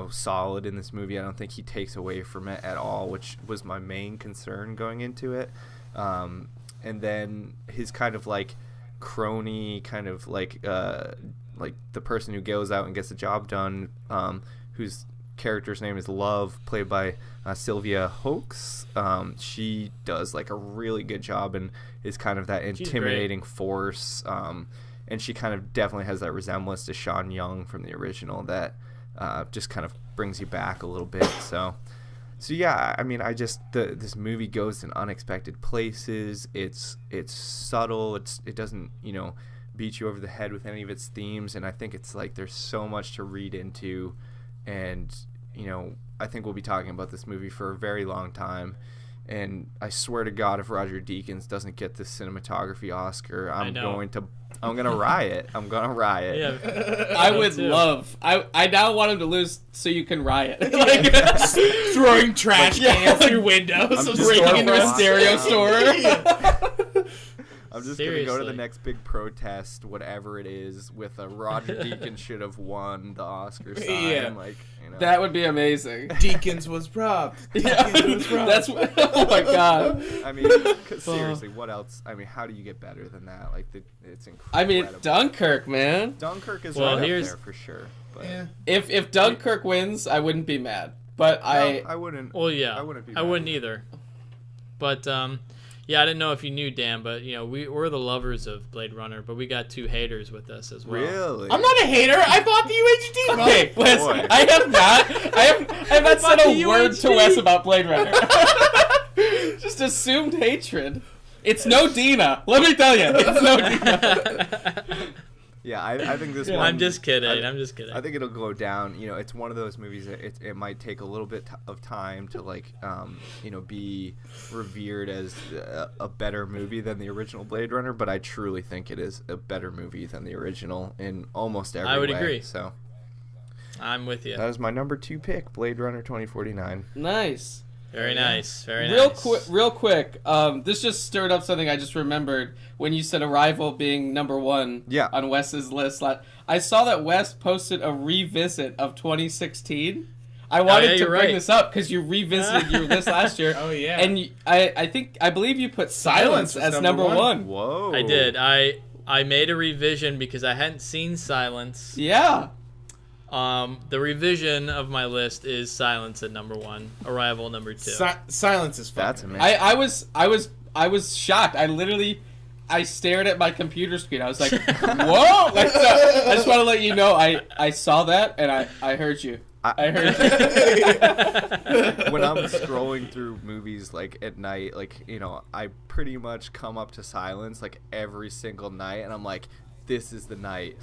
solid in this movie. I don't think he takes away from it at all, which was my main concern going into it. And then his kind of like crony, kind of like the person who goes out and gets the job done, whose character's name is Love, played by Sylvia Hoeks. She does like a really good job and is kind of that intimidating force. And she kind of definitely has that resemblance to Sean Young from the original that just kind of brings you back a little bit. So yeah, I mean, this movie goes in unexpected places. It's subtle. It doesn't beat you over the head with any of its themes, and I think it's like there's so much to read into, and I think we'll be talking about this movie for a very long time. And I swear to God, if Roger Deakins doesn't get this cinematography Oscar, I'm gonna riot. I'm gonna riot. Yeah, I would love. I now want him to lose so you can riot. Like Throwing trash cans through windows, breaking into a stereo store. I'm just Seriously. gonna go to the next big protest, whatever it is, with a Roger Deakins should have won the Oscar sign. Yeah. That would be amazing. Deakins was robbed. Deakins was robbed. That's oh my God. I mean, seriously, what else? I mean, how do you get better than that? Like, it's incredible. I mean, Dunkirk, man. Dunkirk is Well, right up here's- there for sure. But Yeah. If Dunkirk wins, I wouldn't be mad. But I wouldn't. Well, yeah, I wouldn't be. I wouldn't either. But yeah, I didn't know if you knew, Dan, but we're the lovers of Blade Runner, but we got two haters with us as well. Really? I'm not a hater. I bought the UHD. Okay, Wes, boy. I have not said a word to Wes about Blade Runner. Just assumed hatred. It's no Dina. Let me tell you, it's no Dina. Yeah, I think this one. I'm just kidding. I'm just kidding. I think it'll go down. It's one of those movies that it might take a little bit of time to be revered as a better movie than the original Blade Runner. But I truly think it is a better movie than the original in almost every way. I would agree. So I'm with you. that is my number 2 pick, Blade Runner 2049. Nice. Very nice. Very nice. Real quick. This just stirred up something I just remembered when you said Arrival being number 1 on Wes's list. I saw that Wes posted a revisit of 2016. I wanted to bring this up because you revisited your list last year. Oh yeah. And I believe you put Silence as number 1. Whoa. I did. I made a revision because I hadn't seen Silence. Yeah. The revision of my list is Silence at number 1, Arrival number 2. Silence is fun. That's amazing. I was shocked. I stared at my computer screen. I was like, whoa! I just want to let you know I saw that and I heard you. I heard you. When I'm scrolling through movies like at night, I pretty much come up to Silence like every single night, and I'm like, this is the night.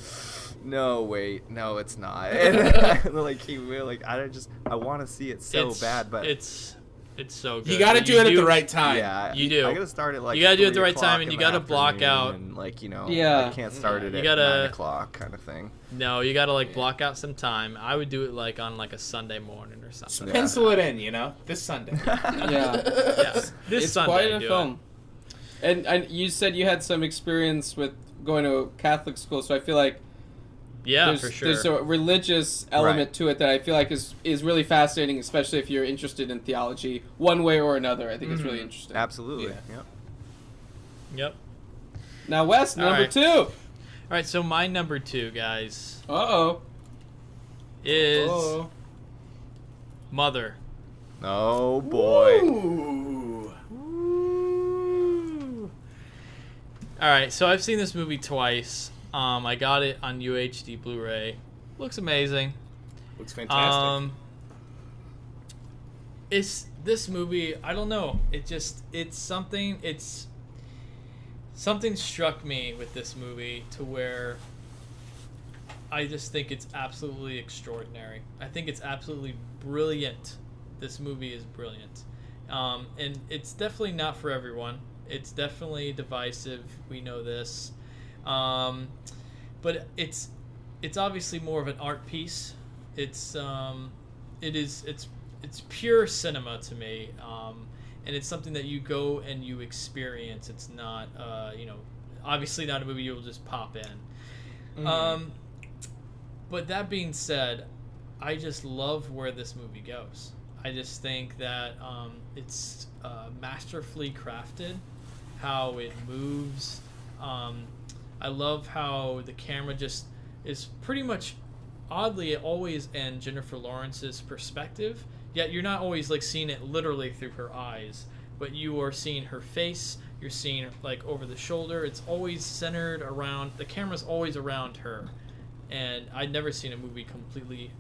No, wait, no, it's not. And I want to see it so bad, but it's so good. You got to do it at the right time. Yeah, you do. I gotta start at you gotta do it at the right time, and you gotta block out. And I can't start it you at gotta, 9 o'clock kind of thing. No, you gotta block out some time. I would do it on a Sunday morning or something. Just pencil it in, this Sunday. Yeah. This It's Sunday. quite a film. And you said you had some experience with going to a Catholic school, so I feel like for sure. There's a religious element to it that I feel like is really fascinating, especially if you're interested in theology one way or another. I think it's really interesting. Absolutely. Yeah. Yep. Now, Wes, number 2. All right, so my number 2, guys, is Mother. Oh boy. Ooh. All right, so I've seen this movie twice. I got it on UHD Blu-ray. Looks amazing. Looks fantastic. This this movie, I don't know. Something struck me with this movie to where I just think it's absolutely extraordinary. I think it's absolutely brilliant. This movie is brilliant. And it's definitely not for everyone. It's definitely divisive. We know this. But it's obviously more of an art piece. It's pure cinema to me. And it's something that you go and you experience. It's not, obviously not a movie you'll just pop in. Mm-hmm. But that being said, I just love where this movie goes. I just think that it's masterfully crafted, how it moves. I love how the camera just is pretty much, oddly, always in Jennifer Lawrence's perspective. Yet you're not always like seeing it literally through her eyes, but you are seeing her face. You're seeing like over the shoulder. It's always centered around, the camera's always around her. And I'd never seen a movie completely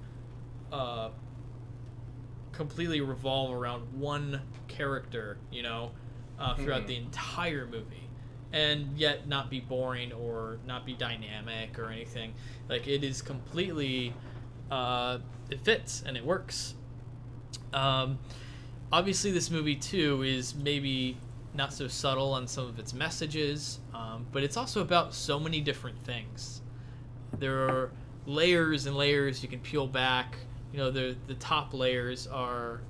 revolve around one character, throughout the entire movie, and yet not be boring or not be dynamic or anything. Like, it is completely, it fits and it works. Obviously this movie too is maybe not so subtle on some of its messages, but it's also about so many different things. There are layers and layers you can peel back. The top layers are,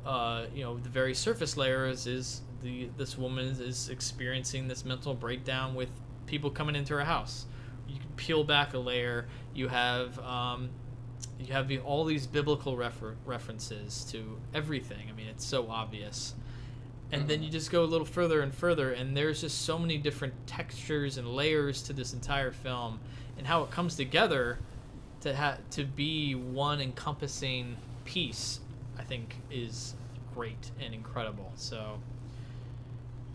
the very surface layers is this woman is experiencing this mental breakdown with people coming into her house. You can peel back a layer. You have all these biblical references to everything. I mean, it's so obvious. And then you just go a little further and further, and there's just so many different textures and layers to this entire film, and how it comes together to be one encompassing piece, I think, is great and incredible. So,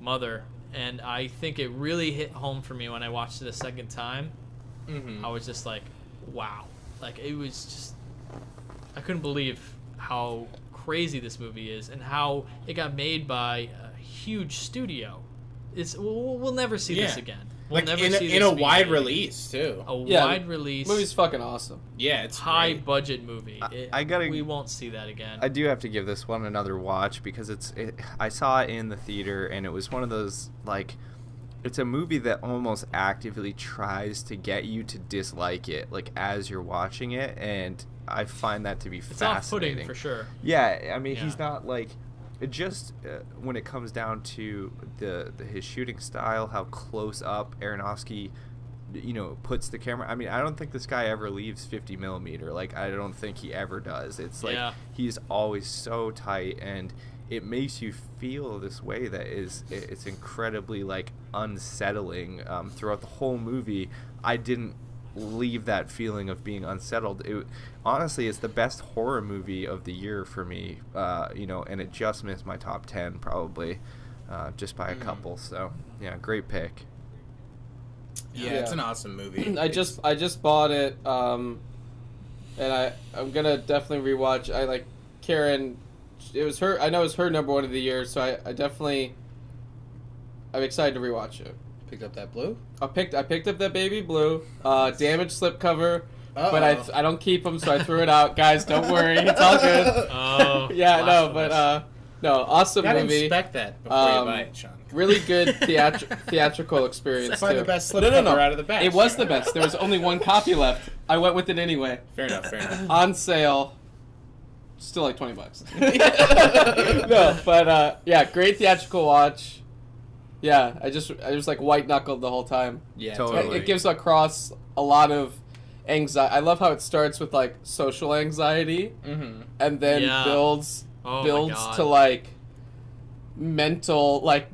Mother, and I think it really hit home for me when I watched it a second time. Mm-hmm. I was just like, wow. Like, it was just, I couldn't believe how crazy this movie is and how it got made by a huge studio. We'll never see this again. We'll never see this in a wide release too. Wide release. Movie's fucking awesome. Yeah, it's high great. Budget movie. We won't see that again. I do have to give this one another watch because I saw it in the theater, and it was one of those, like, it's a movie that almost actively tries to get you to dislike it, like, as you're watching it, and I find that to be fascinating. It's off-putting for sure. Yeah, I mean, he's not like, it just when it comes down to his shooting style, how close up Aronofsky, puts the camera. I mean, I don't think this guy ever leaves 50 millimeter. Like, I don't think he ever does. It's like he's always so tight, and it makes you feel this way that it's incredibly, like, unsettling throughout the whole movie. I didn't leave that feeling of being unsettled. Honestly, it's the best horror movie of the year for me, and it just missed my top 10 probably, just by a couple. So yeah, great pick. Yeah, it's an awesome movie. I just bought it, and I'm gonna definitely rewatch. I like Karen. It was her. I know it was her number one of the year, so I'm excited to rewatch it. Picked up that blue? I picked up that baby blue, damaged slipcover, but I don't keep them, so I threw it out. Guys, don't worry, it's all good. Oh, yeah, no, but no, awesome movie. Gotta inspect that before you buy it, Sean. Really good theatrical experience. Find the best slipcover out of the batch. It was the best. There was only one copy left. I went with it anyway. Fair enough. On sale. Still like $20. No, but yeah, great theatrical watch. Yeah, I just like white knuckled the whole time. Yeah, totally. It gives across a lot of anxiety. I love how it starts with like social anxiety, and then builds to like mental like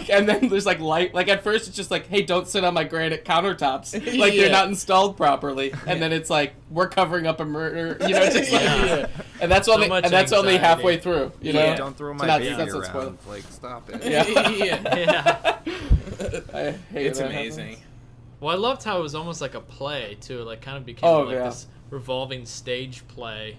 and then there's like light. Like at first it's just like, hey, don't sit on my granite countertops. Like they're not installed properly, and then it's like we're covering up a murder. Just like and that's only halfway through. Don't throw my baby around. Like, stop it. Yeah. I hate it's amazing. Well, I loved how it was almost like a play too. Like kind of became this revolving stage play.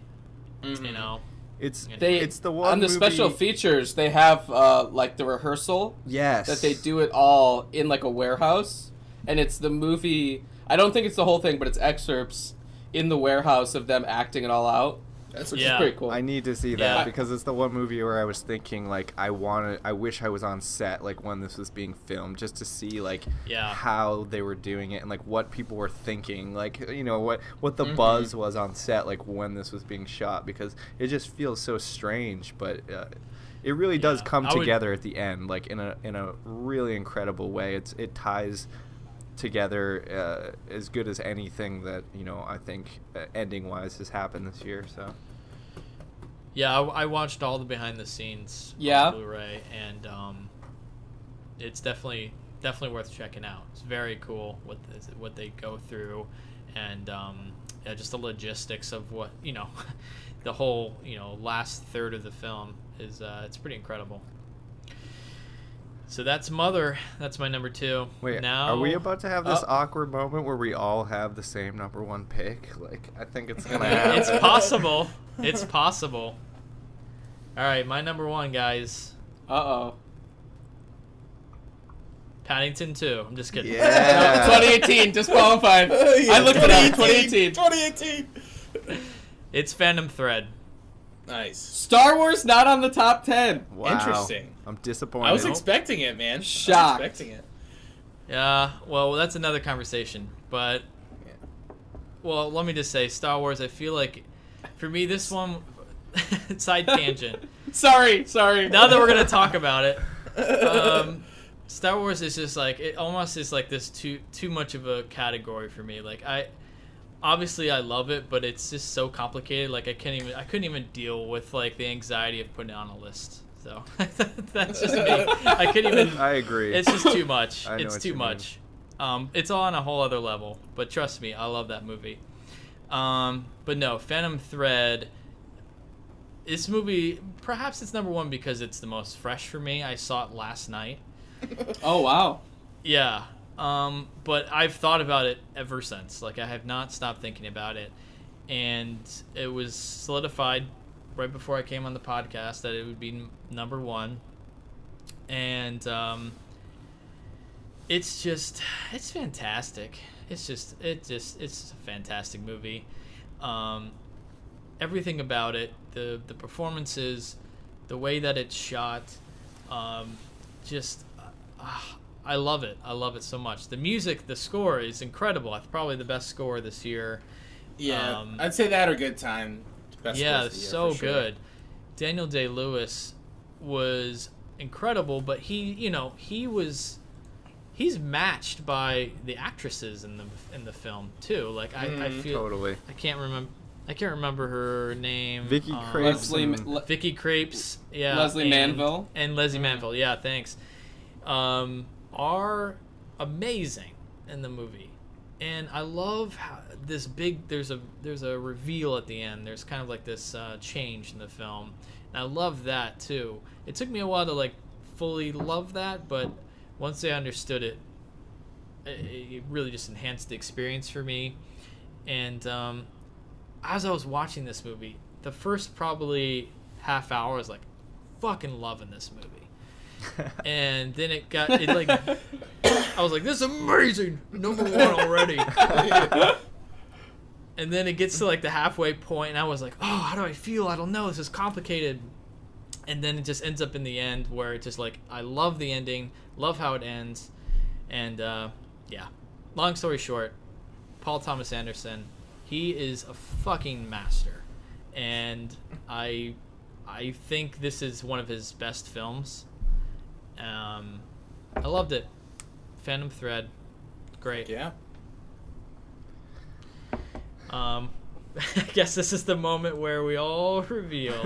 It's They it's the one on the movie... special features. They have like the rehearsal. Yes. That they do it all in like a warehouse, and it's the movie. I don't think it's the whole thing, but it's excerpts in the warehouse of them acting it all out. Which is pretty cool. I need to see that because it's the one movie where I was thinking like I wish I was on set like when this was being filmed just to see like how they were doing it and like what people were thinking, like you know what the buzz was on set like when this was being shot, because it just feels so strange, but it really does come together at the end like in a really incredible way. It ties together as good as anything that I think ending wise has happened this year. So I watched all the behind the scenes on Blu-ray, and it's definitely worth checking out. It's very cool what they go through, and just the logistics of what the whole last third of the film is it's pretty incredible. So that's Mother. That's my number 2. Wait, now, are we about to have this awkward moment where we all have the same number 1 pick? Like, I think it's gonna happen. It's possible. It's possible. All right, my number 1, guys. Paddington 2. I'm just kidding. Yeah. 2018, disqualified. I looked it up. 2018. 2018. It's Phantom Thread. Nice. Star Wars not on the top 10. Wow. Interesting. I'm disappointed. I was expecting it, man. Shocked. I was expecting it. Yeah, well, that's another conversation. But, well, let me just say, Star Wars, I feel like, for me, this one, side tangent. Sorry. Now that we're going to talk about it, Star Wars is just like, it almost is like this too much of a category for me. Like, obviously I love it, but it's just so complicated. Like, I couldn't even deal with, like, the anxiety of putting it on a list. So that's just me. I couldn't even. I agree. It's just too much. It's too much. It's on a whole other level. But trust me, I love that movie. But no, Phantom Thread. This movie, perhaps it's number 1 because it's the most fresh for me. I saw it last night. Oh wow. Yeah. But I've thought about it ever since. Like, I have not stopped thinking about it, and it was solidified right before I came on the podcast that it would be number 1, and it's fantastic. It's a fantastic movie. Everything about it, the performances, the way that it's shot, I love it. I love it so much. The music, the score is incredible. It's probably the best score this year. Yeah, I'd say that or Good Time. Best so good. Daniel Day-Lewis was incredible, but he's matched by the actresses in the film too. Like I feel totally. I can't remember her name. Vicky Krieps. Vicky Krieps. Yeah. Leslie Manville. And Leslie Manville. Yeah, thanks. Are amazing in the movie, and I love how this big. There's a reveal at the end. There's kind of like this change in the film, and I love that too. It took me a while to like fully love that, but once I understood it, it really just enhanced the experience for me. And as I was watching this movie, the first probably half hour I was like, fucking loving this movie. And then I was like, this is amazing, number 1 already. And then it gets to like the halfway point, and I was like, oh, how do I feel? I don't know, this is complicated. And then it just ends up in the end where it's just like, I love the ending, love how it ends. And long story short, Paul Thomas Anderson, he is a fucking master, and I think this is one of his best films. I loved it. Phantom Thread, great. Yeah. I guess this is the moment where we all reveal.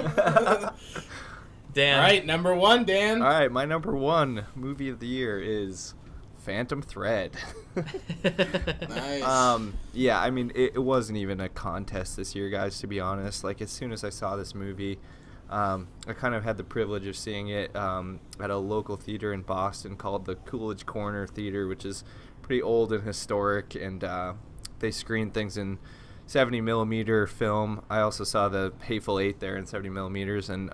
Dan. All right, number 1, Dan. All right, my number 1 movie of the year is Phantom Thread. Nice. Yeah, I mean, it wasn't even a contest this year, guys, to be honest. Like, as soon as I saw this movie, I kind of had the privilege of seeing it at a local theater in Boston called the Coolidge Corner Theater, which is pretty old and historic, and they screen things in 70 millimeter film. I also saw the Hateful Eight there in 70 millimeters, and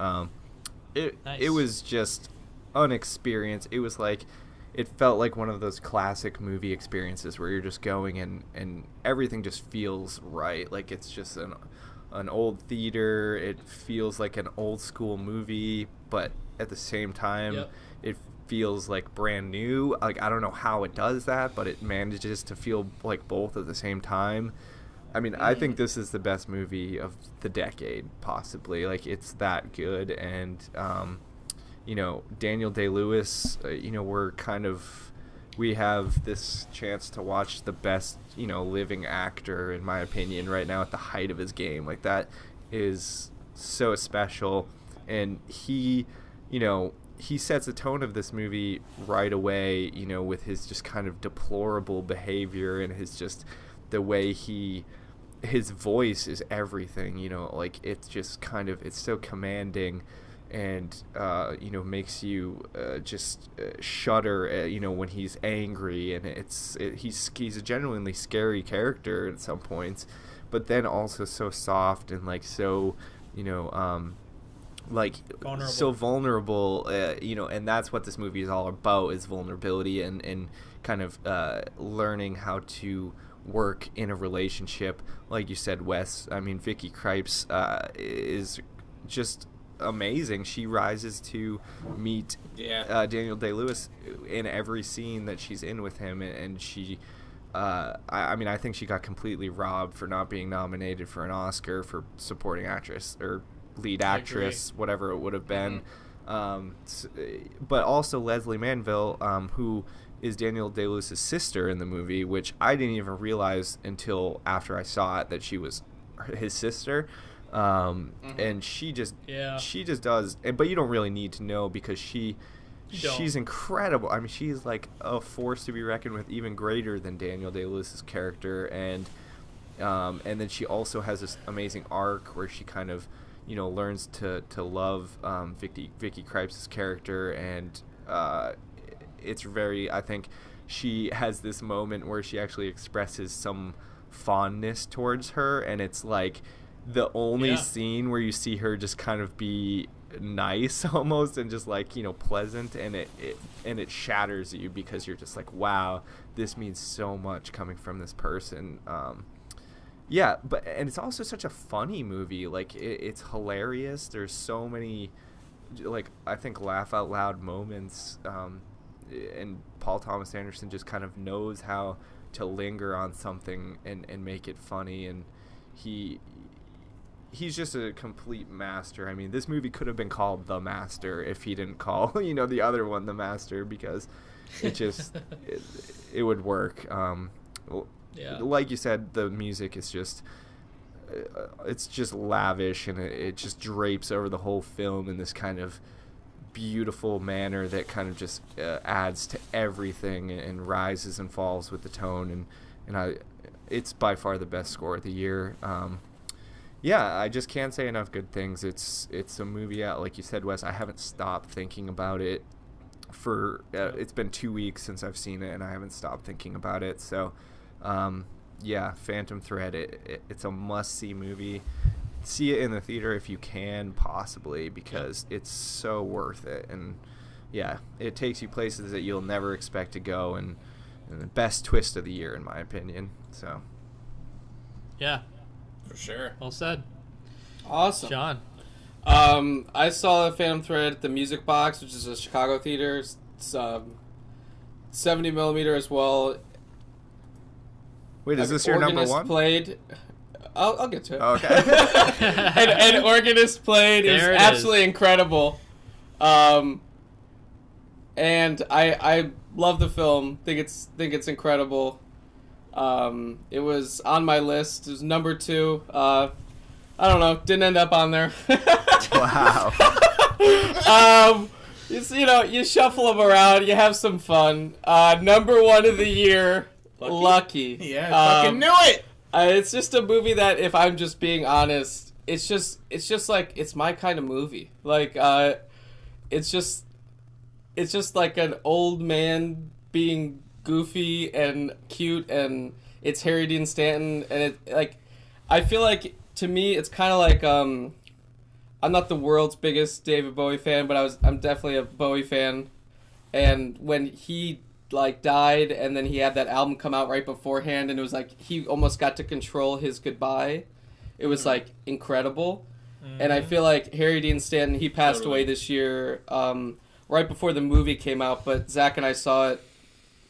it was just an experience. It was like, it felt like one of those classic movie experiences where you're just going and everything just feels right. Like it's just an old theater. It feels like an old school movie, but at the same time, it feels like brand new. Like, I don't know how it does that, but it manages to feel like both at the same time. I mean, I think this is the best movie of the decade, possibly. Like, it's that good. And, you know, Daniel Day-Lewis, you know, we have this chance to watch the best, you know, living actor, in my opinion, right now at the height of his game. Like, that is so special. And he, you know, he sets a tone of this movie right away, you know, with his just kind of deplorable behavior and his just the way his voice is everything, you know, like it's just kind of, it's so commanding and, you know, makes you just shudder, you know, when he's angry, and he's a genuinely scary character at some points, but then also so soft and like so, you know, like vulnerable. So vulnerable, you know, and that's what this movie is all about, is vulnerability and kind of learning how to work in a relationship. Like you said, Wes, I mean, Vicky Krieps is just amazing. She rises to meet Daniel Day-Lewis in every scene that she's in with him, and she I mean, I think she got completely robbed for not being nominated for an Oscar for supporting actress or lead actress, whatever it would have been. But also Leslie Manville, who is Daniel Day-Lewis's sister in the movie, which I didn't even realize until after I saw it that she was his sister. And she just does, but you don't really need to know, because she's incredible. I mean, she's like a force to be reckoned with, even greater than Daniel Day-Lewis's character. And then she also has this amazing arc where she kind of, you know, learns to love Vicky Krieps' character, and it's very, I think she has this moment where she actually expresses some fondness towards her, and it's like the only scene where you see her just kind of be nice almost, and just like, you know, pleasant, and it shatters you, because you're just like, wow, this means so much coming from this person. Yeah, and it's also such a funny movie. Like, it's hilarious. There's so many, like, I think laugh out loud moments, and Paul Thomas Anderson just kind of knows how to linger on something and make it funny, and he's just a complete master. I mean, this movie could have been called The Master if he didn't call, you know, the other one The Master, because it just it would work. Like you said, the music is just it's just lavish, and it just drapes over the whole film in this kind of beautiful manner that kind of just adds to everything and rises and falls with the tone, and it's by far the best score of the year. I just can't say enough good things. It's a movie, like you said, Wes, I haven't stopped thinking about it for it's been 2 weeks since I've seen it, and I haven't stopped thinking about it. So Phantom Thread, it's a must-see movie. See it in the theater if you can, possibly, because it's so worth it. And it takes you places that you'll never expect to go, and the best twist of the year, in my opinion. So for sure. Well said. Awesome. John. I saw the Phantom Thread at the Music Box, which is a Chicago theater. It's 70 millimeter as well. Wait, is this your number one? Played. I'll get to it. Oh, okay. and organist played. It was absolutely incredible. And I love the film. Think it's incredible. It was on my list. It was number 2. I don't know. Didn't end up on there. Wow. You know, you shuffle them around. You have some fun. Number 1 of the year. Lucky. Yeah, I fucking knew it. It's just a movie that, if I'm just being honest, it's just like, it's my kind of movie. Like, it's just like an old man being goofy and cute, and it's Harry Dean Stanton, and it, like, I feel like, to me, it's kind of like, I'm not the world's biggest David Bowie fan, but I'm definitely a Bowie fan. And when he like died, and then he had that album come out right beforehand, and it was like he almost got to control his goodbye. It was like incredible. And I feel like Harry Dean Stanton, he passed away this year, right before the movie came out. But Zach and I saw it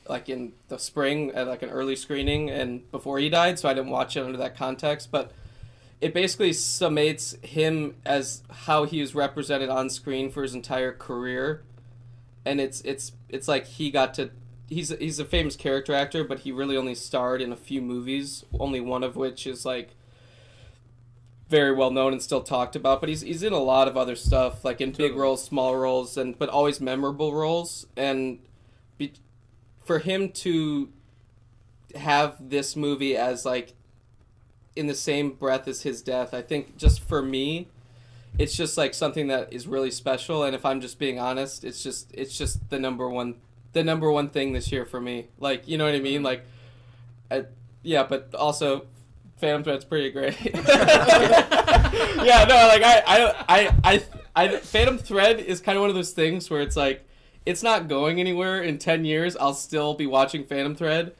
like in the spring at like an early screening, and before he died, so I didn't watch it under that context. But it basically summates him as how he was represented on screen for his entire career, and it's like he got to. He's a famous character actor, but he really only starred in a few movies, only one of which is like very well known and still talked about. But he's in a lot of other stuff, like in big roles, small roles, but always memorable roles. And for him to have this movie as like in the same breath as his death, I think just for me, it's just like something that is really special. And if I'm just being honest, it's just the number one thing this year for me. Like, you know what I mean? Like, yeah, but also Phantom Thread's pretty great. Yeah, no, like I Phantom Thread is kind of one of those things where it's like, it's not going anywhere. In 10 years, I'll still be watching Phantom Thread,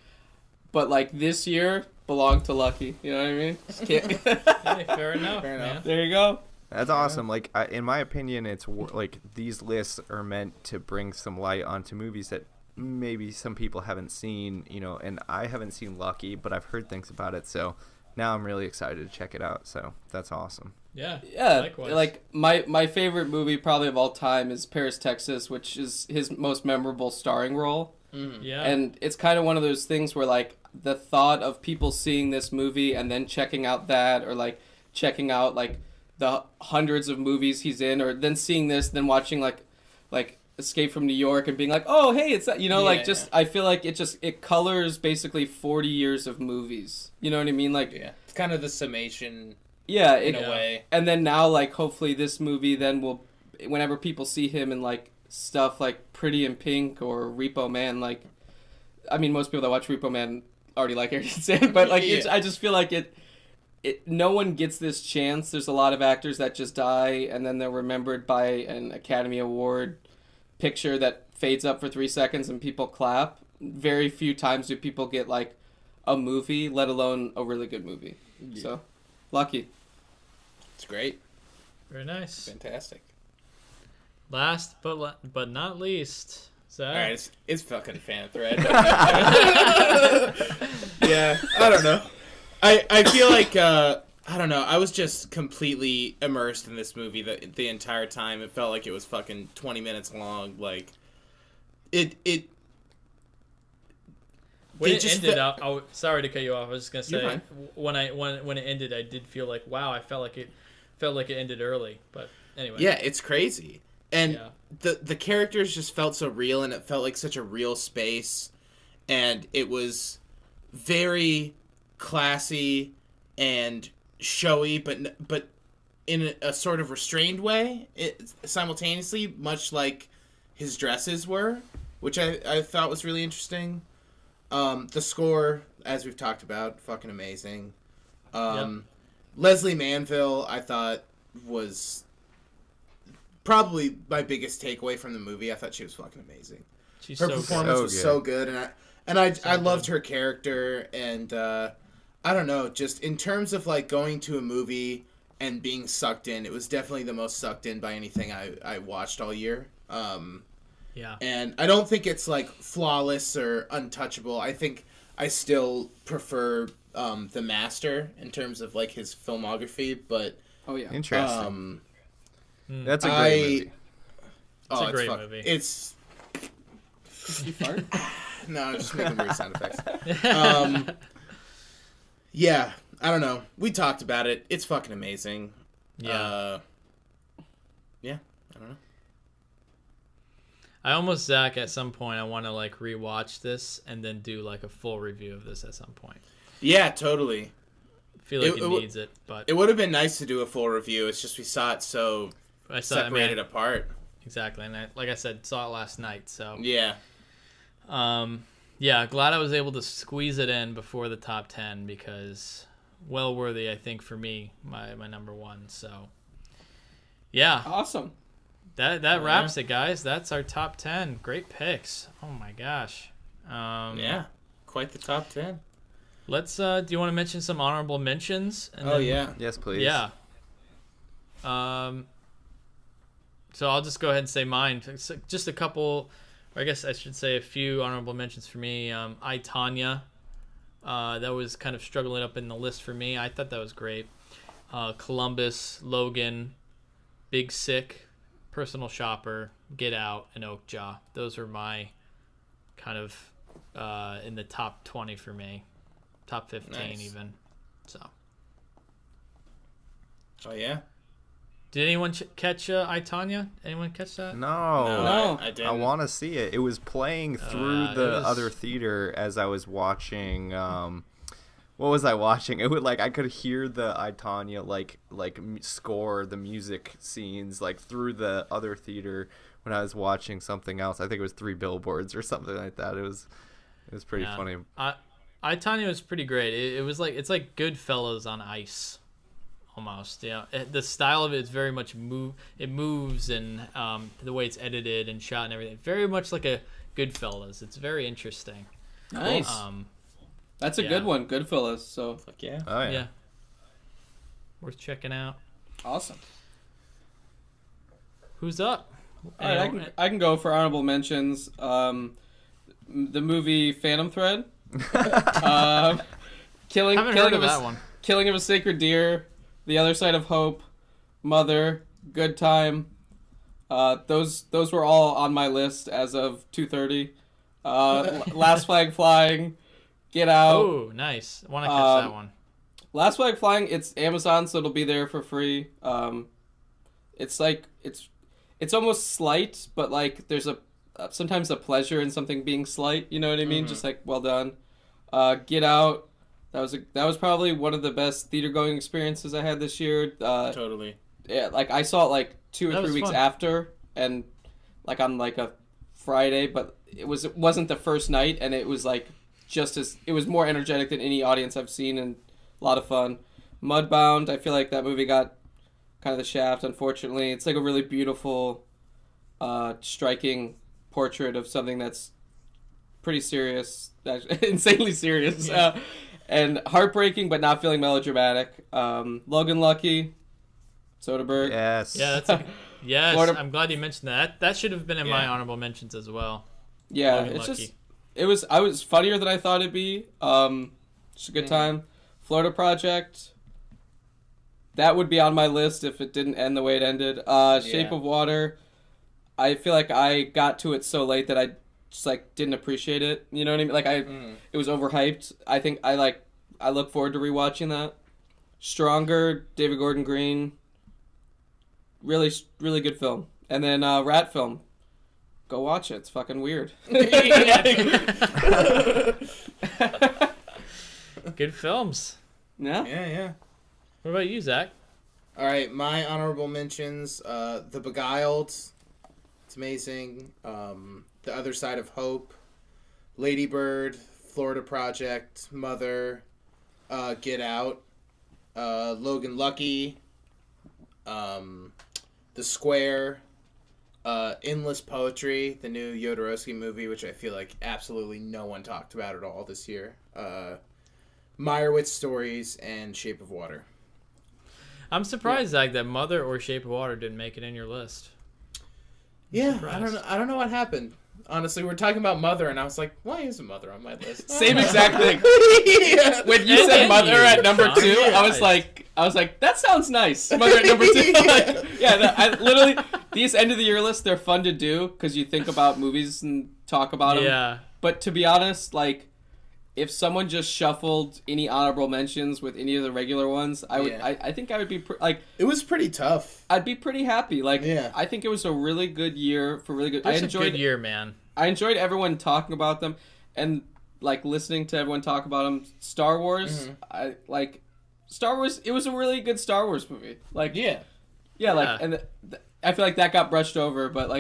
but like this year belonged to Lucky. You know what I mean? Just can't. Hey, fair enough. Man. There you go. That's awesome. Like, in my opinion, it's like these lists are meant to bring some light onto movies that maybe some people haven't seen, you know, and I haven't seen Lucky, but I've heard things about it, so now I'm really excited to check it out. So that's awesome. Yeah. Likewise. Like my favorite movie probably of all time is Paris, Texas, which is his most memorable starring role. Yeah. And it's kind of one of those things where like the thought of people seeing this movie and then checking out that, or like checking out like the hundreds of movies he's in, or then seeing this, then watching like Escape from New York and being like, oh hey, it's that, you know, I feel like it colors basically 40 years of movies. You know what I mean? Like, yeah, it's kind of the summation. Yeah, in a way. And then now, like, hopefully this movie then will, whenever people see him in like stuff like Pretty in Pink or Repo Man, like, I mean, most people that watch Repo Man already like Harry Dean Stanton, but like, I just feel like no one gets this chance. There's a lot of actors that just die and then they're remembered by an Academy Award picture that fades up for 3 seconds and people clap. Very few times do people get like a movie, let alone a really good movie. Yeah. So, Lucky. It's great. Very nice. Fantastic. Last but not least, Zach. All right, it's fucking Phantom Thread. Yeah, I don't know. I feel like I don't know. I was just completely immersed in this movie the entire time. It felt like it was fucking 20 minutes long. Like it. When it ended, sorry to cut you off. I was just gonna say when it ended, I did feel like, wow, I felt like it ended early. But anyway, yeah, it's crazy, and the characters just felt so real, and it felt like such a real space, and it was very classy and showy, but in a sort of restrained way. It simultaneously, much like his dresses were, which I thought was really interesting. The score, as we've talked about, fucking amazing. Leslie Manville, I thought, was probably my biggest takeaway from the movie. I thought she was fucking amazing. Her performance was so good, and I loved her character, and I don't know, just in terms of like going to a movie and being sucked in, it was definitely the most sucked in by anything I watched all year. Yeah. And I don't think it's like flawless or untouchable. I think I still prefer The Master in terms of like his filmography, but interesting. That's a great movie. It's a great movie. It's you fart? No, I'm just making weird sound effects. Yeah, I don't know. We talked about it. It's fucking amazing. Yeah. Yeah, I don't know. I almost, Zach, at some point, I want to like rewatch this and then do like a full review of this at some point. Yeah, totally. I feel like it needs it, but it would have been nice to do a full review. It's just we saw it so separated apart. Exactly, and like I said, saw it last night. So yeah, yeah. Glad I was able to squeeze it in before the top 10 because well worthy, I think, for me, my number one. So, yeah. Awesome. That wraps it, guys. That's our top 10. Great picks. Oh, my gosh. Yeah, quite the top 10. Let's, do you want to mention some honorable mentions? And yeah. Yes, please. Yeah. So I'll just go ahead and say mine. Just a couple, or I guess I should say a few honorable mentions for me. I, Tanya. That was kind of struggling up in the list for me. I thought that was great. Columbus, Logan, Big Sick, Personal Shopper, Get Out, and Oakjaw. Those are my kind of in the top 20 for me. Top 15 even. So. Oh, yeah? Did anyone catch I, Tanya? Anyone catch that? No, I didn't. I want to see it. It was playing through the other theater as I was watching. What was I watching? It would I could hear the I, Tanya score, the music scenes through the other theater when I was watching something else. I think it was 3 Billboards or something like that. It was pretty funny. I, Tanya was pretty great. It was it's like Goodfellas on ice. Almost, yeah. The style of it is very much it moves, and the way it's edited and shot and everything, very much like a Goodfellas. It's very interesting. Nice. That's a good one, Goodfellas. So fuck yeah. Oh yeah. Worth checking out. Awesome. Who's up? All right, I can go for honorable mentions. The movie Phantom Thread. Killing of that one. Killing of a Sacred Deer. The Other Side of Hope, Mother, Good Time. Those were all on my list as of 2:30. Last Flag Flying, Get Out. Oh, nice. I want to catch that one. Last Flag Flying, it's Amazon, so it'll be there for free. It's it's almost slight, but there's sometimes a pleasure in something being slight. You know what I mean? Just well done. Get Out. That was probably one of the best theater going experiences I had this year. Totally. Yeah, I saw it 2 or 3 weeks fun. after, and on a Friday, but it wasn't the first night, and it was it was more energetic than any audience I've seen, and a lot of fun. Mudbound, I feel like that movie got kind of the shaft, unfortunately. It's a really beautiful, striking portrait of something that's pretty serious, insanely serious. Yeah. And heartbreaking, but not feeling melodramatic. Logan Lucky, Soderbergh. Yes. Yeah, yes. Florida... I'm glad you mentioned that. That should have been in my honorable mentions as well. Yeah, Logan it's Lucky. I was funnier than I thought it'd be. Just a good time. Florida Project. That would be on my list if it didn't end the way it ended. Shape of Water. I feel like I got to it so late that I just didn't appreciate it. You know what I mean? It was overhyped. I think I look forward to rewatching that. Stronger, David Gordon Green. Really, really good film. And then Rat Film. Go watch it. It's fucking weird. Good films. Yeah? Yeah. What about you, Zach? All right, my honorable mentions: The Beguiled. It's amazing. The Other Side of Hope, Lady Bird, Florida Project, Mother, Get Out, Logan Lucky, The Square, Endless Poetry, the new Jodorowsky movie, which I feel like absolutely no one talked about at all this year, Meyerowitz Stories, and Shape of Water. I'm surprised, Zach, that Mother or Shape of Water didn't make it in your list. Yeah, I don't know what happened. Honestly, we're talking about Mother, and I was like, why isn't Mother on my list? Same exact thing. Yeah. When you said Mother at number 2, I was like, that sounds nice. Mother at number 2. I literally, these end of the year lists, they're fun to do because you think about movies and talk about them. Yeah. But to be honest, if someone just shuffled any honorable mentions with any of the regular ones, I think I would be it was pretty tough. I'd be pretty happy. Yeah. I think it was a really good year for really good. It's a good year, man. I enjoyed everyone talking about them and listening to everyone talk about them. Star Wars, Star Wars. It was a really good Star Wars movie. Yeah. And I feel like that got brushed over, but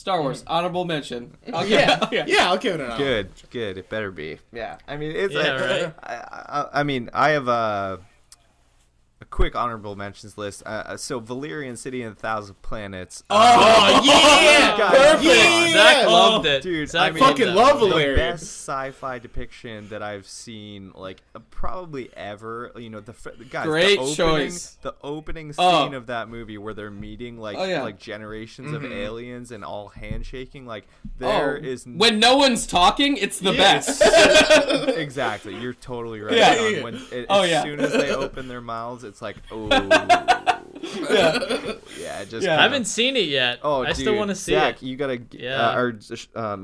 Star Wars, honorable mention. I'll give Yeah, I'll give it an honor. Good. It better be. Yeah. I mean, it's right. I mean, I have a quick honorable mentions list. So Valerian City and 1,000 Planets. Oh, yeah! God, Yeah! Zach loved it. Dude, Zach I mean, loved fucking that love movie. Valerian. the best sci-fi depiction that I've seen, like probably ever. You know, guys, Great the opening, choice. The opening scene of that movie where they're meeting like generations of Mm-hmm. aliens and all handshaking. Like there is when no one's talking, it's the best. exactly. You're totally right. Yeah. Sean. When as soon as they open their mouths, it's like just I haven't seen it yet. Oh, I still want to see Zach, it. you gotta,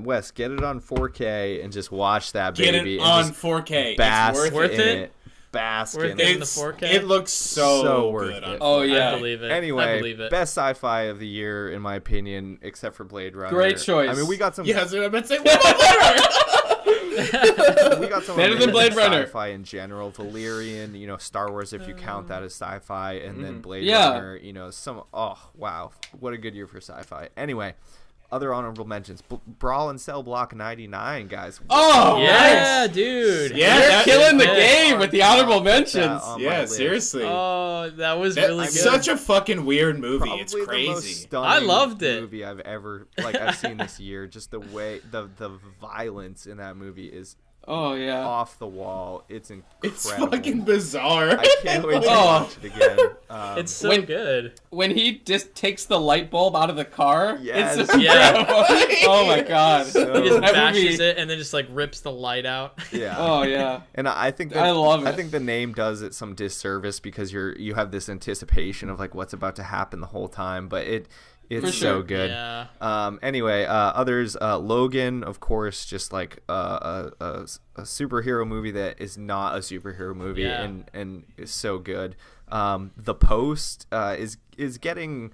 Wes, get it on 4K and just watch that Get baby. it and on just 4K. bask It's worth in it? it. Bask Worth in it it. in the 4K? It looks so worth good it. on Oh, yeah. I believe it. I Anyway, believe it. best sci-fi of the year in my opinion, except for Blade Runner. Great choice. I mean, we got some. Yeah, so I'm about to say, what about Blade Runner? We got some Better than amazing Blade Runner. sci-fi in general. Valerian, Star Wars if you count that as sci-fi, and then Blade Yeah. Runner. Oh wow, what a good year for sci-fi. Anyway, other honorable mentions: Brawl and Cell Block 99, guys. Oh, Yeah, nice. dude. Yeah, You're that killing is the good. game with the honorable mentions. on my Yeah, list. seriously. Oh, that was That's really good. such a fucking weird movie. Probably It's the most crazy. stunning I loved it. movie I've seen this year. Just the way the violence in that movie is Oh, yeah. off the wall. It's incredible. It's fucking bizarre. I can't wait to Oh. watch it again. It's so When- good. When he just takes the light bulb out of the car, Yes. it's just Yeah. incredible. Oh, my God. So- He just That bashes movie- it and then just like rips the light out. Yeah. Oh, yeah. And I think I love I it. think the name does it some disservice because you have this anticipation of like what's about to happen the whole time, but it's For so sure. good. Yeah. Anyway, others, Logan, of course, just like a superhero movie that is not a superhero movie Yeah. and is so good. The Post is getting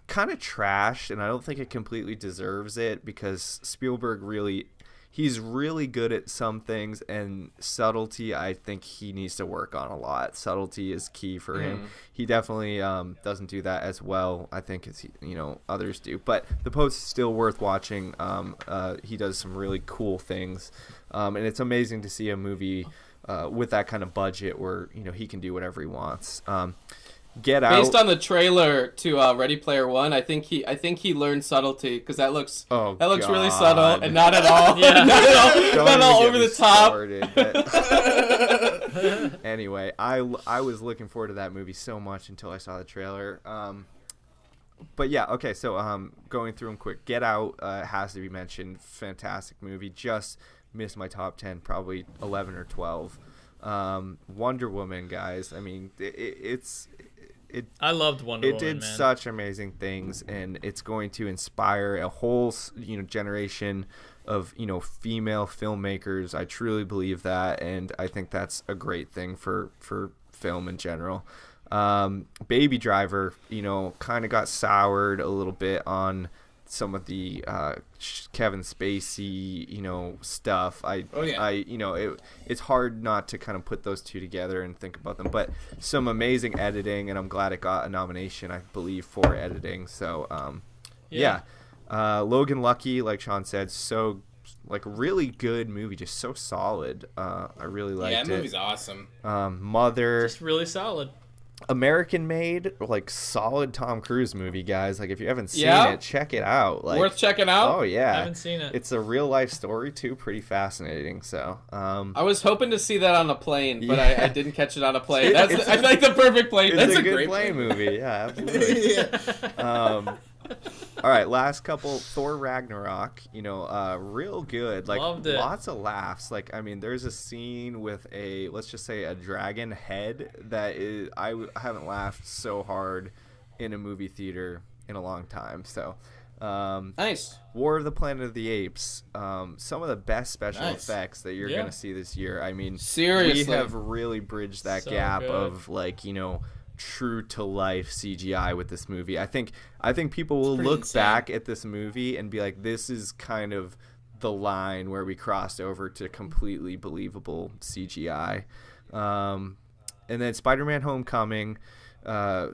kind of trashed, and I don't think it completely deserves it because Spielberg he's really good at some things, and subtlety I think he needs to work on a lot. Subtlety is key for him. He definitely doesn't do that as well, I think, as others do. But The Post is still worth watching. He does some really cool things, and it's amazing to see a movie with that kind of budget where he can do whatever he wants. Get Out. Based on the trailer to Ready Player One, I think he learned subtlety because that looks really subtle and not at all Yeah. not at all, Don't not even all get over me the top. started, but- Anyway, I was looking forward to that movie so much until I saw the trailer. But yeah, okay. So going through them quick. Get Out has to be mentioned. Fantastic movie. Just missed my top 10, probably 11 or 12. Wonder Woman, guys. I mean, I loved Wonder it Woman, did man. such amazing things, and it's going to inspire a whole generation of female filmmakers. I truly believe that, and I think that's a great thing for film in general. Baby Driver, kind of got soured a little bit on some of the Kevin Spacey, stuff. It's hard not to kind of put those two together and think about them. But some amazing editing, and I'm glad it got a nomination, I believe, for editing. So, Logan Lucky, like Sean said, so really good movie, just so solid. I really liked it. Yeah, that movie's awesome. Mother, Just really solid. American Made, solid Tom Cruise movie, guys. If you haven't seen Yeah? it, check it out. Worth checking out. Oh yeah, Haven't seen it. It's a real life story too, pretty fascinating. So, I was hoping to see that on a plane, but Yeah. I didn't catch it on a plane. I feel like the perfect plane. it's That's a good great plane movie. Yeah, absolutely. All right, last couple. Thor Ragnarok. Real good. Loved it. Lots of laughs. There's a scene with let's just say a dragon head that is. I haven't laughed so hard in a movie theater in a long time. So. Nice. War of the Planet of the Apes. Some of the best special Nice. effects that you're Yeah. gonna see this year. I mean, Seriously. we have really bridged that So gap good. of true to life CGI with this movie. I think people will pretty look insane. back at this movie and be like, this is kind of the line where we crossed over to completely believable CGI. And then Spider-Man Homecoming.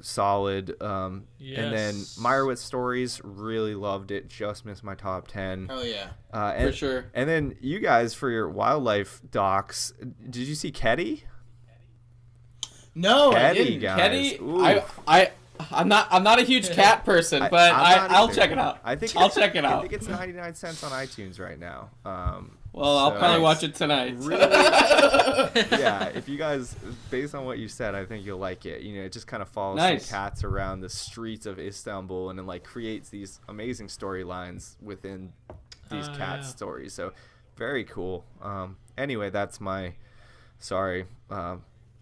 solid. And then Yes. Meyerowitz Stories, really loved it. Just missed my top 10. Oh yeah. For sure. And then you guys, for your wildlife docs, did you see Keddy? No, I Keddy, didn't. guys. Keddy, Oof. I'm not a huge cat person, but I'm not I'll either. check it out. I'll check it I out. think it's 99 cents on iTunes right now. Well, I'll so- probably watch it tonight. Really? Yeah, if you guys, based on what you said, I think you'll like it. You know, it just kind of follows Nice. some cats around the streets of Istanbul and then like creates these amazing storylines within these cat stories. So very cool. Anyway, that's my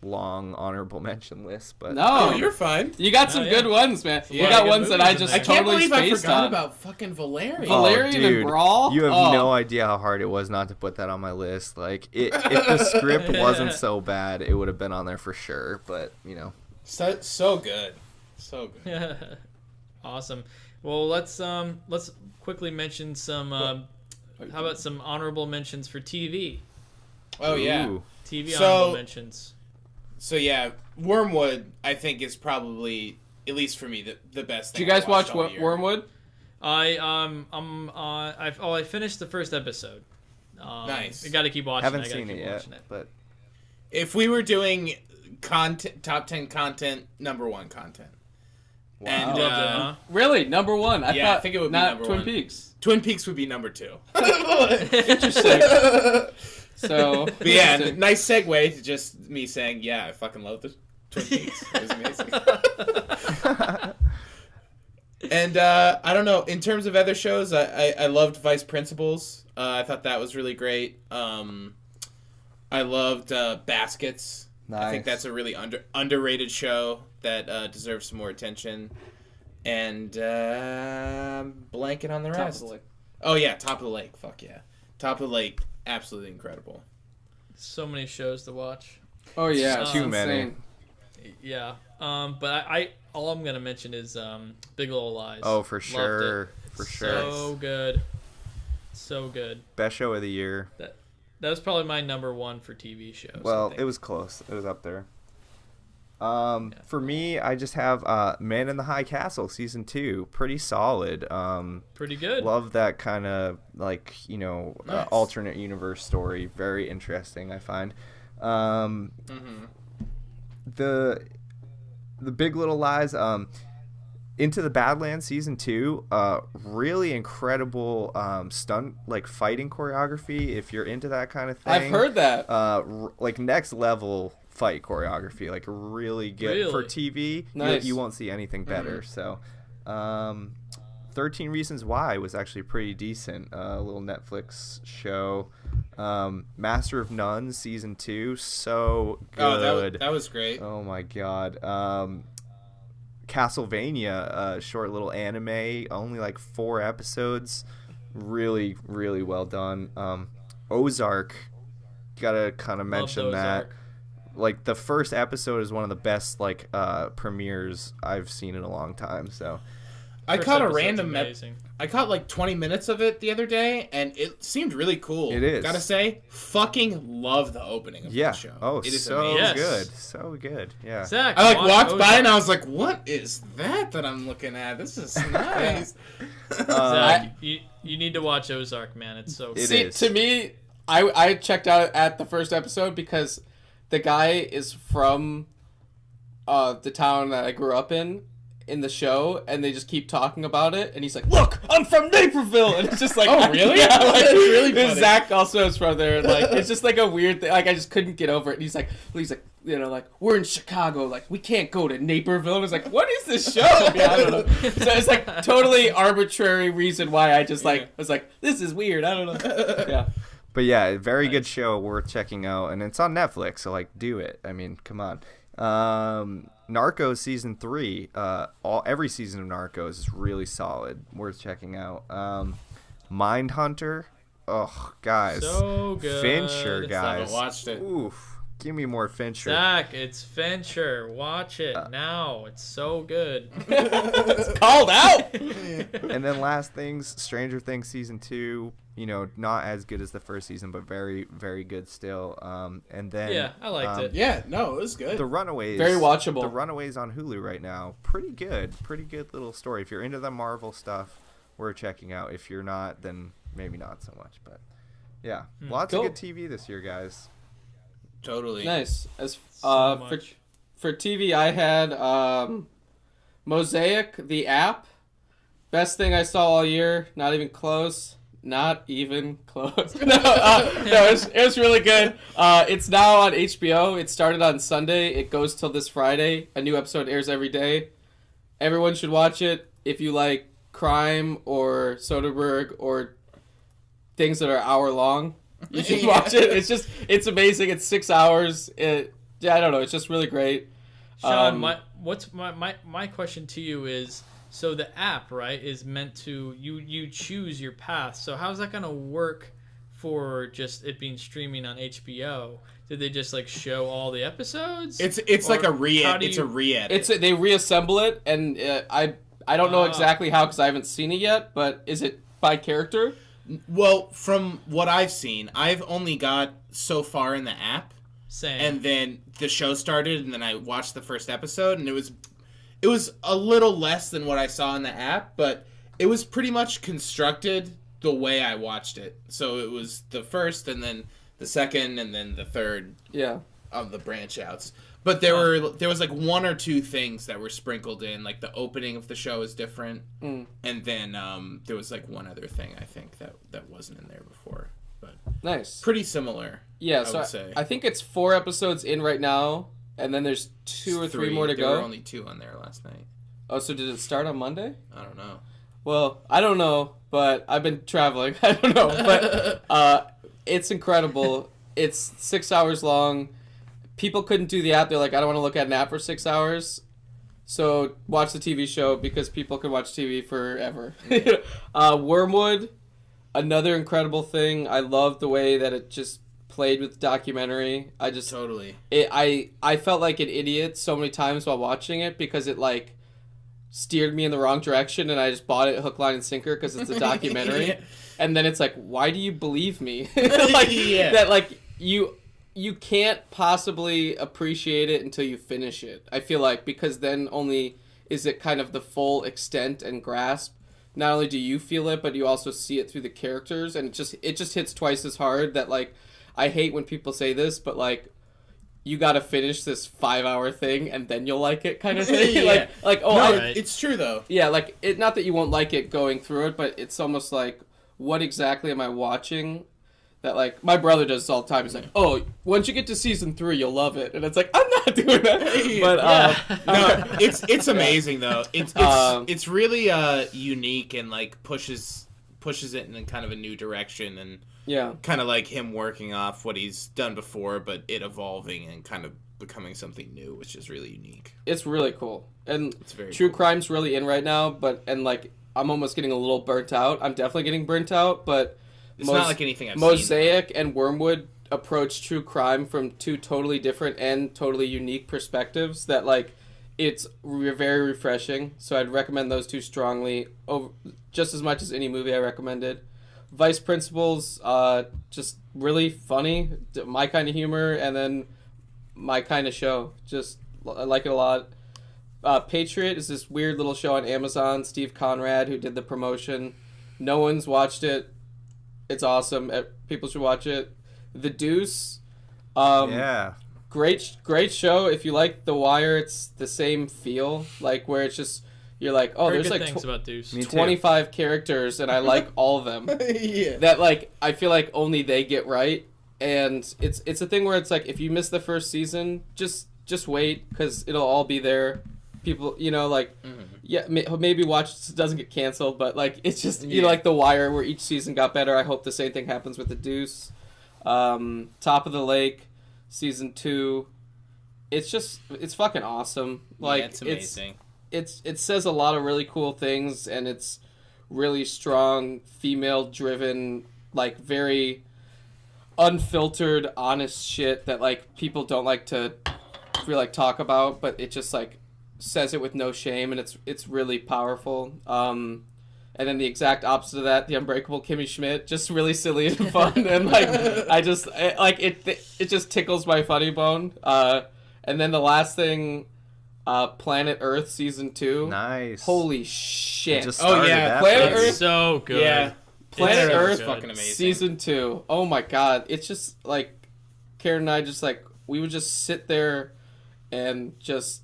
long honorable mention list, but No, Oh, you're fine. You got some Oh, yeah. good ones, man. You Yeah, got good ones that movies I in just there. I can't totally believe I spaced forgot on. about fucking Valerian. Valerian and dude, Brawl? You have Oh. no idea how hard it was not to put that on my list. Like, if the script wasn't so bad, it would have been on there for sure. But you know, So good. So good. Awesome. Well, let's quickly mention some. How about some honorable mentions for TV? Oh yeah. Ooh. TV So- honorable mentions. So yeah, Wormwood I think is probably, at least for me, the best Did thing. you guys I watch watched all year. Wormwood? I finished the first episode. Nice. I got to keep watching. Haven't I gotta seen keep it yet, watching it. but If we were doing content, top 10 content, number 1 content. wow. And You loved it, huh? Really? Number one? I Yeah, I thought think it would be not number Twin one. Peaks. Twin Peaks would be number 2. Interesting. So, But yeah, interesting. nice segue to just me saying, yeah, I fucking love the Twin Peaks. It was amazing. And I don't know, in terms of other shows, I loved Vice Principals. I thought that was really great. I loved Baskets. I think Nice. that's a really underrated show that deserves some more attention. And blanket on the Top of rest. the lake. Oh yeah, Top of the Lake. Fuck yeah. Top of the Lake, absolutely incredible. So many shows to watch. Oh yeah, it's Too many. insane. Yeah. But I all I'm gonna mention is Big Little Lies. Oh, for Loved sure, it. for sure. So good. So good. Best show of the year. That was probably my number one for TV shows. Well, I think. it was close. It was up there. For me, I just have Man in the High Castle season 2. Pretty solid. pretty good. Love that kind of like Nice. alternate universe story. Very interesting, I find. The Big Little Lies. Into the Badlands season 2. Really incredible stunt like fighting choreography. If you're into that kind of thing, I've heard that. like next level fight choreography, like really good for Really? TV. Nice. You won't see anything better. So 13 Reasons Why was actually pretty decent. A little Netflix show. Master of None season 2, so good. Oh, that was great. Oh my god. Castlevania, short little anime, only like 4 episodes. Really, really well done. Ozark, gotta kind of mention that. Ozark. Like the first episode is one of the best like premieres I've seen in a long time. So I First caught a episode's random amazing. I caught like 20 minutes of it the other day, and it seemed really cool. It is. Gotta say, fucking love the opening of yeah, the show. oh, it is so amazing. Yes. good, so good. Yeah. Zach, I like watch walked by Ozark. and I was like, "What is that I'm looking at? This is nice." Zach, you need to watch Ozark, man. It's so good. It See, is. to me, I checked out at the first episode because the guy is from the town that I grew up in the show, and they just keep talking about it, and he's like, "Look, I'm from Naperville," and it's just like, Oh, really? Yeah, like, That's really and funny. Zach also is from there, and like, it's just like a weird thing. Like, I just couldn't get over it. And he's like, like, we're in Chicago, like, we can't go to Naperville. And it's like, what is this show? Yeah, I don't know. So it's like totally arbitrary reason why I just like was like, this is weird. I don't know. Yeah. But yeah, very good show, worth checking out, and it's on Netflix, so like do it. I mean, come on. Narcos season 3, every season of Narcos is really solid, worth checking out. Mindhunter, oh guys, So good. Fincher Still guys, haven't watched it. oof, Give me more Fincher. Zach, it's Fincher. Watch it now. It's so good. It's called out. And then last things, Stranger Things season 2. You know, not as good as the first season, but very, very good still. And then I liked it. Yeah, no, it was good. The Runaways, very watchable. The Runaways on Hulu right now, pretty good little story. If you're into the Marvel stuff, worth checking out. If you're not, then maybe not so much. But yeah, lots of good TV this year, guys. Totally nice. As so for TV, I had Mosaic, the app. Best thing I saw all year. Not even close. Not even close. No, it was really good. It's now on HBO. It started on Sunday. It goes till this Friday. A new episode airs every day. Everyone should watch it. If you like crime or Soderbergh or things that are hour long, you should watch it. It's amazing. It's 6 hours. I don't know. It's just really great. Sean, my question to you is, so the app, right, is meant to you choose your path. So how's that gonna work for just it being streaming on HBO? Did they just like show all the episodes? It's like a re-edit. It's a re-edit. They reassemble it, and I don't know exactly how because I haven't seen it yet. But is it by character? Well, from what I've seen, I've only got so far in the app. Same. And then the show started, and then I watched the first episode, and it was a little less than what I saw in the app, but it was pretty much constructed the way I watched it. So it was the first, and then the second, and then the third. Yeah. Of the branch outs. But there was like one or two things that were sprinkled in, like the opening of the show is different, and then there was like one other thing I think that wasn't in there before, but nice, pretty similar. Yeah, I would say. I think it's 4 episodes in right now, and then there's 2 or 3 more to go. There were only 2 on there last night. Oh, so did it start on Monday? I don't know. Well, I don't know, but I've been traveling. I don't know, but it's incredible. It's 6 hours long. People couldn't do the app. They're like, I don't want to look at an app for 6 hours. So watch the TV show because people can watch TV forever. Wormwood, another incredible thing. I love the way that it just played with documentary. Totally. I felt like an idiot so many times while watching it because it like steered me in the wrong direction, and I just bought it hook, line, and sinker because it's a documentary. Yeah. And then it's like, why do you believe me? That like you can't possibly appreciate it until you finish it. I feel like, because then only is it kind of the full extent and grasp. Not only do you feel it, but you also see it through the characters, and it just hits twice as hard. That like, I hate when people say this, but like, you got to finish this 5-hour thing and then you'll like it, kind of thing. Yeah. It's true though. Yeah, like it. Not that you won't like it going through it, but it's almost like, what exactly am I watching? That like my brother does this all the time. He's like, "Oh, once you get to season 3, you'll love it," and it's like, I'm not doing that. But no, it's amazing though. It's really unique and like pushes it in kind of a new direction, and kind of like him working off what he's done before, but it evolving and kind of becoming something new, which is really unique. It's really cool, and it's very true cool. Crime's really in right now. And like, I'm almost getting a little burnt out. I'm definitely getting burnt out, but. It's not like anything I've seen. Mosaic and Wormwood approach true crime from 2 totally different and totally unique perspectives that, like, it's very refreshing. So I'd recommend those 2 strongly, just as much as any movie I recommended. Vice Principals, just really funny, my kind of humor, and then my kind of show. Just, I like it a lot. Patriot is this weird little show on Amazon. Steve Conrad, who did the promotion. No one's watched it. It's awesome. People should watch it. The Deuce. Great show. If you like The Wire, it's the same feel. Like, where it's just, you're like, oh, there's like things about Deuce. 25 characters, and I like all of them. Yeah. That, like, I feel like only they get right. And it's a thing where it's like, if you miss the first season, just wait, because it'll all be there. People, like, maybe watch so it doesn't get canceled, but like, it's just, like The Wire, where each season got better. I hope the same thing happens with The Deuce. Top of the Lake, season 2. It's fucking awesome. Like, it's amazing. It says a lot of really cool things, and it's really strong, female driven, like very, unfiltered, honest shit that like people don't like to really like talk about, but it just like says it with no shame, and it's really powerful. And then the exact opposite of that, the Unbreakable Kimmy Schmidt, just really silly and fun, and like it just tickles my funny bone. And then the last thing, Planet Earth season 2. Nice. Holy shit! Planet Earth, so good. Yeah, Planet Earth, fucking amazing. season 2. Oh my god, it's just like Karen and I just like we would just sit there and just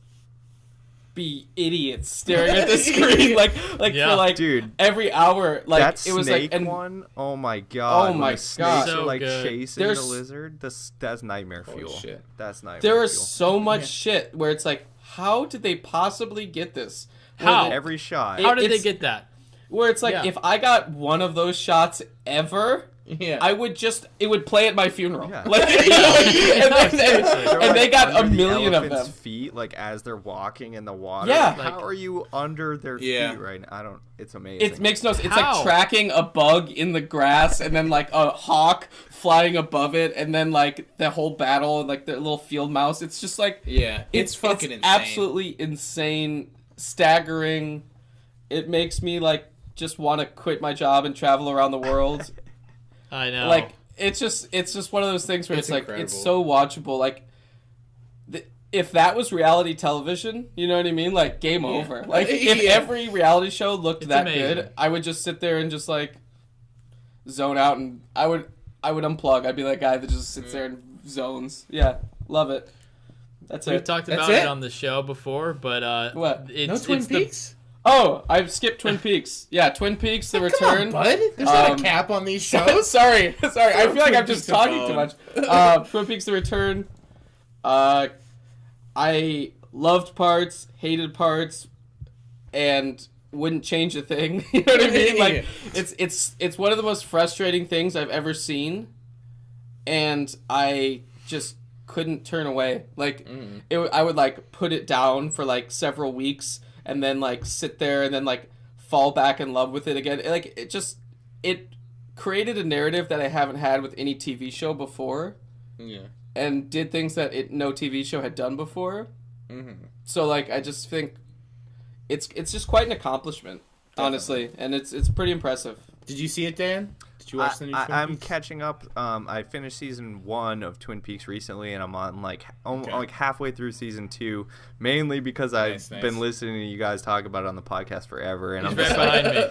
be idiots staring at the screen for like dude, every hour. Like that it was snake like one. Oh my god! Oh my god! So like good. chasing the lizard. That's nightmare fuel. Shit. That's nightmare. There fuel. is so much shit where it's like, how did they possibly get this? How? Every shot. How did they get that? Where it's like, if I got one of those shots ever, I would it would play at my funeral. Yeah. Like, and they got a million of them. Feet, like as they're walking in the water. Yeah. How are you under their feet right now? It's amazing. It makes no sense. It's like tracking a bug in the grass, and then like a hawk flying above it, and then like the whole battle, like the little field mouse. It's just like it's fucking insane. Absolutely insane, staggering. It makes me like just want to quit my job and travel around the world. I know. Like it's just one of those things where it's like it's so watchable. Like if that was reality television, you know what I mean? Like game over. Like if every reality show looked that good, I would just sit there and just like zone out, and I would unplug. I'd be that guy that just sits there and zones. Yeah, love it. That's it. We've talked about it on the show before, but what? No Twin Peaks? Oh, I've skipped Twin Peaks. Yeah, Twin Peaks: The Return. Come on, bud. There's not a cap on these shows. Sorry. I feel like I'm just talking too much. Twin Peaks: The Return. I loved parts, hated parts, and wouldn't change a thing. You know what I mean? Like it's one of the most frustrating things I've ever seen, and I just couldn't turn away. Like I would like put it down for like several weeks, and then like sit there and then like fall back in love with it again. Like it created a narrative that I haven't had with any TV show before. Yeah. And did things that no TV show had done before. Mm-hmm. So like I just think it's just quite an accomplishment, honestly, and it's pretty impressive. Did you see it, Dan? Did you watch the new Twin Peaks? I'm catching up. I finished season 1 of Twin Peaks recently, and I'm on like halfway through season 2, mainly because I've been listening to you guys talk about it on the podcast forever, and I'm just behind me.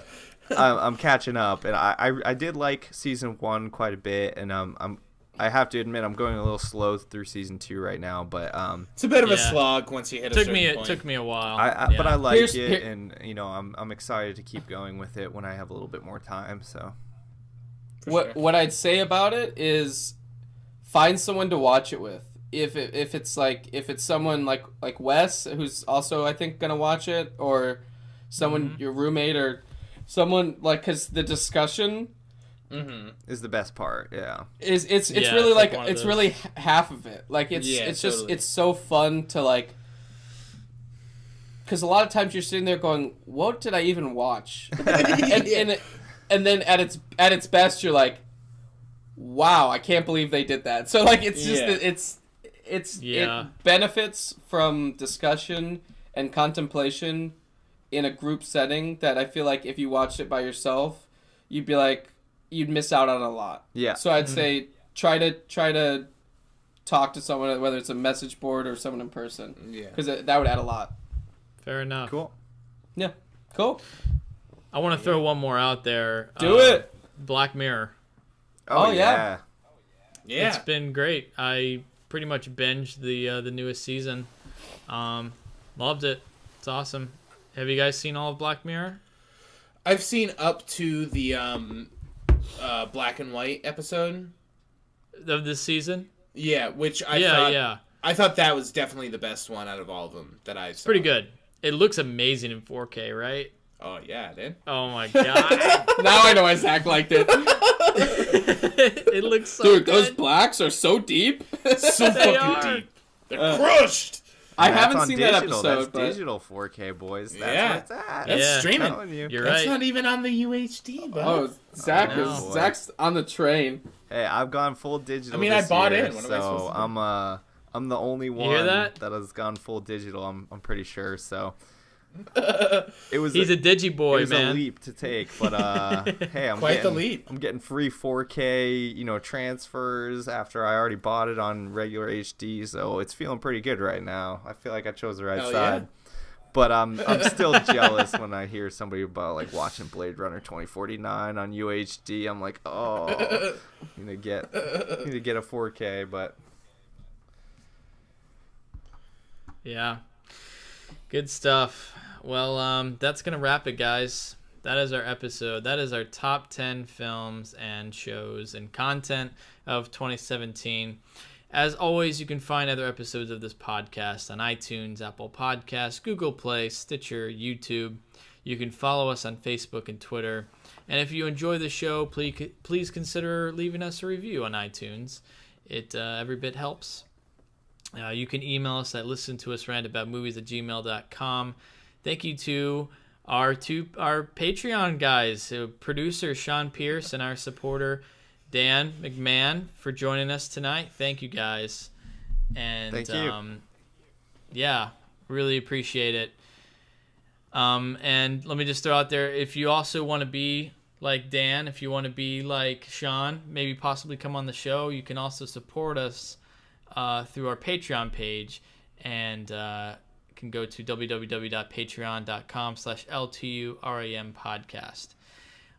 I'm catching up, and I did like season 1 quite a bit, and I have to admit I'm going a little slow through season 2 right now, but it's a bit of a slog once you hit a certain point. It took me a while. But I like it, and you know I'm excited to keep going with it when I have a little bit more time. So what I'd say about it is find someone to watch it with. If it's someone like Wes, who's also I think gonna watch it, or someone your roommate or someone like, because the discussion. Is the best part, it's really like it's really half of it. Like it's just it's so fun to like, because a lot of times you're sitting there going, what did I even watch? and then at its best you're like, wow, I can't believe they did that. So like it's just it benefits from discussion and contemplation in a group setting that I feel like if you watched it by yourself you'd be like, you'd miss out on a lot. Yeah. So I'd say try to talk to someone, whether it's a message board or someone in person. Yeah. Because that would add a lot. Fair enough. Cool. Yeah. Cool. I want to throw one more out there. Do it. Black Mirror. Oh yeah. Yeah. It's been great. I pretty much binged the newest season. Loved it. It's awesome. Have you guys seen all of Black Mirror? I've seen up to the black and white episode of this season. Yeah, which I thought that was definitely the best one out of all of them that I saw. Pretty good. It looks amazing in 4K, right? Oh yeah, dude. Oh my god. Now I know why Zach liked it. It looks so good. Those blacks are so deep. So fucking deep. They're crushed. I haven't on seen digital. that episode. That's but... digital 4K, boys. That's Yeah. where it's at. That's Yeah. streaming. I'm telling you. You're That's right. not even on the UHD, bud. Oh, Zach Oh, is boy. Zach's on the train. Hey, I've gone full digital. I mean, I this bought year, in. What am I supposed so to do? I'm the only hear one that? has gone full digital. I'm pretty sure. So it was. He's a digi it boy, was man. a leap to take, but hey, I'm Quite the getting, leap. I'm getting free 4K, transfers after I already bought it on regular HD, so it's feeling pretty good right now. I feel like I chose the right Hell side. yeah. But I'm still jealous when I hear somebody about like watching Blade Runner 2049 on UHD. I'm like, oh, need to get a 4K, but Yeah. Good stuff. Well, that's going to wrap it, guys. That is our episode. That is our top 10 films and shows and content of 2017. As always, you can find other episodes of this podcast on iTunes, Apple Podcasts, Google Play, Stitcher, YouTube. You can follow us on Facebook and Twitter. And if you enjoy the show, please consider leaving us a review on iTunes. It every bit helps. You can email us at listentousrantaboutmovies@gmail.com. Thank you to our Patreon guys, producer Sean Pierce and our supporter Dan McMahon, for joining us tonight. Thank you guys. And thank you. Yeah, really appreciate it. And let me just throw out there, if you also want to be like Dan, if you want to be like Sean, maybe possibly come on the show, you can also support us through our Patreon page, and can go to www.patreon.com/LTURAM podcast.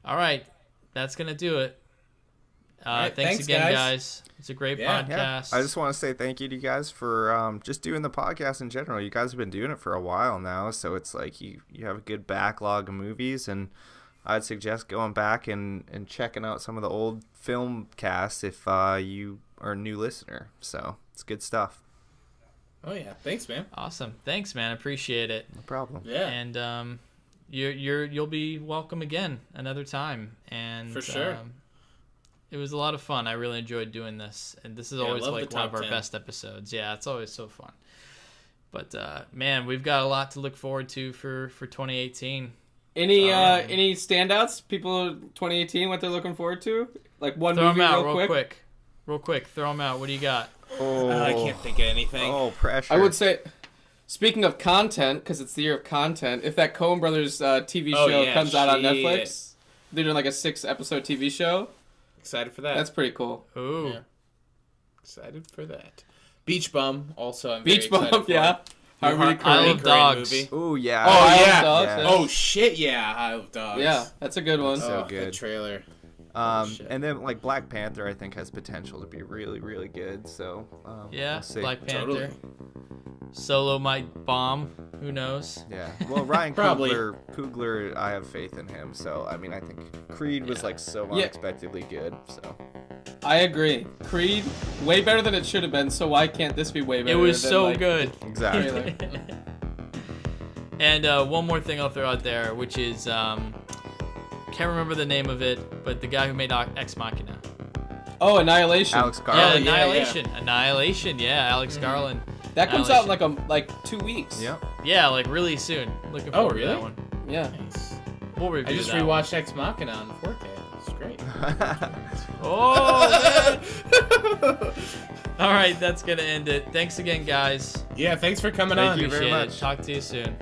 All right, that's going to do it. Right, thanks again, guys. It's a great podcast. Yeah. I just want to say thank you to you guys for just doing the podcast in general. You guys have been doing it for a while now, so it's like you have a good backlog of movies, and I'd suggest going back and checking out some of the old film casts if you are a new listener. So it's good stuff. Oh yeah, thanks, man. Awesome. Thanks, man. Appreciate it. No problem. Yeah, And you'll be welcome again another time. And for sure. It was a lot of fun. I really enjoyed doing this, and this is always like one of our best episodes. Yeah, it's always so fun. But man, we've got a lot to look forward to for 2018. Any standouts? People 2018, what they're looking forward to? Like one throw movie them out real quick. Real quick. Throw them out. What do you got? Oh, I can't think of anything. Oh, pressure. I would say, speaking of content, because it's the year of content, if that Coen Brothers TV show comes out on Netflix, they're doing like a 6-episode TV show. Excited for that. That's pretty cool. Ooh. Yeah. Excited for that. Beach Bum, also I'm Beach very Bum, excited for. yeah. Harmony I Love Korine. Dogs. Movie. Oh yeah. Oh yeah. Dogs, Yeah. Oh shit, yeah. I Love Dogs. Yeah, that's a good one. So Oh, good. The trailer. Shit. And then like Black Panther, I think has potential to be really, really good. So Yeah, we'll see. Black Panther. Totally. Solo might bomb. Who knows? Yeah. Well, Ryan Probably. Coogler, I have faith in him. So I mean, I think Creed was like so unexpectedly good. So I agree. Creed, way better than it should have been. So why can't this be way better? It was than, so like, good. exactly. trailer? And one more thing I'll throw out there, which is can't remember the name of it, but the guy who made Ex Machina. Oh, Annihilation. Alex Yeah, Garland. Annihilation. Annihilation. Yeah, Alex Garland. That comes out in Annihilation. like 2 weeks. Yep. Yeah, like really soon. Looking Oh, forward to that really? one. Yeah. Nice. We'll review I just that rewatched Ex Machina on 4K. It's great. one. Oh, man. All right, that's gonna end it. Thanks again, guys. Yeah, thanks for coming Thank on. you very Appreciate it. much. Talk to you soon.